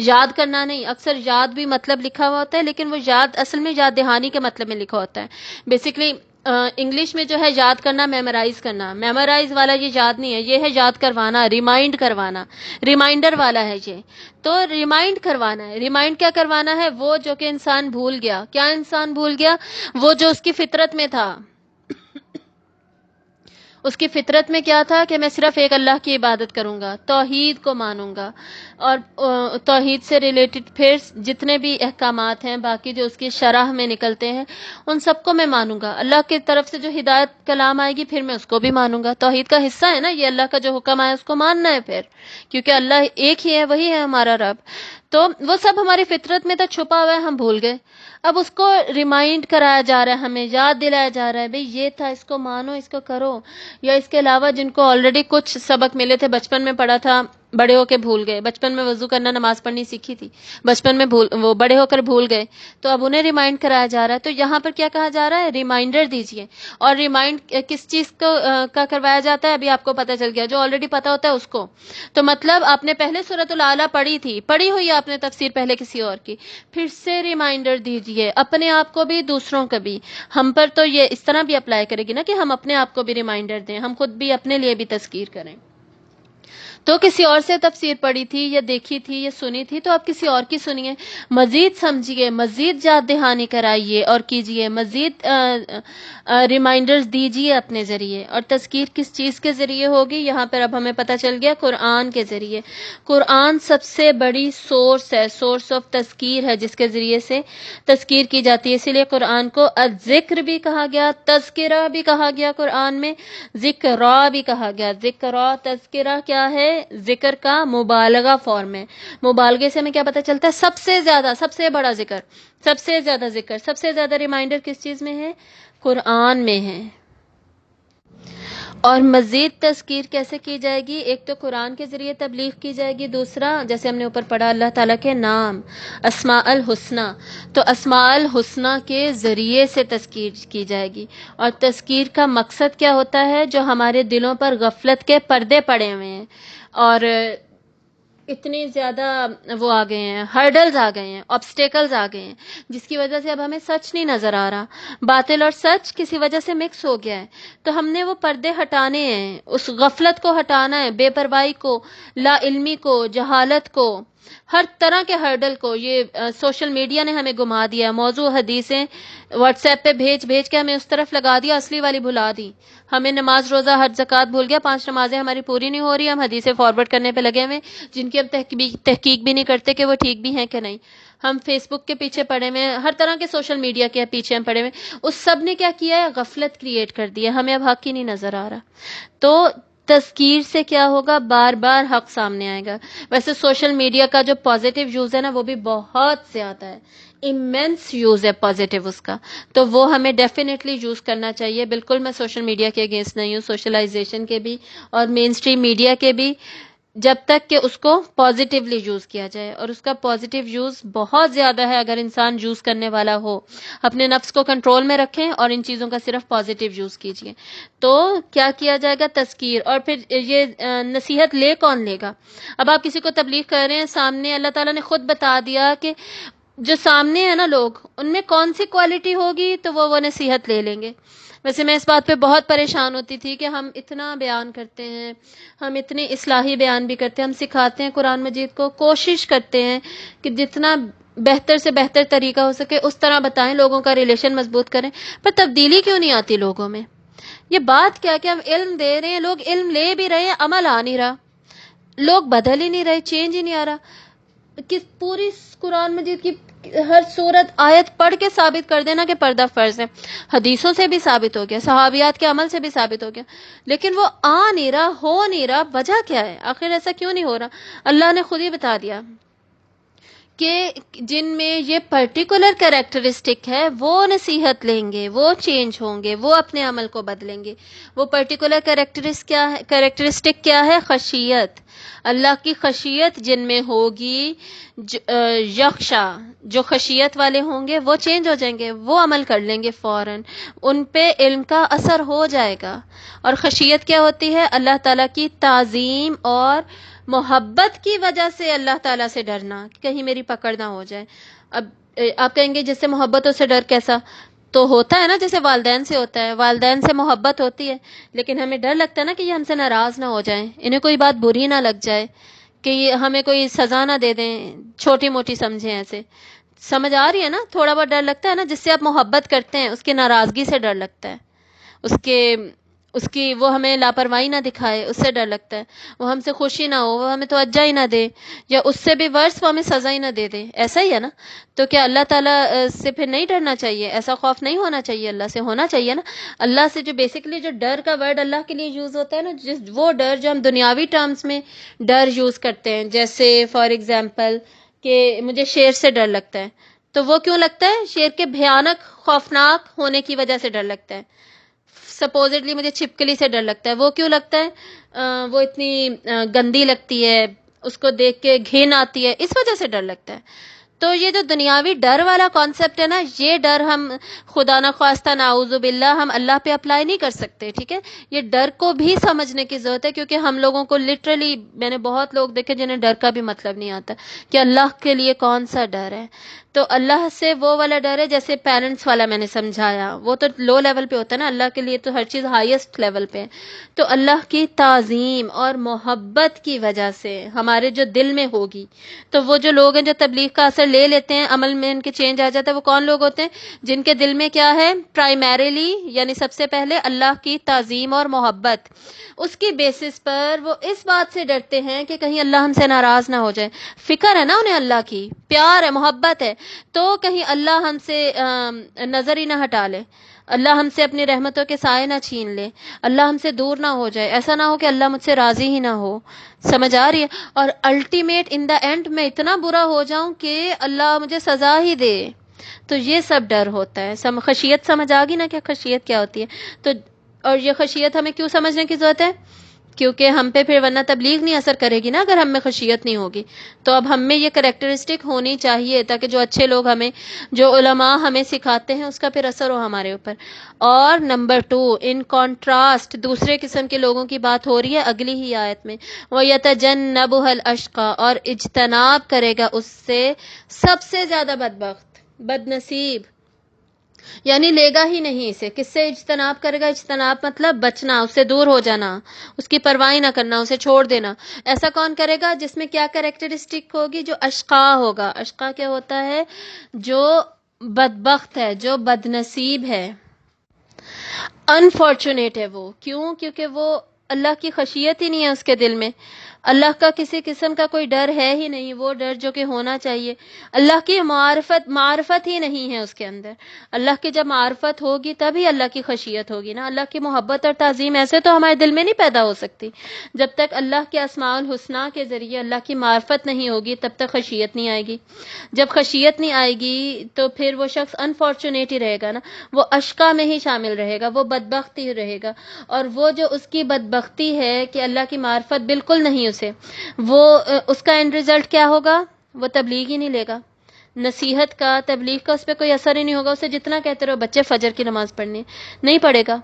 یاد کرنا نہیں. اکثر یاد بھی مطلب لکھا ہوا ہوتا ہے، لیکن وہ یاد اصل میں یاد دہانی کے مطلب میں لکھا ہوتا ہے. بیسکلی انگلش میں جو ہے یاد کرنا، میمورائز کرنا، میمورائز والا یہ یاد نہیں ہے، یہ ہے یاد کروانا، ریمائنڈ کروانا، ریمائنڈر والا ہے یہ. تو ریمائنڈ کروانا ہے. ریمائنڈ کیا کروانا ہے؟ وہ جو کہ انسان بھول گیا. کیا انسان بھول گیا؟ وہ جو اس کی فطرت میں تھا. اس کی فطرت میں کیا تھا کہ میں صرف ایک اللہ کی عبادت کروں گا، توحید کو مانوں گا، اور توحید سے ریلیٹڈ پھر جتنے بھی احکامات ہیں باقی جو اس کی شرح میں نکلتے ہیں ان سب کو میں مانوں گا. اللہ کی طرف سے جو ہدایت کلام آئے گی پھر میں اس کو بھی مانوں گا. توحید کا حصہ ہے نا یہ، اللہ کا جو حکم آیا اس کو ماننا ہے پھر، کیونکہ اللہ ایک ہی ہے، وہی ہے ہمارا رب. تو وہ سب ہماری فطرت میں تو چھپا ہوا ہے، ہم بھول گئے. اب اس کو ریمائنڈ کرایا جا رہا ہے، ہمیں یاد دلایا جا رہا ہے، بھئی یہ تھا، اس کو مانو، اس کو کرو. یا اس کے علاوہ جن کو آلریڈی کچھ سبق ملے تھے، بچپن میں پڑھا تھا، بڑے ہو کے بھول گئے، بچپن میں وضو کرنا، نماز پڑھنی سیکھی تھی، بچپن میں وہ بڑے ہو کر بھول گئے، تو اب انہیں ریمائنڈ کرایا جا رہا ہے. تو یہاں پر کیا کہا جا رہا ہے؟ ریمائنڈر دیجئے. اور ریمائنڈ کس چیز کو کا کروایا جاتا ہے؟ ابھی آپ کو پتہ چل گیا، جو آلریڈی پتہ ہوتا ہے اس کو. تو مطلب آپ نے پہلے سورۃ الاعلیٰ پڑھی ہوئی ہے آپ نے تفسیر پہلے کسی اور کی، پھر سے ریمائنڈر دیجئے اپنے آپ کو بھی، دوسروں کو بھی. ہم پر تو یہ اس طرح بھی اپلائی کرے گی نا کہ ہم اپنے آپ کو بھی ریمائنڈر دیں، ہم خود بھی اپنے لیے بھی تذکیر کریں. تو کسی اور سے تفسیر پڑھی تھی یا دیکھی تھی یا سنی تھی، تو آپ کسی اور کی سنیے، مزید سمجھیے، مزید یاد دہانی کرائیے اور کیجیے، مزید ریمائنڈرز دیجیے اپنے ذریعے۔ اور تذکیر کس چیز کے ذریعے ہوگی؟ یہاں پر اب ہمیں پتہ چل گیا، قرآن کے ذریعے۔ قرآن سب سے بڑی سورس ہے، سورس آف تذکیر ہے، جس کے ذریعے سے تذکیر کی جاتی ہے۔ اسی لیے قرآن کو الذکر بھی کہا گیا، تذکرہ بھی کہا گیا، قرآن میں ذکرہ بھی کہا گیا۔ ذکرہ، تذکرہ کیا ہے؟ ذکر کا مبالغہ فارم ہے۔ مبالغے سے ہمیں کیا پتہ چلتا ہے؟ سب سے زیادہ، سب سے بڑا ذکر، سب سے زیادہ ذکر، سب سے زیادہ ریمائنڈر کس چیز میں ہے؟ قرآن میں ہے۔ اور مزید تذکیر کیسے کی جائے گی؟ ایک تو قرآن کے ذریعے تبلیغ کی جائے گی، دوسرا جیسے ہم نے اوپر پڑھا اللہ تعالیٰ کے نام اسماء الحسنہ، تو اسماء الحسنہ کے ذریعے سے تذکیر کی جائے گی۔ اور تذکیر کا مقصد کیا ہوتا ہے؟ جو ہمارے دلوں پر غفلت کے پردے پڑے ہوئے ہیں اور اتنی زیادہ وہ آ گئے ہیں، ہرڈلز آ گئے ہیں، آبسٹیکلز آ گئے ہیں، جس کی وجہ سے اب ہمیں سچ نہیں نظر آ رہا، باطل اور سچ کسی وجہ سے مکس ہو گیا ہے۔ تو ہم نے وہ پردے ہٹانے ہیں، اس غفلت کو ہٹانا ہے، بے پرواہی کو، لا علمی کو، جہالت کو، ہر طرح کے ہرڈل کو۔ یہ سوشل میڈیا نے ہمیں گما دیا، موضوع حدیثیں واٹس ایپ پہ بھیج بھیج کے ہمیں اس طرف لگا دیا، اصلی والی بھلا دی۔ ہمیں نماز روزہ حج زکوٰۃ بھول گیا، 5 نمازیں ہماری پوری نہیں ہو رہی، ہم حدیثیں فارورڈ کرنے پہ لگے ہوئے، جن کی ہم تحقیق بھی نہیں کرتے کہ وہ ٹھیک بھی ہیں کہ نہیں۔ ہم فیس بک کے پیچھے پڑے ہوئے، ہر طرح کے سوشل میڈیا کے پیچھے ہم پڑے ہوئے، اس سب نے کیا کیا ہے؟ غفلت کریٹ کر دی ہے، ہمیں اب حق ہی نہیں نظر آ رہا۔ تو تذکیر سے کیا ہوگا؟ بار بار حق سامنے آئے گا۔ ویسے سوشل میڈیا کا جو پازیٹیو یوز ہے نا، وہ بھی بہت زیادہ ہے، امینس یوز ہے پازیٹیو اس کا، تو وہ ہمیں ڈیفینیٹلی یوز کرنا چاہیے۔ بالکل میں سوشل میڈیا کے اگینسٹ نہیں ہوں، سوشلائزیشن کے بھی اور مین اسٹریم میڈیا کے بھی، جب تک کہ اس کو پازیٹیولی یوز کیا جائے۔ اور اس کا پازیٹیو یوز بہت زیادہ ہے اگر انسان یوز کرنے والا ہو۔ اپنے نفس کو کنٹرول میں رکھیں اور ان چیزوں کا صرف پازیٹیو یوز کیجیے۔ تو کیا کیا جائے گا؟ تذکیر۔ اور پھر یہ نصیحت لے کون لے گا؟ اب آپ کسی کو تبلیغ کر رہے ہیں، سامنے اللہ تعالیٰ نے خود بتا دیا کہ جو سامنے ہے نا لوگ، ان میں کون سی کوالٹی ہوگی تو وہ نصیحت لے لیں گے۔ ویسے میں اس بات پہ بہت پریشان ہوتی تھی کہ ہم اتنا بیان کرتے ہیں، ہم اتنے اصلاحی بیان بھی کرتے ہیں، ہم سکھاتے ہیں قرآن مجید کو، کوشش کرتے ہیں کہ جتنا بہتر سے بہتر طریقہ ہو سکے اس طرح بتائیں، لوگوں کا ریلیشن مضبوط کریں، پر تبدیلی کیوں نہیں آتی لوگوں میں؟ یہ بات کیا کہ ہم علم دے رہے ہیں، لوگ علم لے بھی رہے ہیں، عمل آ نہیں رہا، لوگ بدل ہی نہیں رہے، چینج ہی نہیں آ رہا۔ کہ پوری قرآن مجید کی ہر صورت آیت پڑھ کے ثابت کر دینا کہ پردہ فرض ہے، حدیثوں سے بھی ثابت ہو گیا، صحابیات کے عمل سے بھی ثابت ہو گیا، لیکن وہ آ نہیں رہا، ہو نہیں رہا۔ وجہ کیا ہے آخر؟ ایسا کیوں نہیں ہو رہا؟ اللہ نے خود ہی بتا دیا کہ جن میں یہ پرٹیکولر کریکٹرسٹک ہے وہ نصیحت لیں گے، وہ چینج ہوں گے، وہ اپنے عمل کو بدلیں گے۔ وہ پرٹیکولر کریکٹرسٹک کیا ہے؟ خشیت، اللہ کی خشیت جن میں ہوگی، یخشا، جو خشیت والے ہوں گے وہ چینج ہو جائیں گے، وہ عمل کر لیں گے فوراً، ان پہ علم کا اثر ہو جائے گا۔ اور خشیت کیا ہوتی ہے؟ اللہ تعالیٰ کی تعظیم اور محبت کی وجہ سے اللہ تعالیٰ سے ڈرنا، کہیں میری پکڑ نہ ہو جائے۔ اب آپ کہیں گے جس سے محبت اس سے ڈر کیسا؟ تو ہوتا ہے نا، جیسے والدین سے ہوتا ہے، والدین سے محبت ہوتی ہے، لیکن ہمیں ڈر لگتا ہے نا کہ یہ ہم سے ناراض نہ ہو جائیں، انہیں کوئی بات بری نہ لگ جائے، کہ یہ ہمیں کوئی سزا نہ دے دیں، چھوٹی موٹی سمجھیں ایسے۔ سمجھ آ رہی ہے نا؟ تھوڑا بہت ڈر لگتا ہے نا، جس سے آپ محبت کرتے ہیں اس کی ناراضگی سے ڈر لگتا ہے، اس کی وہ ہمیں لاپرواہی نہ دکھائے اس سے ڈر لگتا ہے، وہ ہم سے خوشی نہ ہو، وہ ہمیں توجہ ہی نہ دے، یا اس سے بھی ورس وہ ہمیں سزا ہی نہ دے دے، ایسا ہی ہے نا؟ تو کیا اللہ تعالیٰ سے پھر نہیں ڈرنا چاہیے؟ ایسا خوف نہیں ہونا چاہیے؟ اللہ سے ہونا چاہیے نا۔ اللہ سے جو بیسیکلی جو ڈر کا ورڈ اللہ کے لیے یوز ہوتا ہے نا، وہ ڈر جو ہم دنیاوی ٹرمز میں ڈر یوز کرتے ہیں، جیسے فار ایگزامپل کہ مجھے شیر سے ڈر لگتا ہے، تو وہ کیوں لگتا ہے؟ شیر کے بھیانک خوفناک ہونے کی وجہ سے ڈر لگتا ہے۔ سپوزڈلی مجھے چھپکلی سے ڈر لگتا ہے، وہ کیوں لگتا ہے؟ وہ اتنی گندی لگتی ہے، اس کو دیکھ کے گھن آتی ہے، اس وجہ سے ڈر لگتا ہے۔ تو یہ جو دنیاوی ڈر والا کانسیپٹ ہے نا، یہ ڈر ہم خدا نخواستہ نعوذ باللہ ہم اللہ پہ اپلائی نہیں کر سکتے، ٹھیک ہے؟ یہ ڈر کو بھی سمجھنے کی ضرورت ہے، کیونکہ ہم لوگوں کو لٹرلی، میں نے بہت لوگ دیکھے جنہیں ڈر کا بھی مطلب نہیں آتا کہ اللہ کے لیے کون سا ڈر ہے۔ تو اللہ سے وہ والا ڈر ہے جیسے پیرنٹس والا میں نے سمجھایا، وہ تو لو لیول پہ ہوتا ہے نا، اللہ کے لیے تو ہر چیز ہائیسٹ لیول پہ ہے۔ تو اللہ کی تعظیم اور محبت کی وجہ سے ہمارے جو دل میں ہوگی، تو وہ جو لوگ ہیں جو تبلیغ کا اثر لے لیتے ہیں، عمل میں ان کے چینج آ جاتا ہے، وہ کون لوگ ہوتے ہیں؟ جن کے دل میں کیا ہے؟ پرائمریلی یعنی سب سے پہلے اللہ کی تعظیم اور محبت، اس کی بیسس پر وہ اس بات سے ڈرتے ہیں کہ کہیں اللہ ہم سے ناراض نہ ہو جائے، فکر ہے نا انہیں اللہ کی، پیار ہے، محبت ہے، تو کہیں اللہ ہم سے نظر ہی نہ ہٹا لے، اللہ ہم سے اپنی رحمتوں کے سائے نہ چھین لے، اللہ ہم سے دور نہ ہو جائے، ایسا نہ ہو کہ اللہ مجھ سے راضی ہی نہ ہو، سمجھ آ رہی ہے؟ اور الٹیمیٹ ان دا اینڈ میں اتنا برا ہو جاؤں کہ اللہ مجھے سزا ہی دے، تو یہ سب ڈر ہوتا ہے۔ خشیت سمجھ آ گئی نا کہ خشیت کیا ہوتی ہے؟ تو اور یہ خشیت ہمیں کیوں سمجھنے کی ضرورت ہے؟ کیونکہ ہم پہ پھر ورنہ تبلیغ نہیں اثر کرے گی نا اگر ہم میں خشیت نہیں ہوگی۔ تو اب ہم میں یہ کریکٹرسٹک ہونی چاہیے تاکہ جو اچھے لوگ ہمیں، جو علماء ہمیں سکھاتے ہیں، اس کا پھر اثر ہو ہمارے اوپر۔ اور نمبر 2، ان کانٹراسٹ دوسرے قسم کے لوگوں کی بات ہو رہی ہے اگلی ہی آیت میں، وَيَتَجَنَّبُهَا الْأَشْقَى، اور اجتناب کرے گا اس سے سب سے زیادہ بدبخت، بد نصیب، یعنی لے گا ہی نہیں اسے۔ کس سے اجتناب کرے گا؟ اجتناب مطلب بچنا، اس سے دور ہو جانا، اس کی پرواہ نہ کرنا، اسے چھوڑ دینا۔ ایسا کون کرے گا؟ جس میں کیا کریکٹرسٹک ہوگی؟ جو اشقا ہوگا۔ اشقا کیا ہوتا ہے؟ جو بدبخت ہے، جو بد نصیب ہے، انفارچونیٹ ہے وہ۔ کیوں؟ کیونکہ وہ اللہ کی خشیت ہی نہیں ہے اس کے دل میں، اللہ کا کسی قسم کا کوئی ڈر ہے ہی نہیں، وہ ڈر جو کہ ہونا چاہیے۔ اللہ کی معرفت ہی نہیں ہے اس کے اندر۔ اللہ کی جب معرفت ہوگی تبھی اللہ کی خشیت ہوگی نا۔ اللہ کی محبت اور تعظیم ایسے تو ہمارے دل میں نہیں پیدا ہو سکتی، جب تک اللہ کے اسماء الحسنیٰ کے ذریعے اللہ کی معرفت نہیں ہوگی تب تک خشیت نہیں آئے گی۔ جب خشیت نہیں آئے گی تو پھر وہ شخص انفارچونیٹ ہی رہے گا نا، وہ اشقا میں ہی شامل رہے گا، وہ بدبخت ہی رہے گا۔ اور وہ جو اس کی بدبختی ہے کہ اللہ کی معرفت بالکل نہیں اسے، وہ اس کا اینڈ ریزلٹ کیا ہوگا؟ وہ تبلیغ ہی نہیں لے گا، نصیحت کا، تبلیغ کا اس پہ کوئی اثر ہی نہیں ہوگا۔ اسے جتنا کہتے رہو بچے فجر کی نماز پڑھنی، نہیں پڑھے گا۔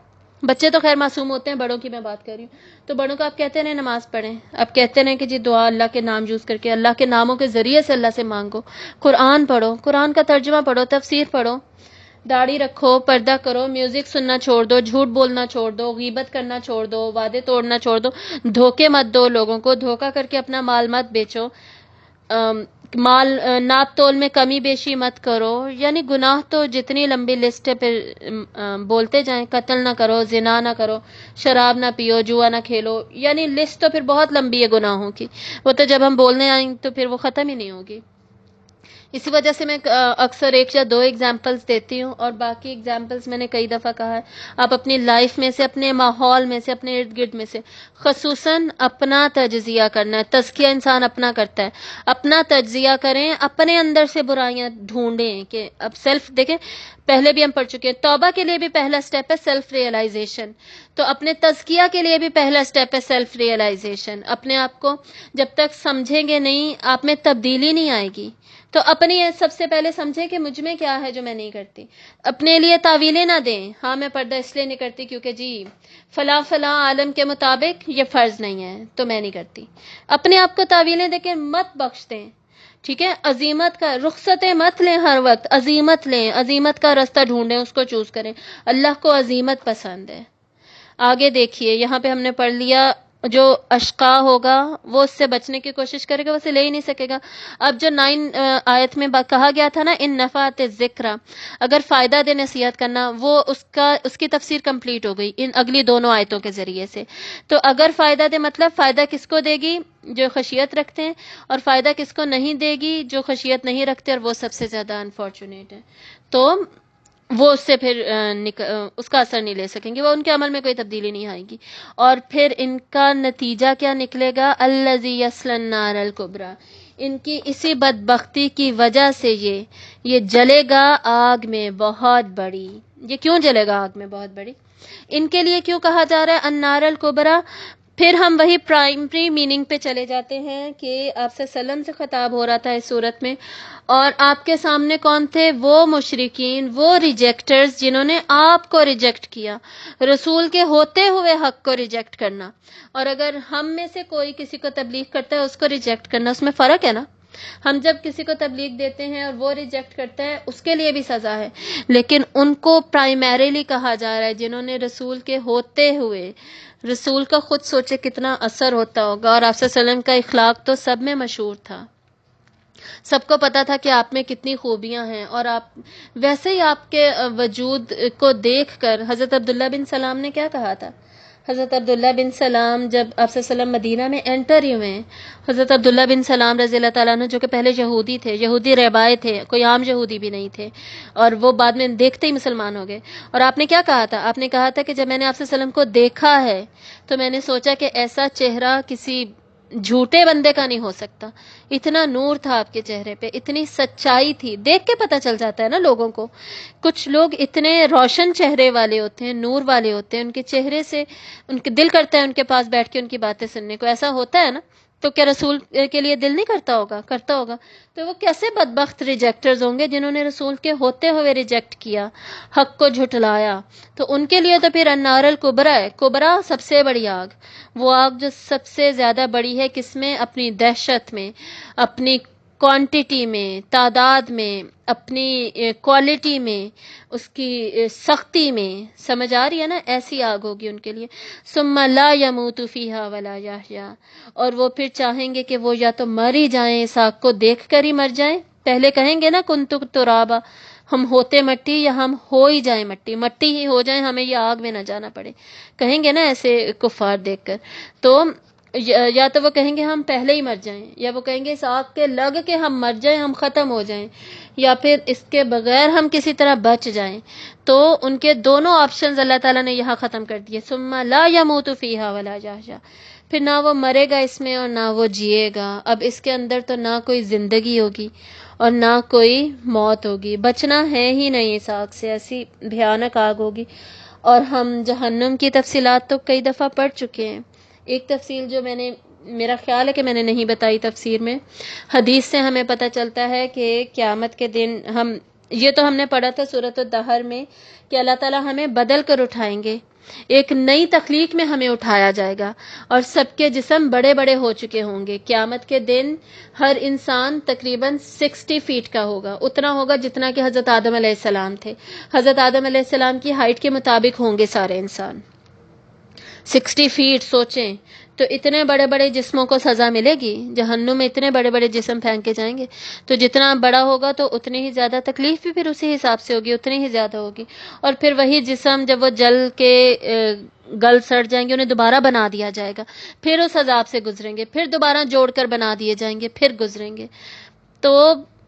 بچے تو خیر معصوم ہوتے ہیں، بڑوں کی میں بات کر رہی ہوں، تو بڑوں کو آپ کہتے رہیں نماز پڑھیں، آپ کہتے رہیں کہ جی دعا اللہ کے نام یوز کر کے، اللہ کے ناموں کے ذریعے سے اللہ سے مانگو، قرآن پڑھو، قرآن کا ترجمہ پڑھو، تفسیر پڑھو، داڑھی رکھو، پردہ کرو، میوزک سننا چھوڑ دو، جھوٹ بولنا چھوڑ دو، غیبت کرنا چھوڑ دو، وعدے توڑنا چھوڑ دو، دھوکے مت دو لوگوں کو، دھوکا کر کے اپنا مال مت بیچو، مال ناپ تول میں کمی بیشی مت کرو، یعنی گناہ تو جتنی لمبی لسٹ ہے پھر بولتے جائیں، قتل نہ کرو، زنا نہ کرو، شراب نہ پیو، جوا نہ کھیلو، یعنی لسٹ تو پھر بہت لمبی ہے گناہوں کی، وہ تو جب ہم بولنے آئیں تو پھر وہ ختم ہی نہیں ہوگی۔ اسی وجہ سے میں اکثر ایک یا دو ایگزامپلس دیتی ہوں، اور باقی ایگزامپلس میں نے کئی دفعہ کہا ہے، آپ اپنی لائف میں سے، اپنے ماحول میں سے، اپنے ارد گرد میں سے خصوصاً اپنا تجزیہ کرنا ہے۔ تزکیہ انسان اپنا کرتا ہے، اپنا تجزیہ کریں، اپنے اندر سے برائیاں ڈھونڈیں کہ اب سیلف دیکھیں، پہلے بھی ہم پڑھ چکے ہیں، توبہ کے لیے بھی پہلا سٹیپ ہے سیلف ریئلائزیشن، تو اپنے تزکیہ کے لیے بھی پہلا سٹیپ ہے سیلف ریئلائزیشن۔ اپنے آپ کو جب تک سمجھیں گے نہیں، آپ میں تبدیلی نہیں آئے گی، تو اپنی سب سے پہلے سمجھیں کہ مجھ میں کیا ہے جو میں نہیں کرتی۔ اپنے لیے تعویلیں نہ دیں، ہاں میں پردہ اس لیے نہیں کرتی کیونکہ جی فلاں فلاں عالم کے مطابق یہ فرض نہیں ہے تو میں نہیں کرتی۔ اپنے آپ کو تعویلیں دے کے مت بخش دیں، ٹھیک ہے؟ عزیمت کا رخصتیں مت لیں، ہر وقت عزیمت لیں، عزیمت کا راستہ ڈھونڈیں، اس کو چوز کریں۔ اللہ کو عزیمت پسند ہے۔ آگے دیکھیے، یہاں پہ ہم نے پڑھ لیا جو اشقا ہوگا وہ اس سے بچنے کی کوشش کرے گا، وہ اسے لے ہی نہیں سکے گا۔ اب جو 9 آیت میں کہا گیا تھا نا، ان نفعت الذکر، اگر فائدہ دے نصیحت کرنا، وہ اس کی تفسیر کمپلیٹ ہو گئی ان اگلی دونوں آیتوں کے ذریعے سے۔ تو اگر فائدہ دے مطلب فائدہ کس کو دے گی؟ جو خشیت رکھتے ہیں، اور فائدہ کس کو نہیں دے گی؟ جو خشیت نہیں رکھتے، اور وہ سب سے زیادہ انفارچونیٹ ہے، تو وہ اس سے پھر اس کا اثر نہیں لے سکیں گے، وہ ان کے عمل میں کوئی تبدیلی نہیں آئے گی۔ اور پھر ان کا نتیجہ کیا نکلے گا؟ الذی یصلی النار الکبریٰ، ان کی اسی بدبختی کی وجہ سے یہ جلے گا آگ میں بہت بڑی۔ یہ کیوں جلے گا آگ میں بہت بڑی؟ ان کے لیے کیوں کہا جا رہا ہے النار الکبریٰ؟ پھر ہم وہی پرائمری میننگ پہ چلے جاتے ہیں کہ آپ سے سلم سے خطاب ہو رہا تھا اس صورت میں، اور آپ کے سامنے کون تھے؟ وہ مشرکین، وہ ریجیکٹرز جنہوں نے آپ کو ریجیکٹ کیا، رسول کے ہوتے ہوئے حق کو ریجیکٹ کرنا۔ اور اگر ہم میں سے کوئی کسی کو تبلیغ کرتا ہے اس کو ریجیکٹ کرنا، اس میں فرق ہے نا۔ ہم جب کسی کو تبلیغ دیتے ہیں اور وہ ریجیکٹ کرتا ہے اس کے لیے بھی سزا ہے، لیکن ان کو پرائمریلی کہا جا رہا ہے جنہوں نے رسول کے ہوتے ہوئے، رسول کا خود سوچے کتنا اثر ہوتا ہوگا، اور آپ صلی اللہ علیہ وسلم کا اخلاق تو سب میں مشہور تھا، سب کو پتا تھا کہ آپ میں کتنی خوبیاں ہیں، اور آپ ویسے ہی آپ کے وجود کو دیکھ کر حضرت عبداللہ بن سلام نے کیا کہا تھا؟ حضرت عبداللہ بن سلام جب آپ صلی اللہ علیہ وسلم مدینہ میں انٹر ہی ہوئے، حضرت عبداللہ بن سلام رضی اللہ تعالیٰ عنہ جو کہ پہلے یہودی تھے، یہودی رہبائے تھے، کوئی عام یہودی بھی نہیں تھے، اور وہ بعد میں دیکھتے ہی مسلمان ہو گئے، اور آپ نے کیا کہا تھا؟ آپ نے کہا تھا کہ جب میں نے آپ صلی اللہ علیہ وسلم کو دیکھا ہے تو میں نے سوچا کہ ایسا چہرہ کسی جھوٹے بندے کا نہیں ہو سکتا، اتنا نور تھا آپ کے چہرے پہ، اتنی سچائی تھی، دیکھ کے پتہ چل جاتا ہے نا لوگوں کو، کچھ لوگ اتنے روشن چہرے والے ہوتے ہیں، نور والے ہوتے ہیں، ان کے چہرے سے ان کے دل کرتا ہے ان کے پاس بیٹھ کے ان کی باتیں سننے کو، ایسا ہوتا ہے نا، تو کیا رسول کے لیے دل نہیں کرتا ہوگا؟ کرتا ہوگا، تو وہ کیسے بدبخت ریجیکٹرز ہوں گے جنہوں نے رسول کے ہوتے ہوئے ریجیکٹ کیا، حق کو جھٹلایا، تو ان کے لیے تو پھر النار الکبریٰ ہے، کبریٰ سب سے بڑی آگ، وہ آگ جو سب سے زیادہ بڑی ہے، کس میں؟ اپنی دہشت میں، اپنی کوانٹٹی میں، تعداد میں، اپنی کوالٹی میں، اس کی سختی میں، سمجھ آ رہی ہے نا؟ ایسی آگ ہوگی ان کے لیے، ثم لا يموت فيها ولا يحيا، اور وہ پھر چاہیں گے کہ وہ یا تو مر ہی جائیں، اس آگ کو دیکھ کر ہی مر جائیں، پہلے کہیں گے نا کنت ترابا، ہم ہوتے مٹی یا ہم ہو ہی جائیں مٹی، مٹی ہی ہو جائیں، ہمیں یہ آگ میں نہ جانا پڑے، کہیں گے نا ایسے کفار دیکھ کر، تو یا تو وہ کہیں گے ہم پہلے ہی مر جائیں، یا وہ کہیں گے اس آگ کے لگ کے ہم مر جائیں، ہم ختم ہو جائیں، یا پھر اس کے بغیر ہم کسی طرح بچ جائیں، تو ان کے دونوں آپشنز اللہ تعالیٰ نے یہاں ختم کر دیے، ثم لا يموت فيها ولا يحيا، پھر نہ وہ مرے گا اس میں اور نہ وہ جیے گا، اب اس کے اندر تو نہ کوئی زندگی ہوگی اور نہ کوئی موت ہوگی، بچنا ہے ہی نہیں اس آگ سے، ایسی بھیانک آگ ہوگی، اور ہم جہنم کی تفصیلات تو کئی دفعہ پڑھ چکے ہیں، ایک تفصیل جو میرا خیال ہے کہ میں نے نہیں بتائی تفسیر میں، حدیث سے ہمیں پتہ چلتا ہے کہ قیامت کے دن یہ تو ہم نے پڑھا تھا سورۃ الدہر میں کہ اللہ تعالیٰ ہمیں بدل کر اٹھائیں گے، ایک نئی تخلیق میں ہمیں اٹھایا جائے گا، اور سب کے جسم بڑے بڑے ہو چکے ہوں گے، قیامت کے دن ہر انسان تقریباً 60 فیٹ کا ہوگا، اتنا ہوگا جتنا کہ حضرت آدم علیہ السلام تھے، حضرت آدم علیہ السلام کی ہائٹ کے مطابق ہوں گے سارے انسان، 60 فیٹ، سوچیں تو اتنے بڑے بڑے جسموں کو سزا ملے گی، جہنم میں اتنے بڑے بڑے جسم پھینکے جائیں گے، تو جتنا بڑا ہوگا تو اتنی ہی زیادہ تکلیف بھی پھر اسی حساب سے ہوگی، اتنی ہی زیادہ ہوگی، اور پھر وہی جسم جب وہ جل کے گل سڑ جائیں گے انہیں دوبارہ بنا دیا جائے گا، پھر اس عذاب سے گزریں گے، پھر دوبارہ جوڑ کر بنا دیے جائیں گے، پھر گزریں گے، تو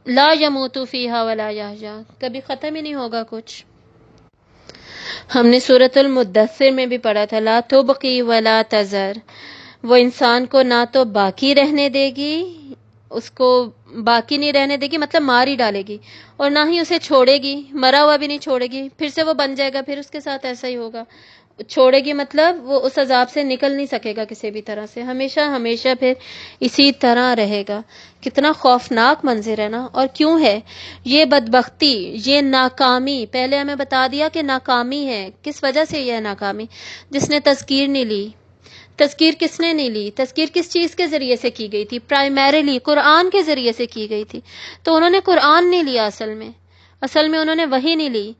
لا يموت فيها ولا يحيا، کبھی ختم ہی نہیں ہوگا کچھ۔ ہم نے سورۃ المدثر میں بھی پڑھا تھا لا تبقی ولا تذر، وہ انسان کو نہ تو باقی رہنے دے گی، اس کو باقی نہیں رہنے دے گی مطلب مار ہی ڈالے گی، اور نہ ہی اسے چھوڑے گی، مرا ہوا بھی نہیں چھوڑے گی، پھر سے وہ بن جائے گا، پھر اس کے ساتھ ایسا ہی ہوگا، چھوڑے گی مطلب وہ اس عذاب سے نکل نہیں سکے گا کسی بھی طرح سے، ہمیشہ ہمیشہ پھر اسی طرح رہے گا، کتنا خوفناک منظر ہے نا، اور کیوں ہے یہ بدبختی، یہ ناکامی، پہلے ہمیں بتا دیا کہ ناکامی ہے، کس وجہ سے یہ ناکامی، جس نے تذکیر نہیں لی، تذکیر کس نے نہیں لی، تذکیر کس چیز کے ذریعے سے کی گئی تھی؟ پرائمریلی قرآن کے ذریعے سے کی گئی تھی، تو انہوں نے قرآن نہیں لیا، اصل میں انہوں نے وحی نہیں لی،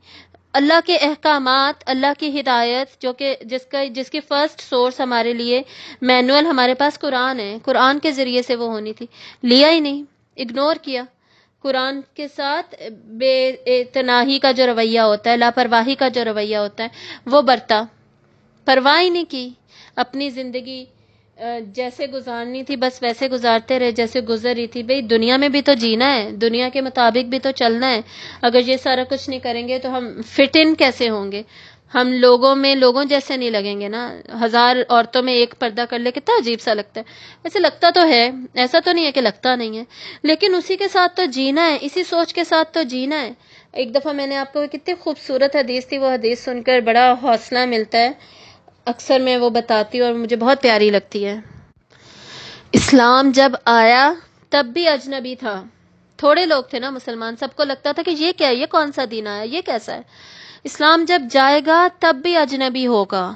اللہ کے احکامات، اللہ کی ہدایت، جو کہ جس کی فرسٹ سورس ہمارے لیے مینول ہمارے پاس قرآن ہے، قرآن کے ذریعے سے وہ ہونی تھی، لیا ہی نہیں، اگنور کیا، قرآن کے ساتھ بے اعتنائی کا جو رویہ ہوتا ہے، لاپرواہی کا جو رویہ ہوتا ہے وہ برتا، پرواہ ہی نہیں کی، اپنی زندگی جیسے گزارنی تھی بس ویسے گزارتے رہے جیسے گزر رہی تھی، بھئی دنیا میں بھی تو جینا ہے، دنیا کے مطابق بھی تو چلنا ہے، اگر یہ سارا کچھ نہیں کریں گے تو ہم فٹ ان کیسے ہوں گے، ہم لوگوں جیسے نہیں لگیں گے نا، 1000 عورتوں میں ایک پردہ کر لے کتنا عجیب سا لگتا ہے، ویسے لگتا تو ہے، ایسا تو نہیں ہے کہ لگتا نہیں ہے، لیکن اسی کے ساتھ تو جینا ہے، اسی سوچ کے ساتھ تو جینا ہے۔ ایک دفعہ میں نے آپ کو کتنی خوبصورت حدیث تھی، وہ حدیث سن کر بڑا حوصلہ ملتا ہے، اکثر میں وہ بتاتی ہوں اور مجھے بہت پیاری لگتی ہے۔ اسلام جب آیا تب بھی اجنبی تھا، تھوڑے لوگ تھے نا مسلمان، سب کو لگتا تھا کہ یہ کیا ہے، یہ کون سا دین آیا، یہ کیسا ہے۔ اسلام جب جائے گا تب بھی اجنبی ہوگا،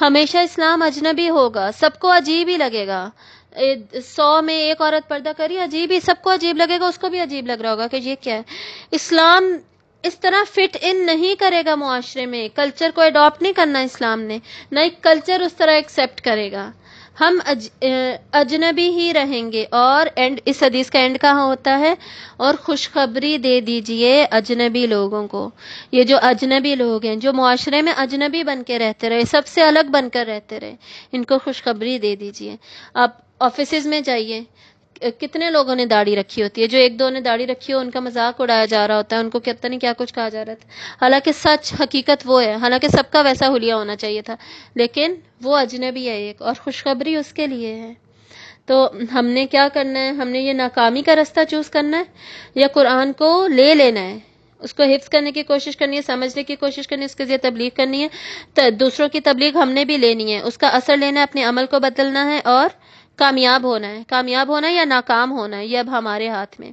ہمیشہ اسلام اجنبی ہوگا، سب کو عجیب ہی لگے گا، 100 میں ایک عورت پردہ کری، عجیب ہی، سب کو عجیب لگے گا، اس کو بھی عجیب لگ رہا ہوگا کہ یہ کیا ہے۔ اسلام اس طرح فٹ ان نہیں کرے گا معاشرے میں، کلچر کو اڈاپٹ نہیں کرنا اسلام نے، نہ ایک کلچر اس طرح ایکسیپٹ کرے گا، ہم اجنبی ہی رہیں گے۔ اور اس حدیث کا اینڈ کہاں ہوتا ہے؟ اور خوشخبری دے دیجئے اجنبی لوگوں کو۔ یہ جو اجنبی لوگ ہیں، جو معاشرے میں اجنبی بن کے رہتے رہے، سب سے الگ بن کر رہتے رہے، ان کو خوشخبری دے دیجئے۔ آپ آفیسز میں جائیے، کتنے لوگوں نے داڑھی رکھی ہوتی ہے، جو ایک دو نے داڑھی رکھی ہو ان کا مذاق اڑایا جا رہا ہوتا ہے، ان کو کتنا نہیں کیا کچھ کہا جا رہا تھا، حالانکہ سچ حقیقت وہ ہے، حالانکہ سب کا ویسا حلیہ ہونا چاہیے تھا، لیکن وہ اجنبی ہے ایک، اور خوشخبری اس کے لیے ہے۔ تو ہم نے کیا کرنا ہے؟ ہم نے یہ ناکامی کا راستہ چوز کرنا ہے یا قرآن کو لے لینا ہے، اس کو حفظ کرنے کی کوشش کرنی ہے، سمجھنے کی کوشش کرنی ہے، اس کے ذریعے تبلیغ کرنی ہے، دوسروں کی تبلیغ ہم نے بھی لینی ہے، اس کا اثر لینا ہے، اپنے عمل کو بدلنا ہے اور کامیاب ہونا ہے۔ کامیاب ہونا ہے یا ناکام ہونا ہے، یہ اب ہمارے ہاتھ میں۔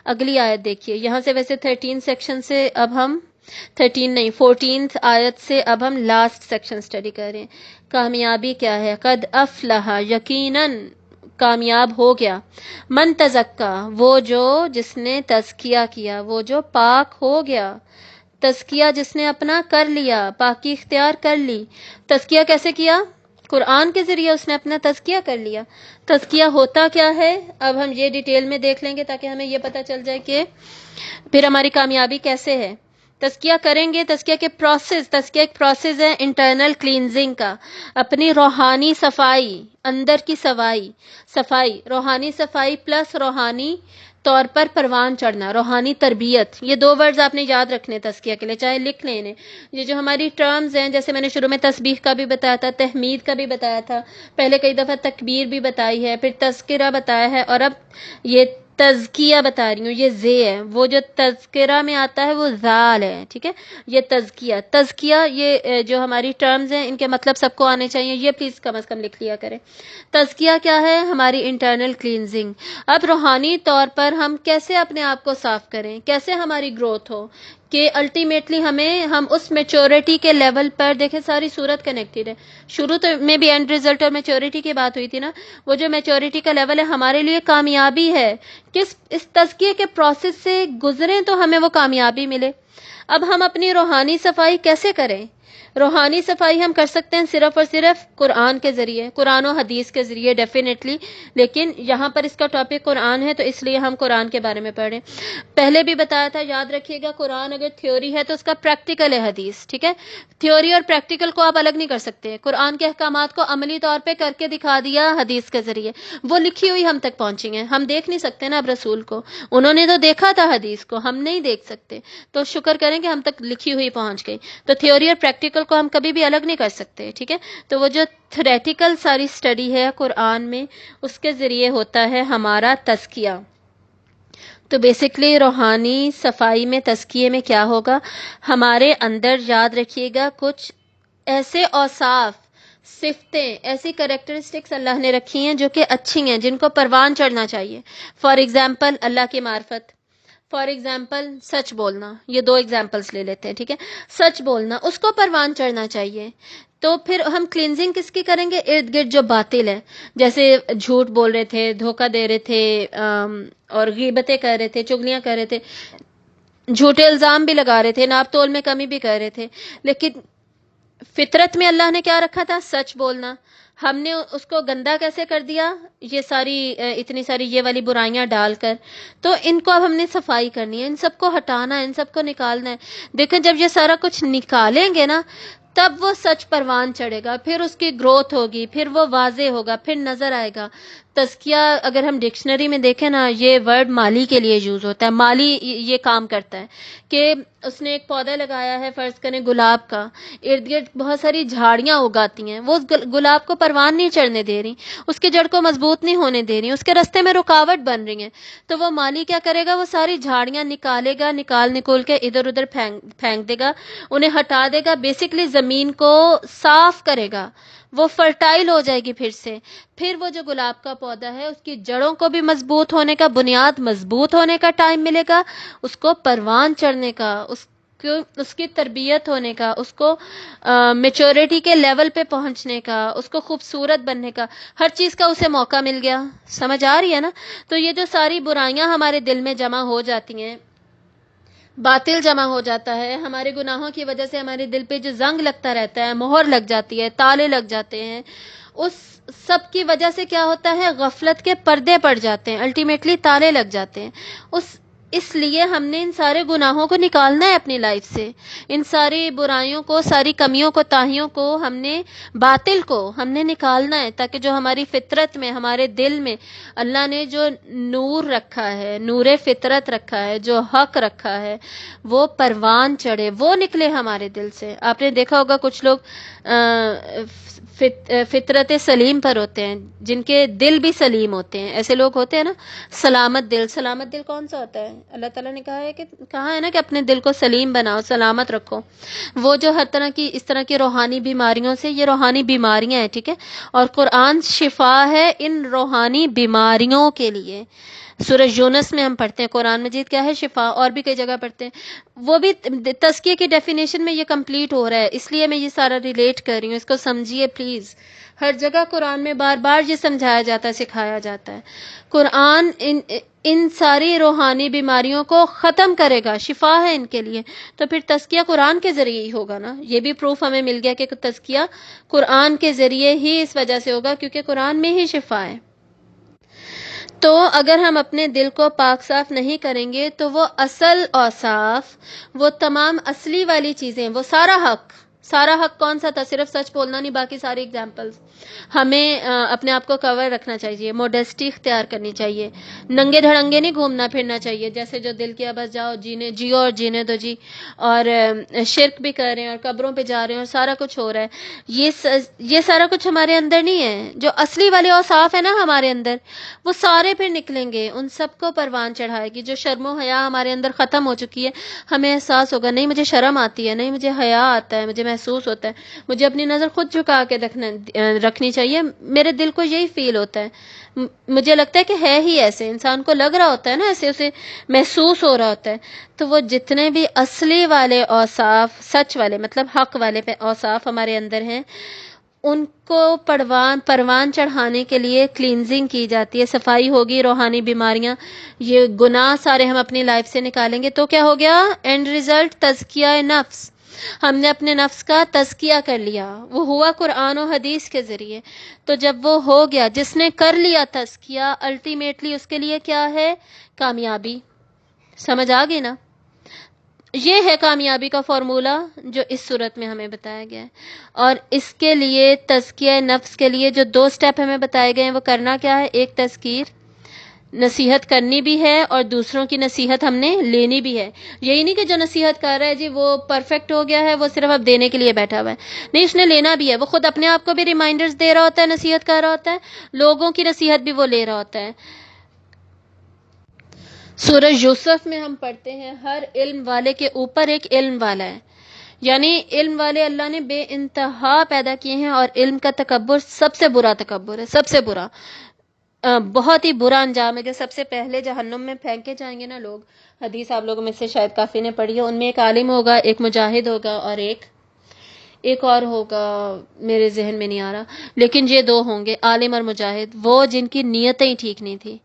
اگلی آیت دیکھیے، یہاں سے ویسے 13 سیکشن سے اب ہم 13 نہیں 14 آیت سے اب ہم لاسٹ سیکشن سٹڈی کر رہے ہیں۔ کامیابی کیا ہے؟ قد افلح، یقیناً کامیاب ہو گیا، من تزکا، وہ جو جس نے تزکیہ کیا، وہ جو پاک ہو گیا، تزکیہ جس نے اپنا کر لیا، پاکی اختیار کر لی۔ تزکیہ کیسے کیا؟ قرآن کے ذریعے اس نے اپنا تزکیہ کر لیا۔ تزکیہ ہوتا کیا ہے؟ اب ہم یہ ڈیٹیل میں دیکھ لیں گے تاکہ ہمیں یہ پتہ چل جائے کہ پھر ہماری کامیابی کیسے ہے۔ تزکیہ کریں گے، تزکیہ کے پروسیس، تزکیہ ایک پروسیس ہے انٹرنل کلینزنگ کا، اپنی روحانی صفائی، اندر کی صفائی، روحانی صفائی پلس روحانی طور پر پروان چڑھنا، روحانی تربیت، یہ دو ورڈز آپ نے یاد رکھنے تزکیہ کے لیے، چاہے لکھ لیں انہیں۔ یہ جو ہماری ٹرمز ہیں، جیسے میں نے شروع میں تسبیح کا بھی بتایا تھا، تحمید کا بھی بتایا تھا، پہلے کئی دفعہ تکبیر بھی بتائی ہے، پھر تذکرہ بتایا ہے، اور اب یہ تزکیہ بتا رہی ہوں، یہ زے ہے، وہ جو تذکرہ میں آتا ہے وہ زال ہے، ٹھیک ہے؟ یہ تزکیہ یہ جو ہماری ٹرمز ہیں ان کے مطلب سب کو آنے چاہیے، یہ پلیز کم از کم لکھ لیا کریں۔ تزکیہ کیا ہے؟ ہماری انٹرنل کلینزنگ۔ اب روحانی طور پر ہم کیسے اپنے آپ کو صاف کریں، کیسے ہماری گروتھ ہو کہ الٹیمیٹلی ہم اس میچورٹی کے لیول پر، دیکھیں ساری صورت کنیکٹڈ ہے، شروع تو میں بھی اینڈ ریزلٹ اور میچورٹی کی بات ہوئی تھی نا، وہ جو میچورٹی کا لیول ہے ہمارے لیے کامیابی ہے کہ اس تزکیے کے پروسیس سے گزریں تو ہمیں وہ کامیابی ملے۔ اب ہم اپنی روحانی صفائی کیسے کریں؟ روحانی صفائی ہم کر سکتے ہیں صرف اور صرف قرآن کے ذریعے، قرآن و حدیث کے ذریعے ڈیفینیٹلی، لیکن یہاں پر اس کا ٹاپک قرآن ہے تو اس لیے ہم قرآن کے بارے میں پڑھیں۔ پہلے بھی بتایا تھا، یاد رکھیے گا، قرآن اگر تھیوری ہے تو اس کا پریکٹیکل ہے حدیث، ٹھیک ہے؟ تھیوری اور پریکٹیکل کو آپ الگ نہیں کر سکتے، قرآن کے احکامات کو عملی طور پہ کر کے دکھا دیا حدیث کے ذریعے، وہ لکھی ہوئی ہم تک پہنچی ہیں، ہم دیکھ نہیں سکتے نا اب رسول کو، انہوں نے تو دیکھا تھا حدیث کو، ہم نہیں دیکھ سکتے، تو شکر کریں کہ ہم تک لکھی ہوئی پہنچ گئی۔ تو تھیوری اور پریکٹیکل کو ہم کبھی بھی الگ نہیں کر سکتے، ٹھیک ہے؟ تو وہ جو تھیوریٹیکل ساری سٹڈی ہے قرآن میں، اس کے ذریعے ہوتا ہے ہمارا تزکیہ۔ تو بیسکلی روحانی صفائی میں، تزکیے میں کیا ہوگا؟ ہمارے اندر، یاد رکھیے گا، کچھ ایسے اوصاف، صفتیں، ایسی کریکٹرسٹکس اللہ نے رکھی ہیں جو کہ اچھی ہیں، جن کو پروان چڑھنا چاہیے۔ فار ایگزامپل اللہ کی معرفت، فار ایگزامپل سچ بولنا، یہ دو ایگزامپلس لے لیتے ہیں، ٹھیک ہے؟ سچ بولنا، اس کو پروان چڑھنا چاہیے۔ تو پھر ہم کلینزنگ کس کی کریں گے؟ ارد گرد جو باطل ہے، جیسے جھوٹ بول رہے تھے، دھوکہ دے رہے تھے، اور غیبتیں کر رہے تھے، چغلیاں کر رہے تھے، جھوٹے الزام بھی لگا رہے تھے، ناپ تول میں کمی بھی کر رہے تھے، لیکن فطرت میں اللہ نے کیا رکھا تھا؟ سچ بولنا۔ ہم نے اس کو گندا کیسے کر دیا؟ یہ ساری اتنی ساری یہ والی برائیاں ڈال کر۔ تو ان کو اب ہم نے صفائی کرنی ہے، ان سب کو ہٹانا ہے، ان سب کو نکالنا ہے۔ دیکھیں جب یہ سارا کچھ نکالیں گے نا، تب وہ سچ پروان چڑھے گا، پھر اس کی گروتھ ہوگی، پھر وہ واضح ہوگا، پھر نظر آئے گا۔ تزکیہ اگر ہم ڈکشنری میں دیکھیں نا، یہ ورڈ مالی کے لیے یوز ہوتا ہے، مالی یہ کام کرتا ہے کہ اس نے ایک پودا لگایا ہے، فرض کریں گلاب کا، ارد گرد بہت ساری جھاڑیاں اگاتی ہیں، وہ اس گلاب کو پروان نہیں چڑھنے دے رہی، اس کی جڑ کو مضبوط نہیں ہونے دے رہی، اس کے راستے میں رکاوٹ بن رہی ہیں، تو وہ مالی کیا کرے گا؟ وہ ساری جھاڑیاں نکالے گا، نکول کے ادھر ادھر پھینک دے گا، انہیں ہٹا دے گا، بیسکلی زمین کو صاف کرے گا، وہ فرٹائل ہو جائے گی پھر سے۔ پھر وہ جو گلاب کا پودا ہے، اس کی جڑوں کو بھی مضبوط ہونے کا، بنیاد مضبوط ہونے کا ٹائم ملے گا، اس کو پروان چڑھنے کا، اس کی تربیت ہونے کا، اس کو میچورٹی کے لیول پہ پہنچنے کا، اس کو خوبصورت بننے کا، ہر چیز کا اسے موقع مل گیا. سمجھ آ رہی ہے نا؟ تو یہ جو ساری برائیاں ہمارے دل میں جمع ہو جاتی ہیں، باطل جمع ہو جاتا ہے، ہمارے گناہوں کی وجہ سے ہمارے دل پہ جو زنگ لگتا رہتا ہے، مہر لگ جاتی ہے، تالے لگ جاتے ہیں، اس سب کی وجہ سے کیا ہوتا ہے؟ غفلت کے پردے پڑ جاتے ہیں، الٹیمیٹلی تالے لگ جاتے ہیں. اس لیے ہم نے ان سارے گناہوں کو نکالنا ہے اپنی لائف سے، ان ساری برائیوں کو، ساری کمیوں کو، تاہیوں کو، ہم نے باطل کو ہم نے نکالنا ہے، تاکہ جو ہماری فطرت میں، ہمارے دل میں اللہ نے جو نور رکھا ہے، نور فطرت رکھا ہے، جو حق رکھا ہے، وہ پروان چڑھے، وہ نکلے ہمارے دل سے. آپ نے دیکھا ہوگا کچھ لوگ فطرت سلیم پر ہوتے ہیں، جن کے دل بھی سلیم ہوتے ہیں. ایسے لوگ ہوتے ہیں نا، سلامت دل. سلامت دل کون سا ہوتا ہے؟ اللہ تعالیٰ نے کہا ہے نا کہ اپنے دل کو سلیم بناؤ، سلامت رکھو. وہ جو ہر طرح کی اس طرح کی روحانی بیماریوں سے، یہ روحانی بیماریاں ہیں، ٹھیک ہے، اور قرآن شفا ہے ان روحانی بیماریوں کے لیے. سورہ یونس میں ہم پڑھتے ہیں، قرآن مجید کیا ہے؟ شفا. اور بھی کئی جگہ پڑھتے ہیں، وہ بھی تزکیے کی ڈیفینیشن میں یہ کمپلیٹ ہو رہا ہے. اس لیے میں یہ سارا ریلیٹ کر رہی ہوں، اس کو سمجھیے پلیز. ہر جگہ قرآن میں بار بار یہ سمجھایا جاتا ہے، سکھایا جاتا ہے. قرآن ان ساری روحانی بیماریوں کو ختم کرے گا، شفا ہے ان کے لیے. تو پھر تزکیہ قرآن کے ذریعے ہی ہوگا نا. یہ بھی پروف ہمیں مل گیا کہ تزکیہ قرآن کے ذریعے ہی اس وجہ سے ہوگا، کیونکہ قرآن میں ہی شفا ہے. تو اگر ہم اپنے دل کو پاک صاف نہیں کریں گے تو وہ اصل اوصاف، وہ تمام اصلی والی چیزیں، وہ سارا حق کون سا تھا؟ صرف سچ بولنا نہیں، باقی ساری ایگزامپلز. ہمیں اپنے آپ کو کور رکھنا چاہیے، موڈیسٹی اختیار کرنی چاہیے، ننگے دھڑنگے نہیں گھومنا پھرنا چاہیے، جیسے جو دل کیا بس جاؤ، جیو اور جینے دو جی. اور شرک بھی کر رہے ہیں، اور قبروں پہ جا رہے ہیں، اور سارا کچھ ہو رہا ہے. یہ سارا کچھ ہمارے اندر نہیں ہے. جو اصلی والے اوصاف ہے نا ہمارے اندر، وہ سارے پھر نکلیں گے. ان سب کو پروان چڑھائے گی. جو شرم و حیا ہمارے اندر ختم ہو چکی ہے، ہمیں احساس ہوگا نہیں مجھے شرم آتی ہے، نہیں مجھے حیا آتا ہے، مجھے محسوس ہوتا ہے، مجھے اپنی نظر خود جھکا کے رکھنی چاہیے. میرے دل کو یہی فیل ہوتا ہے. مجھے لگتا ہے کہ ہے ہی ایسے، انسان کو لگ رہا ہوتا ہے نا، ایسے اسے محسوس ہو رہا ہوتا ہے. تو وہ جتنے بھی اصلی والے اوصاف، سچ والے مطلب حق والے اوصاف ہمارے اندر ہیں، ان کو پروان چڑھانے کے لیے کلینزنگ کی جاتی ہے، صفائی ہوگی. روحانی بیماریاں، یہ گناہ سارے ہم اپنی لائف سے نکالیں گے تو کیا ہو گیا؟ اینڈ ریزلٹ تزکیہ نفس. ہم نے اپنے نفس کا تزکیہ کر لیا. وہ ہوا قرآن و حدیث کے ذریعے. تو جب وہ ہو گیا، جس نے کر لیا تزکیہ، الٹیمیٹلی اس کے لیے کیا ہے؟ کامیابی. سمجھ آ گئی نا؟ یہ ہے کامیابی کا فارمولہ جو اس صورت میں ہمیں بتایا گیا ہے. اور اس کے لیے تزکیہ نفس کے لیے جو 2 سٹیپ ہمیں بتائے گئے ہیں، وہ کرنا کیا ہے؟ ایک تذکیر، نصیحت کرنی بھی ہے، اور دوسروں کی نصیحت ہم نے لینی بھی ہے. یہی نہیں کہ جو نصیحت کر رہا ہے جی وہ پرفیکٹ ہو گیا ہے، وہ صرف اب دینے کے لیے بیٹھا ہوا ہے. نہیں، اس نے لینا بھی ہے. وہ خود اپنے آپ کو بھی ریمائنڈرز دے رہا ہوتا ہے، نصیحت کر رہا ہوتا ہے، لوگوں کی نصیحت بھی وہ لے رہا ہوتا ہے. سورہ یوسف میں ہم پڑھتے ہیں ہر علم والے کے اوپر ایک علم والا ہے. یعنی علم والے اللہ نے بے انتہا پیدا کیے ہیں، اور علم کا تکبر سب سے برا تکبر ہے، سب سے برا، بہت ہی برا انجام ہے، کہ سب سے پہلے جہنم میں پھینکے جائیں گے نا لوگ. حدیث آپ لوگوں میں سے شاید کافی نے پڑھی ہے. ان میں ایک عالم ہوگا، ایک مجاہد ہوگا، اور ایک اور ہوگا، میرے ذہن میں نہیں آ رہا، لیکن یہ 2 ہوں گے، عالم اور مجاہد. وہ جن کی نیتیں ہی ٹھیک نہیں تھی،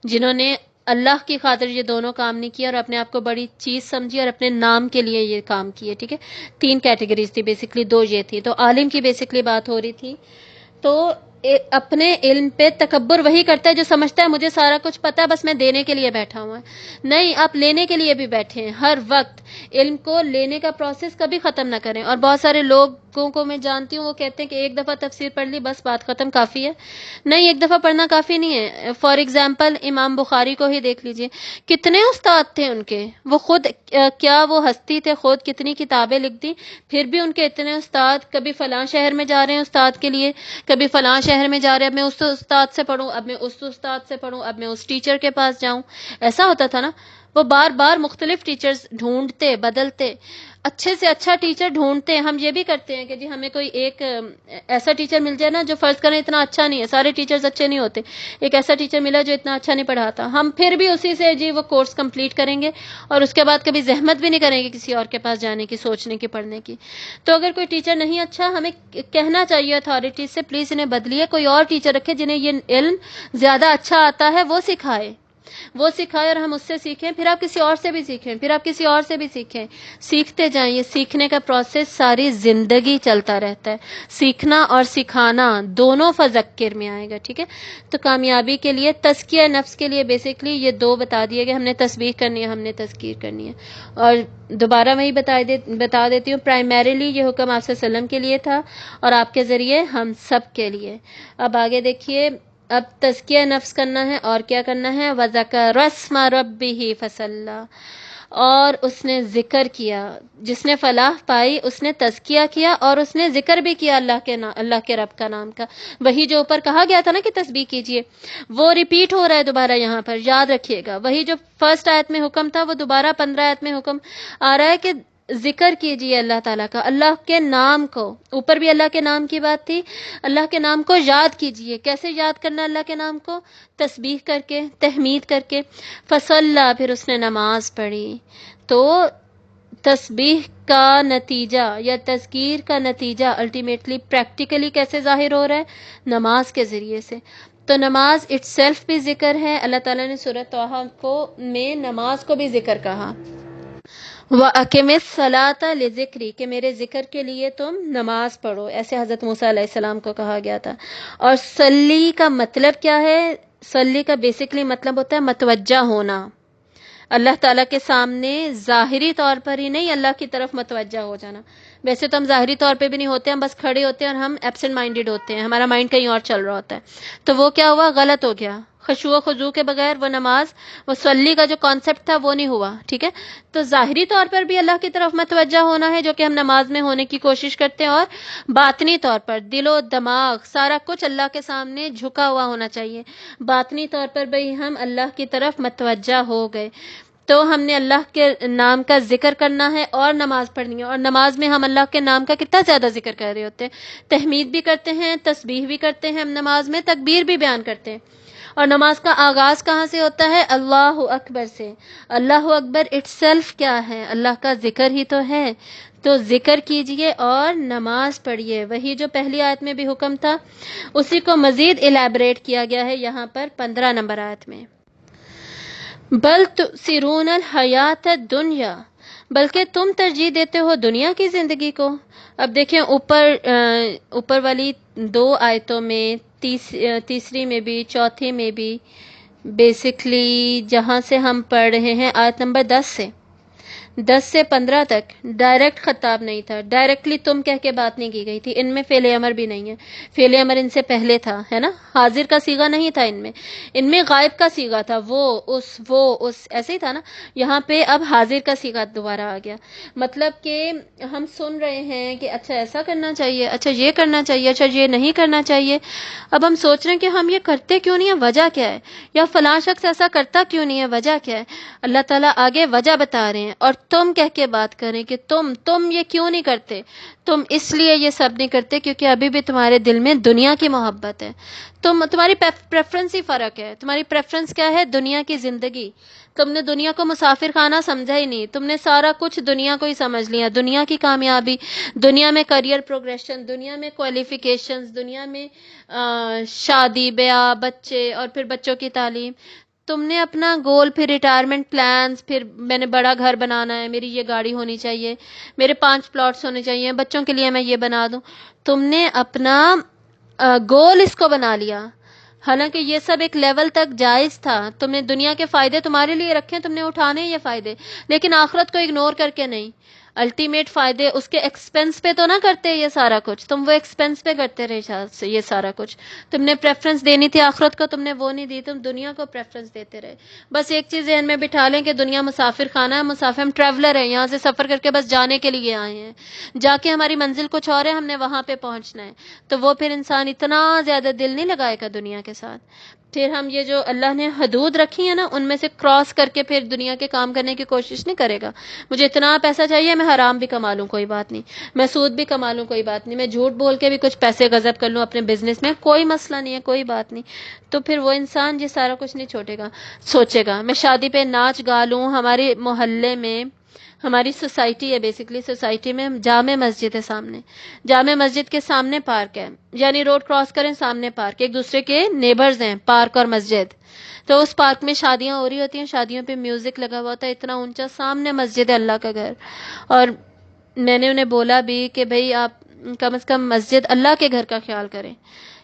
جنہوں نے اللہ کی خاطر یہ دونوں کام نہیں کیا، اور اپنے آپ کو بڑی چیز سمجھی، اور اپنے نام کے لیے یہ کام کیے. ٹھیک ہے، 3 کیٹیگریز تھی بیسکلی، 2 یہ تھی. تو عالم کی بیسکلی بات ہو رہی تھی. تو اپنے علم پہ تکبر وہی کرتا ہے جو سمجھتا ہے مجھے سارا کچھ پتا ہے، بس میں دینے کے لیے بیٹھا ہوں. نہیں، آپ لینے کے لیے بھی بیٹھے ہیں. ہر وقت علم کو لینے کا پروسیس کبھی ختم نہ کریں. اور بہت سارے لوگوں کو میں جانتی ہوں، وہ کہتے ہیں کہ ایک دفعہ تفسیر پڑھ لی بس بات ختم، کافی ہے. نہیں، ایک دفعہ پڑھنا کافی نہیں ہے. فار ایگزامپل امام بخاری کو ہی دیکھ لیجئے، کتنے استاد تھے ان کے. وہ خود کیا وہ ہستی تھے، خود کتنی کتابیں لکھ دی، پھر بھی ان کے اتنے استاد. کبھی فلاں شہر میں جا رہے ہیں استاد کے لیے، کبھی فلاں شہر میں جا رہے ہیں، اب میں اس استاد سے پڑھوں، اب میں اس استاد سے پڑھوں، اب میں اس ٹیچر کے پاس جاؤں. ایسا ہوتا تھا نا. وہ بار بار مختلف ٹیچرز ڈھونڈتے، بدلتے، اچھے سے اچھا ٹیچر ڈھونڈتے ہیں. ہم یہ بھی کرتے ہیں کہ جی ہمیں کوئی ایک ایسا ٹیچر مل جائے نا جو فرض کریں اتنا اچھا نہیں ہے، سارے ٹیچرز اچھے نہیں ہوتے، ایک ایسا ٹیچر ملا جو اتنا اچھا نہیں پڑھاتا، ہم پھر بھی اسی سے جی وہ کورس کمپلیٹ کریں گے اور اس کے بعد کبھی زحمت بھی نہیں کریں گے کسی اور کے پاس جانے کی، سوچنے کی، پڑھنے کی. تو اگر کوئی ٹیچر نہیں اچھا، ہمیں کہنا چاہیے اتھارٹیز سے پلیز انہیں بدلیے، کوئی اور ٹیچر رکھے جنہیں یہ علم زیادہ اچھا آتا ہے، وہ سکھائے اور ہم اس سے سیکھیں، پھر آپ کسی اور سے بھی سیکھیں، پھر آپ کسی اور سے بھی سیکھیں، سیکھتے جائیں. یہ سیکھنے کا پروسیس ساری زندگی چلتا رہتا ہے، سیکھنا اور سکھانا دونوں فذکر میں آئے گا. ٹھیک ہے، تو کامیابی کے لیے، تزکیہ نفس کے لیے بیسکلی یہ دو بتا دیے گئے، ہم نے تسبیح کرنی ہے، ہم نے تذکیر کرنی ہے. اور دوبارہ وہی بتا دیتی ہوں، پرائمریلی یہ حکم آپ صلی اللہ علیہ وسلم کے لیے تھا اور آپ کے ذریعے ہم سب کے لیے. اب آگے دیکھیے، اب تزکیہ نفس کرنا ہے اور کیا کرنا ہے، وَذَكَرَ اسْمَ رَبِّهِ فَصَلَّى، اور اس نے ذکر کیا، جس نے فلاح پائی اس نے تزکیہ کیا اور اس نے ذکر بھی کیا اللہ کے رب کا نام کا. وہی جو اوپر کہا گیا تھا نا کہ تسبیح کیجئے، وہ ریپیٹ ہو رہا ہے دوبارہ یہاں پر، یاد رکھیے گا. وہی جو فرسٹ آیت میں حکم تھا وہ دوبارہ 15 آیت میں حکم آ رہا ہے کہ ذکر کیجئے اللہ تعالیٰ کا، اللہ کے نام کو. اوپر بھی اللہ کے نام کی بات تھی، اللہ کے نام کو یاد کیجئے. کیسے یاد کرنا اللہ کے نام کو؟ تسبیح کر کے، تحمید کر کے. فصلی، پھر اس نے نماز پڑھی. تو تسبیح کا نتیجہ یا تذکیر کا نتیجہ الٹیمیٹلی پریکٹیکلی کیسے ظاہر ہو رہا ہے؟ نماز کے ذریعے سے. تو نماز اٹ سیلف بھی ذکر ہے. اللہ تعالیٰ نے سورۃ طٰہٰ میں نماز کو بھی ذکر کہا، وَأَقِمِ الصَّلَاةَ لِذِكْرِي، کہ میرے ذکر کے لیے تم نماز پڑھو، ایسے حضرت موسیٰ علیہ السلام کو کہا گیا تھا. اور صلی کا مطلب کیا ہے؟ صلی کا بیسکلی مطلب ہوتا ہے متوجہ ہونا، اللہ تعالیٰ کے سامنے ظاہری طور پر ہی نہیں، اللہ کی طرف متوجہ ہو جانا. ویسے تو ہم ظاہری طور پہ بھی نہیں ہوتے، ہم بس کھڑے ہوتے ہیں اور ہم ایبسنٹ مائنڈیڈ ہوتے ہیں، ہمارا مائنڈ کہیں اور چل رہا ہوتا ہے. تو وہ کیا ہوا؟ غلط ہو گیا. خشوع و خضوع کے بغیر وہ نماز، وہ صلی کا جو کانسیپٹ تھا وہ نہیں ہوا. ٹھیک ہے، تو ظاہری طور پر بھی اللہ کی طرف متوجہ ہونا ہے جو کہ ہم نماز میں ہونے کی کوشش کرتے ہیں، اور باطنی طور پر دل و دماغ سارا کچھ اللہ کے سامنے جھکا ہوا ہونا چاہیے. باطنی طور پر بھی ہم اللہ کی طرف متوجہ ہو گئے. تو ہم نے اللہ کے نام کا ذکر کرنا ہے اور نماز پڑھنی ہے. اور نماز میں ہم اللہ کے نام کا کتنا زیادہ ذکر کر رہے ہوتے ہیں، تحمید بھی کرتے ہیں، تسبیح بھی کرتے ہیں، ہم نماز میں تکبیر بھی بیان کرتے ہیں. اور نماز کا آغاز کہاں سے ہوتا ہے؟ اللہ اکبر سے. اللہ اکبر اٹ سیلف کیا ہے؟ اللہ کا ذکر ہی تو ہے. تو ذکر کیجئے اور نماز پڑھیے. وہی جو پہلی آیت میں بھی حکم تھا اسی کو مزید الیبریٹ کیا گیا ہے یہاں پر 15 نمبر آیت میں. بل تؤثرون الحیات الدنیا، بلکہ تم ترجیح دیتے ہو دنیا کی زندگی کو. اب دیکھیں اوپر والی 2 آیتوں میں، تیسری میں بھی، چوتھی میں بھی، بیسکلی جہاں سے ہم پڑھ رہے ہیں آیت نمبر 10 سے 15 تک ڈائریکٹ خطاب نہیں تھا، ڈائریکٹلی تم کہہ کے بات نہیں کی گئی تھی. ان میں فعل امر بھی نہیں ہے، فعل امر ان سے پہلے تھا، ہے نا. حاضر کا صیغہ نہیں تھا ان میں غائب کا صیغہ تھا، وہ اس ایسے ہی تھا نا. یہاں پہ اب حاضر کا صیغہ دوبارہ آ گیا. مطلب کہ ہم سن رہے ہیں کہ اچھا ایسا کرنا چاہیے، اچھا یہ کرنا چاہیے، اچھا یہ نہیں کرنا چاہیے. اب ہم سوچ رہے ہیں کہ ہم یہ کرتے کیوں نہیں ہیں، وجہ کیا ہے، یا فلاں شخص ایسا کرتا کیوں نہیں ہے، وجہ کیا ہے. اللہ تعالیٰ آگے وجہ بتا رہے ہیں. اور تم کہہ کے بات کریں کہ تم یہ کیوں نہیں کرتے. تم اس لیے یہ سب نہیں کرتے کیونکہ ابھی بھی تمہارے دل میں دنیا کی محبت ہے. تمہاری پریفرنس ہی فرق ہے. تمہاری پریفرنس کیا ہے؟ دنیا کی زندگی. تم نے دنیا کو مسافر خانہ سمجھا ہی نہیں، تم نے سارا کچھ دنیا کو ہی سمجھ لیا. دنیا کی کامیابی، دنیا میں کریئر پروگریشن، دنیا میں کوالیفیکیشنز، دنیا میں شادی بیاہ، بچے، اور پھر بچوں کی تعلیم. تم نے اپنا گول، پھر ریٹائرمنٹ پلانز، پھر میں نے بڑا گھر بنانا ہے، میری یہ گاڑی ہونی چاہیے، میرے 5 پلاٹس ہونے چاہیے، بچوں کے لیے میں یہ بنا دوں. تم نے اپنا گول اس کو بنا لیا. حالانکہ یہ سب ایک لیول تک جائز تھا. تم نے دنیا کے فائدے تمہارے لیے رکھے، تم نے اٹھانے یہ فائدے، لیکن آخرت کو اگنور کر کے نہیں. الٹیمیٹ فائدے اس کے ایکسپینس پہ تو نہ کرتے یہ سارا کچھ، تم وہ ایکسپینس پہ کرتے رہے یہ سارا کچھ. تم نے پریفرنس دینی تھی آخرت کو، تم نے وہ نہیں دی، تم دنیا کو پریفرنس دیتے رہے. بس ایک چیز ذہن میں بٹھا لیں کہ دنیا مسافر خانہ ہے، مسافر ہم ٹریولر ہیں، یہاں سے سفر کر کے بس جانے کے لیے آئے ہیں، جا کے ہماری منزل کچھ اور ہے، ہم نے وہاں پہ پہنچنا ہے. تو وہ پھر انسان اتنا زیادہ دل نہیں لگائے گا دنیا کے ساتھ. پھر ہم یہ جو اللہ نے حدود رکھی ہیں نا ان میں سے کراس کر کے پھر دنیا کے کام کرنے کی کوشش نہیں کرے گا. مجھے اتنا پیسہ چاہیے، میں حرام بھی کما لوں کوئی بات نہیں، میں سود بھی کما لوں کوئی بات نہیں، میں جھوٹ بول کے بھی کچھ پیسے غصب کر لوں اپنے بزنس میں، کوئی مسئلہ نہیں ہے، کوئی بات نہیں. تو پھر وہ انسان یہ سارا کچھ نہیں سوچے گا. میں شادی پہ ناچ گا لوں، ہمارے محلے میں ہماری سوسائٹی ہے، بیسکلی سوسائٹی میں جامع مسجد ہے، سامنے جامع مسجد کے سامنے پارک ہے، یعنی روڈ کراس کریں سامنے پارک، ایک دوسرے کے نیبرز ہیں پارک اور مسجد. تو اس پارک میں شادیاں ہو رہی ہوتی ہیں، شادیوں پہ میوزک لگا ہوا ہوتا ہے اتنا اونچا، سامنے مسجد ہے اللہ کا گھر. اور میں نے انہیں بولا بھی کہ بھئی آپ کم از کم مسجد اللہ کے گھر کا خیال کریں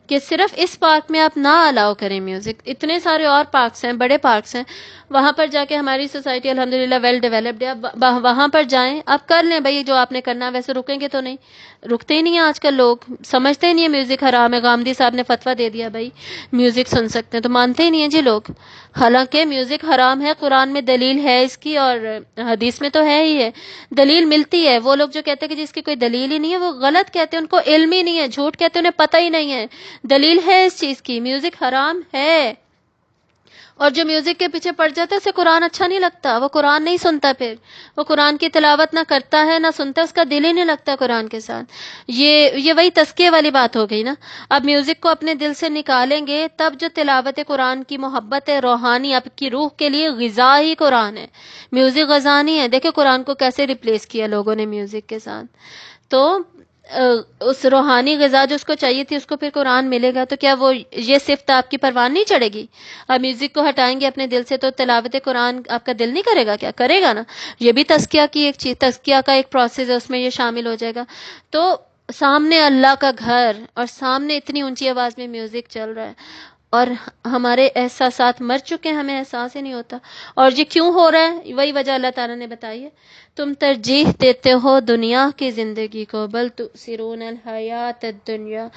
کہ صرف اس پارک میں آپ نہ الاؤ کریں میوزک. اتنے سارے اور پارکس ہیں، بڑے پارکس ہیں، وہاں پر جا کے ہماری سوسائٹی الحمدللہ ویل ڈیولپڈ ہے، اب وہاں پر جائیں، آپ کر لیں بھئی جو آپ نے کرنا. ویسے رکیں گے تو نہیں، رکتے ہی نہیں ہیں آج کل لوگ، سمجھتے ہی نہیں ہیں میوزک حرام ہے. غامدی صاحب نے فتویٰ دے دیا بھئی میوزک سن سکتے ہیں، تو مانتے ہی نہیں ہیں جی لوگ. حالانکہ میوزک حرام ہے، قرآن میں دلیل ہے اس کی اور حدیث میں تو ہے ہی ہے، دلیل ملتی ہے. وہ لوگ جو کہتے ہیں کہ جس کی کوئی دلیل ہی نہیں ہے وہ غلط کہتے ہیں، ان کو علم ہی نہیں ہے، جھوٹ کہتے ہیں، انہیں پتہ ہی نہیں ہے. دلیل ہے اس چیز کی، میوزک حرام ہے. اور جو میوزک کے پیچھے پڑ جاتا ہے اسے قرآن اچھا نہیں لگتا، وہ قرآن نہیں سنتا، پھر وہ قرآن کی تلاوت نہ کرتا ہے نہ سنتا، اس کا دل ہی نہیں لگتا قرآن کے ساتھ. یہ وہی تزکیے والی بات ہو گئی نا. اب میوزک کو اپنے دل سے نکالیں گے تب جو تلاوت قرآن کی محبت ہے روحانی، آپ کی روح کے لیے غذا ہی قرآن ہے، میوزک غذا نہیں ہے. دیکھیں قرآن کو کیسے ریپلیس کیا لوگوں نے میوزک کے ساتھ. تو اس روحانی غذا جو اس کو چاہیے تھی اس کو پھر قرآن ملے گا تو کیا وہ یہ صفت آپ کی پروان نہیں چڑھے گی؟ اب میوزک کو ہٹائیں گے اپنے دل سے تو تلاوت قرآن آپ کا دل نہیں کرے گا؟ کیا کرے گا نا. یہ بھی تزکیہ کی ایک چیز، تزکیہ کا ایک پروسیس ہے، اس میں یہ شامل ہو جائے گا. تو سامنے اللہ کا گھر اور سامنے اتنی اونچی آواز میں میوزک چل رہا ہے اور ہمارے احساسات مر چکے ہیں، ہمیں احساس ہی نہیں ہوتا. اور یہ کیوں ہو رہا ہے؟ وہی وجہ اللہ تعالیٰ نے بتائی ہے. تم ترجیح دیتے ہو دنیا کی زندگی کو، بل تؤثرون الحیات الدنیا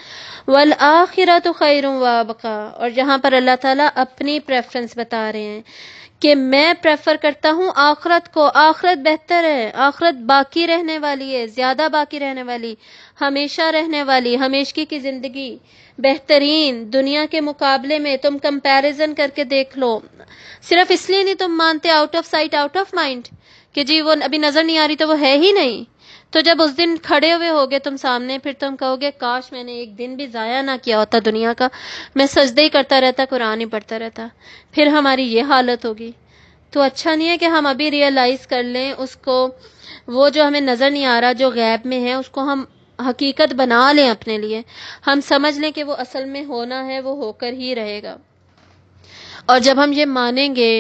والآخرۃ خیر وابقا. اور جہاں پر اللہ تعالیٰ اپنی پریفرنس بتا رہے ہیں کہ میں پریفر کرتا ہوں آخرت کو، آخرت بہتر ہے، آخرت باقی رہنے والی ہے، زیادہ باقی رہنے والی، ہمیشہ رہنے والی، ہمیشگی کی زندگی بہترین. دنیا کے مقابلے میں تم کمپیریزن کر کے دیکھ لو. صرف اس لیے نہیں تم مانتے out of sight out of mind کہ جی وہ ابھی نظر نہیں آ رہی تو وہ ہے ہی نہیں. تو جب اس دن کھڑے ہوئے ہوگے تم سامنے، پھر تم کہو گے کاش میں نے ایک دن بھی ضائع نہ کیا ہوتا دنیا کا، میں سجدے ہی کرتا رہتا، قرآن ہی پڑھتا رہتا. پھر ہماری یہ حالت ہوگی. تو اچھا نہیں ہے کہ ہم ابھی ریئلائز کر لیں اس کو، وہ جو ہمیں نظر نہیں آ رہا جو غیب میں ہے اس کو ہم حقیقت بنا لیں اپنے لیے، ہم سمجھ لیں کہ وہ اصل میں ہونا ہے، وہ ہو کر ہی رہے گا. اور جب ہم یہ مانیں گے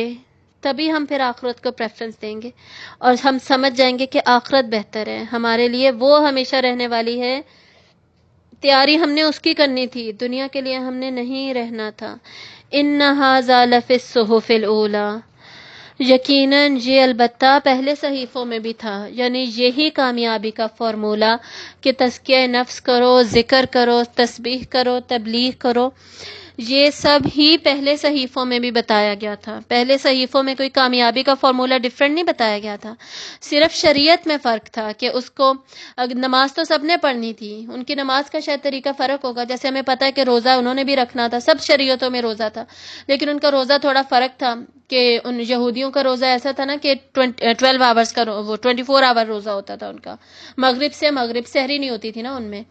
تبھی ہم پھر آخرت کو پریفرنس دیں گے اور ہم سمجھ جائیں گے کہ آخرت بہتر ہے ہمارے لیے، وہ ہمیشہ رہنے والی ہے. تیاری ہم نے اس کی کرنی تھی، دنیا کے لیے ہم نے نہیں رہنا تھا. ان ھذا لفی الصحف الاولی، یقیناً یہ البتہ پہلے صحیفوں میں بھی تھا. یعنی یہی کامیابی کا فارمولہ کہ تزکیہ نفس کرو، ذکر کرو، تسبیح کرو، تبلیغ کرو، یہ سب ہی پہلے صحیفوں میں بھی بتایا گیا تھا. پہلے صحیفوں میں کوئی کامیابی کا فارمولہ ڈیفرنٹ نہیں بتایا گیا تھا، صرف شریعت میں فرق تھا کہ اس کو نماز تو سب نے پڑھنی تھی، ان کی نماز کا شاید طریقہ فرق ہوگا. جیسے ہمیں پتہ ہے کہ روزہ انہوں نے بھی رکھنا تھا، سب شریعتوں میں روزہ تھا، لیکن ان کا روزہ تھوڑا فرق تھا کہ ان یہودیوں کا روزہ ایسا تھا نا کہ 12 آورز کا وہ 24 آور روزہ ہوتا تھا ان کا، مغرب سحری نہیں ہوتی تھی نا ان میں.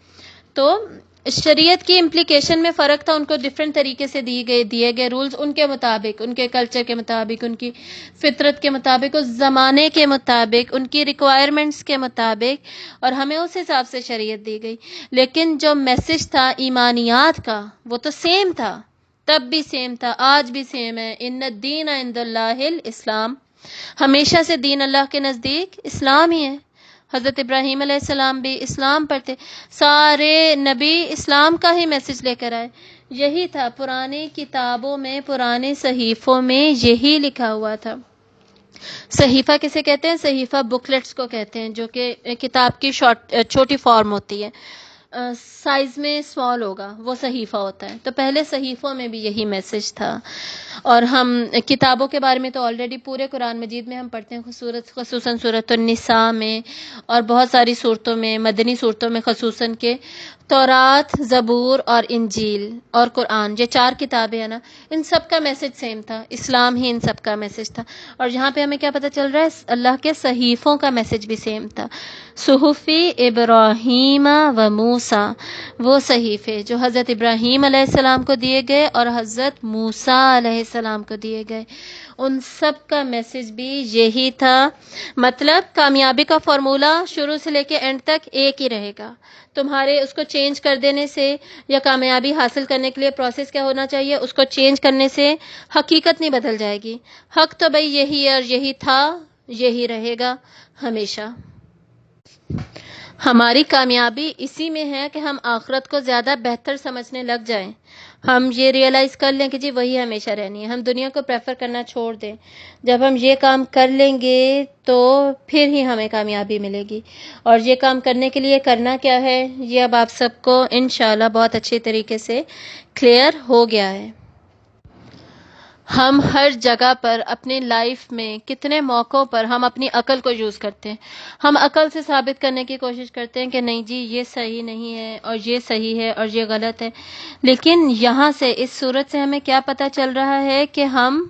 تو شریعت کی امپلیکیشن میں فرق تھا، ان کو ڈفرینٹ طریقے سے دیے گئے رولز ان کے مطابق، ان کے کلچر کے مطابق، ان کی فطرت کے مطابق، اس زمانے کے مطابق، ان کی ریکوائرمنٹس کے مطابق، اور ہمیں اس حساب سے شریعت دی گئی. لیکن جو میسج تھا ایمانیات کا وہ تو سیم تھا، تب بھی سیم تھا، آج بھی سیم ہے. ان الدین عند اللہ الاسلام، ہمیشہ سے دین اللہ کے نزدیک اسلام ہی ہے. حضرت ابراہیم علیہ السلام بھی اسلام پر تھے، سارے نبی اسلام کا ہی میسج لے کر آئے. یہی تھا پرانی کتابوں میں، پرانے صحیفوں میں یہی لکھا ہوا تھا. صحیفہ کسے کہتے ہیں؟ صحیفہ بکلیٹس کو کہتے ہیں، جو کہ کتاب کی چھوٹی فارم ہوتی ہے، سائز میں اسمال ہوگا، وہ صحیفہ ہوتا ہے۔ تو پہلے صحیفوں میں بھی یہی میسج تھا، اور ہم کتابوں کے بارے میں تو آلریڈی پورے قرآن مجید میں ہم پڑھتے ہیں، خصوصاً سورۃ النساء میں اور بہت ساری صورتوں میں، مدنی صورتوں میں خصوصاً، کہ تورات، زبور اور انجیل اور قرآن، یہ 4 کتابیں ہیں نا، ان سب کا میسج سیم تھا، اسلام ہی ان سب کا میسج تھا۔ اور یہاں پہ ہمیں کیا پتہ چل رہا ہے؟ اللہ کے صحیفوں کا میسج بھی سیم تھا۔ صحفی ابراہیم و موسیٰ، وہ صحیفے جو حضرت ابراہیم علیہ السلام کو دیے گئے اور حضرت موسیٰ علیہ السلام کو دیے گئے، ان سب کا میسج بھی یہی تھا۔ مطلب کامیابی کا فارمولہ شروع سے لے کے اینڈ تک ایک ہی رہے گا۔ تمہارے اس کو چینج کر دینے سے یا کامیابی حاصل کرنے کے لیے پروسیس کیا ہونا چاہیے؟ اس کو چینج کرنے سے حقیقت نہیں بدل جائے گی۔ حق تو بھئی یہی ہے، اور یہی تھا، یہی رہے گا ہمیشہ۔ ہماری کامیابی اسی میں ہے کہ ہم آخرت کو زیادہ بہتر سمجھنے لگ جائیں، ہم یہ ریئلائز کر لیں کہ جی وہی ہمیشہ رہنی ہے، ہم دنیا کو پریفر کرنا چھوڑ دیں۔ جب ہم یہ کام کر لیں گے تو پھر ہی ہمیں کامیابی ملے گی۔ اور یہ کام کرنے کے لیے کرنا کیا ہے، یہ اب آپ سب کو انشاءاللہ بہت اچھے طریقے سے کلیئر ہو گیا ہے۔ ہم ہر جگہ پر اپنی لائف میں کتنے موقعوں پر ہم اپنی عقل کو یوز کرتے ہیں، ہم عقل سے ثابت کرنے کی کوشش کرتے ہیں کہ نہیں جی یہ صحیح نہیں ہے اور یہ صحیح ہے اور یہ غلط ہے، لیکن یہاں سے اس صورت سے ہمیں کیا پتہ چل رہا ہے کہ ہم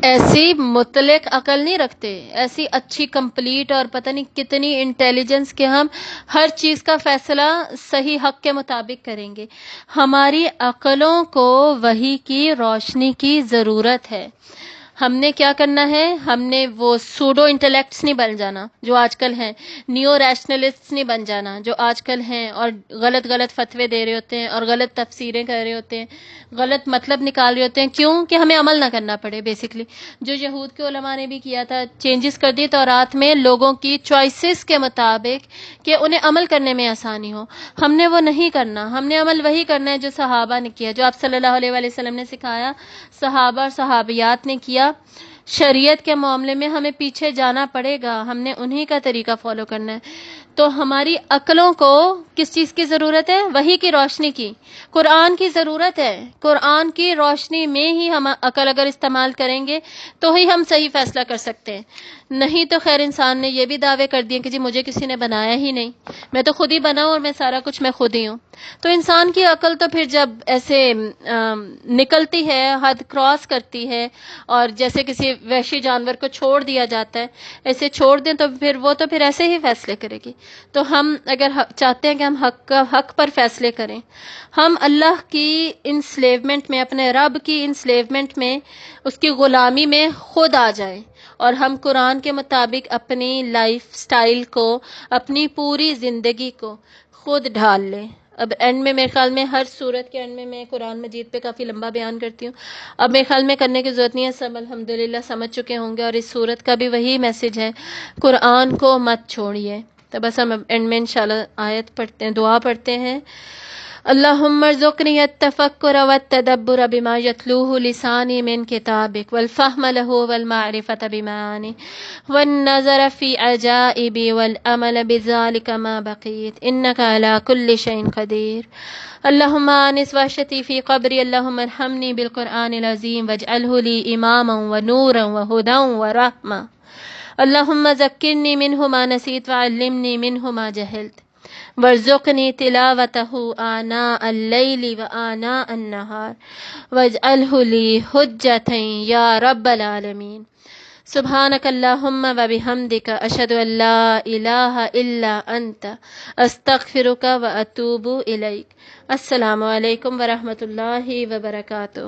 ایسی مطلق عقل نہیں رکھتے، ایسی اچھی کمپلیٹ اور پتہ نہیں کتنی انٹیلیجنس کہ ہم ہر چیز کا فیصلہ صحیح حق کے مطابق کریں گے۔ ہماری عقلوں کو وحی کی روشنی کی ضرورت ہے۔ ہم نے کیا کرنا ہے؟ ہم نے وہ سوڈو انٹلیکٹس نہیں بن جانا جو آج کل ہیں، نیو ریشنلسٹس نہیں بن جانا جو آج کل ہیں، اور غلط غلط فتوے دے رہے ہوتے ہیں اور غلط تفسیریں کر رہے ہوتے ہیں، غلط مطلب نکال رہے ہوتے ہیں۔ کیوں؟ کہ ہمیں عمل نہ کرنا پڑے بیسیکلی، جو یہود کے علماء نے بھی کیا تھا، چینجز کر دی تورات میں لوگوں کی چوائسز کے مطابق کہ انہیں عمل کرنے میں آسانی ہو۔ ہم نے وہ نہیں کرنا، ہم نے عمل وہی کرنا ہے جو صحابہ نے کیا، جو آپ صلی اللہ علیہ وآلہ وسلم نے سکھایا، صحابہ اور صحابیات نے کیا۔ شریعت کے معاملے میں ہمیں پیچھے جانا پڑے گا، ہم نے انہی کا طریقہ فالو کرنا ہے۔ تو ہماری عقلوں کو کس چیز کی ضرورت ہے؟ وحی کی روشنی کی، قرآن کی ضرورت ہے۔ قرآن کی روشنی میں ہی ہم عقل اگر استعمال کریں گے تو ہی ہم صحیح فیصلہ کر سکتے ہیں، نہیں تو خیر انسان نے یہ بھی دعوے کر دیے کہ جی مجھے کسی نے بنایا ہی نہیں، میں تو خود ہی بنا ہوں اور میں سارا کچھ میں خود ہی ہوں۔ تو انسان کی عقل تو پھر جب ایسے نکلتی ہے، حد کراس کرتی ہے، اور جیسے کسی وحشی جانور کو چھوڑ دیا جاتا ہے ایسے چھوڑ دیں تو پھر وہ تو پھر ایسے ہی فیصلے کرے گی۔ تو ہم اگر چاہتے ہیں کہ ہم حق پر فیصلے کریں، ہم اللہ کی انسلیومنٹ میں، اپنے رب کی انسلیومنٹ میں، اس کی غلامی میں خود آ جائیں، اور ہم قرآن کے مطابق اپنی لائف سٹائل کو، اپنی پوری زندگی کو خود ڈھال لیں۔ اب اینڈ میں میرے خیال میں ہر صورت کے اینڈ میں قرآن مجید پہ کافی لمبا بیان کرتی ہوں، اب میرے خیال میں کرنے کی ضرورت نہیں ہے، سب الحمدللہ سمجھ چکے ہوں گے، اور اس صورت کا بھی وہی میسج ہے، قرآن کو مت چھوڑیے۔ تو بس ہم اینڈ میں انشاءاللہ آیت پڑھتے ہیں، دعا پڑھتے ہیں۔ اللہم ارزقنی التفکر والتدبر بما یتلوہ لسانی من کتابک والفہم لہ والمعرفۃ بمعانی والنظر فی عجائب والعمل بذلک ما بقیت انک علی کل شیء قدیر۔ اللہم آنس وحشتی فی قبری، اللہم ارحمنی بالقرآن العظیم واجعلہ لی اماما ونورا وہدا ورحمہ۔ اللہم ذکرنی منہ ما نسیت وعلمنی منہ ما جہلت وارزقنی تلاوتہ آناء اللیل وآناء النہار واجعلہ لی حجۃ یا رب العالمین۔ سبحانک اللہم وبحمدک اشہد ان لا الہ الا انت استغفرک واتوب الیک۔ السلام علیکم ورحمۃ اللہ وبرکاتہ۔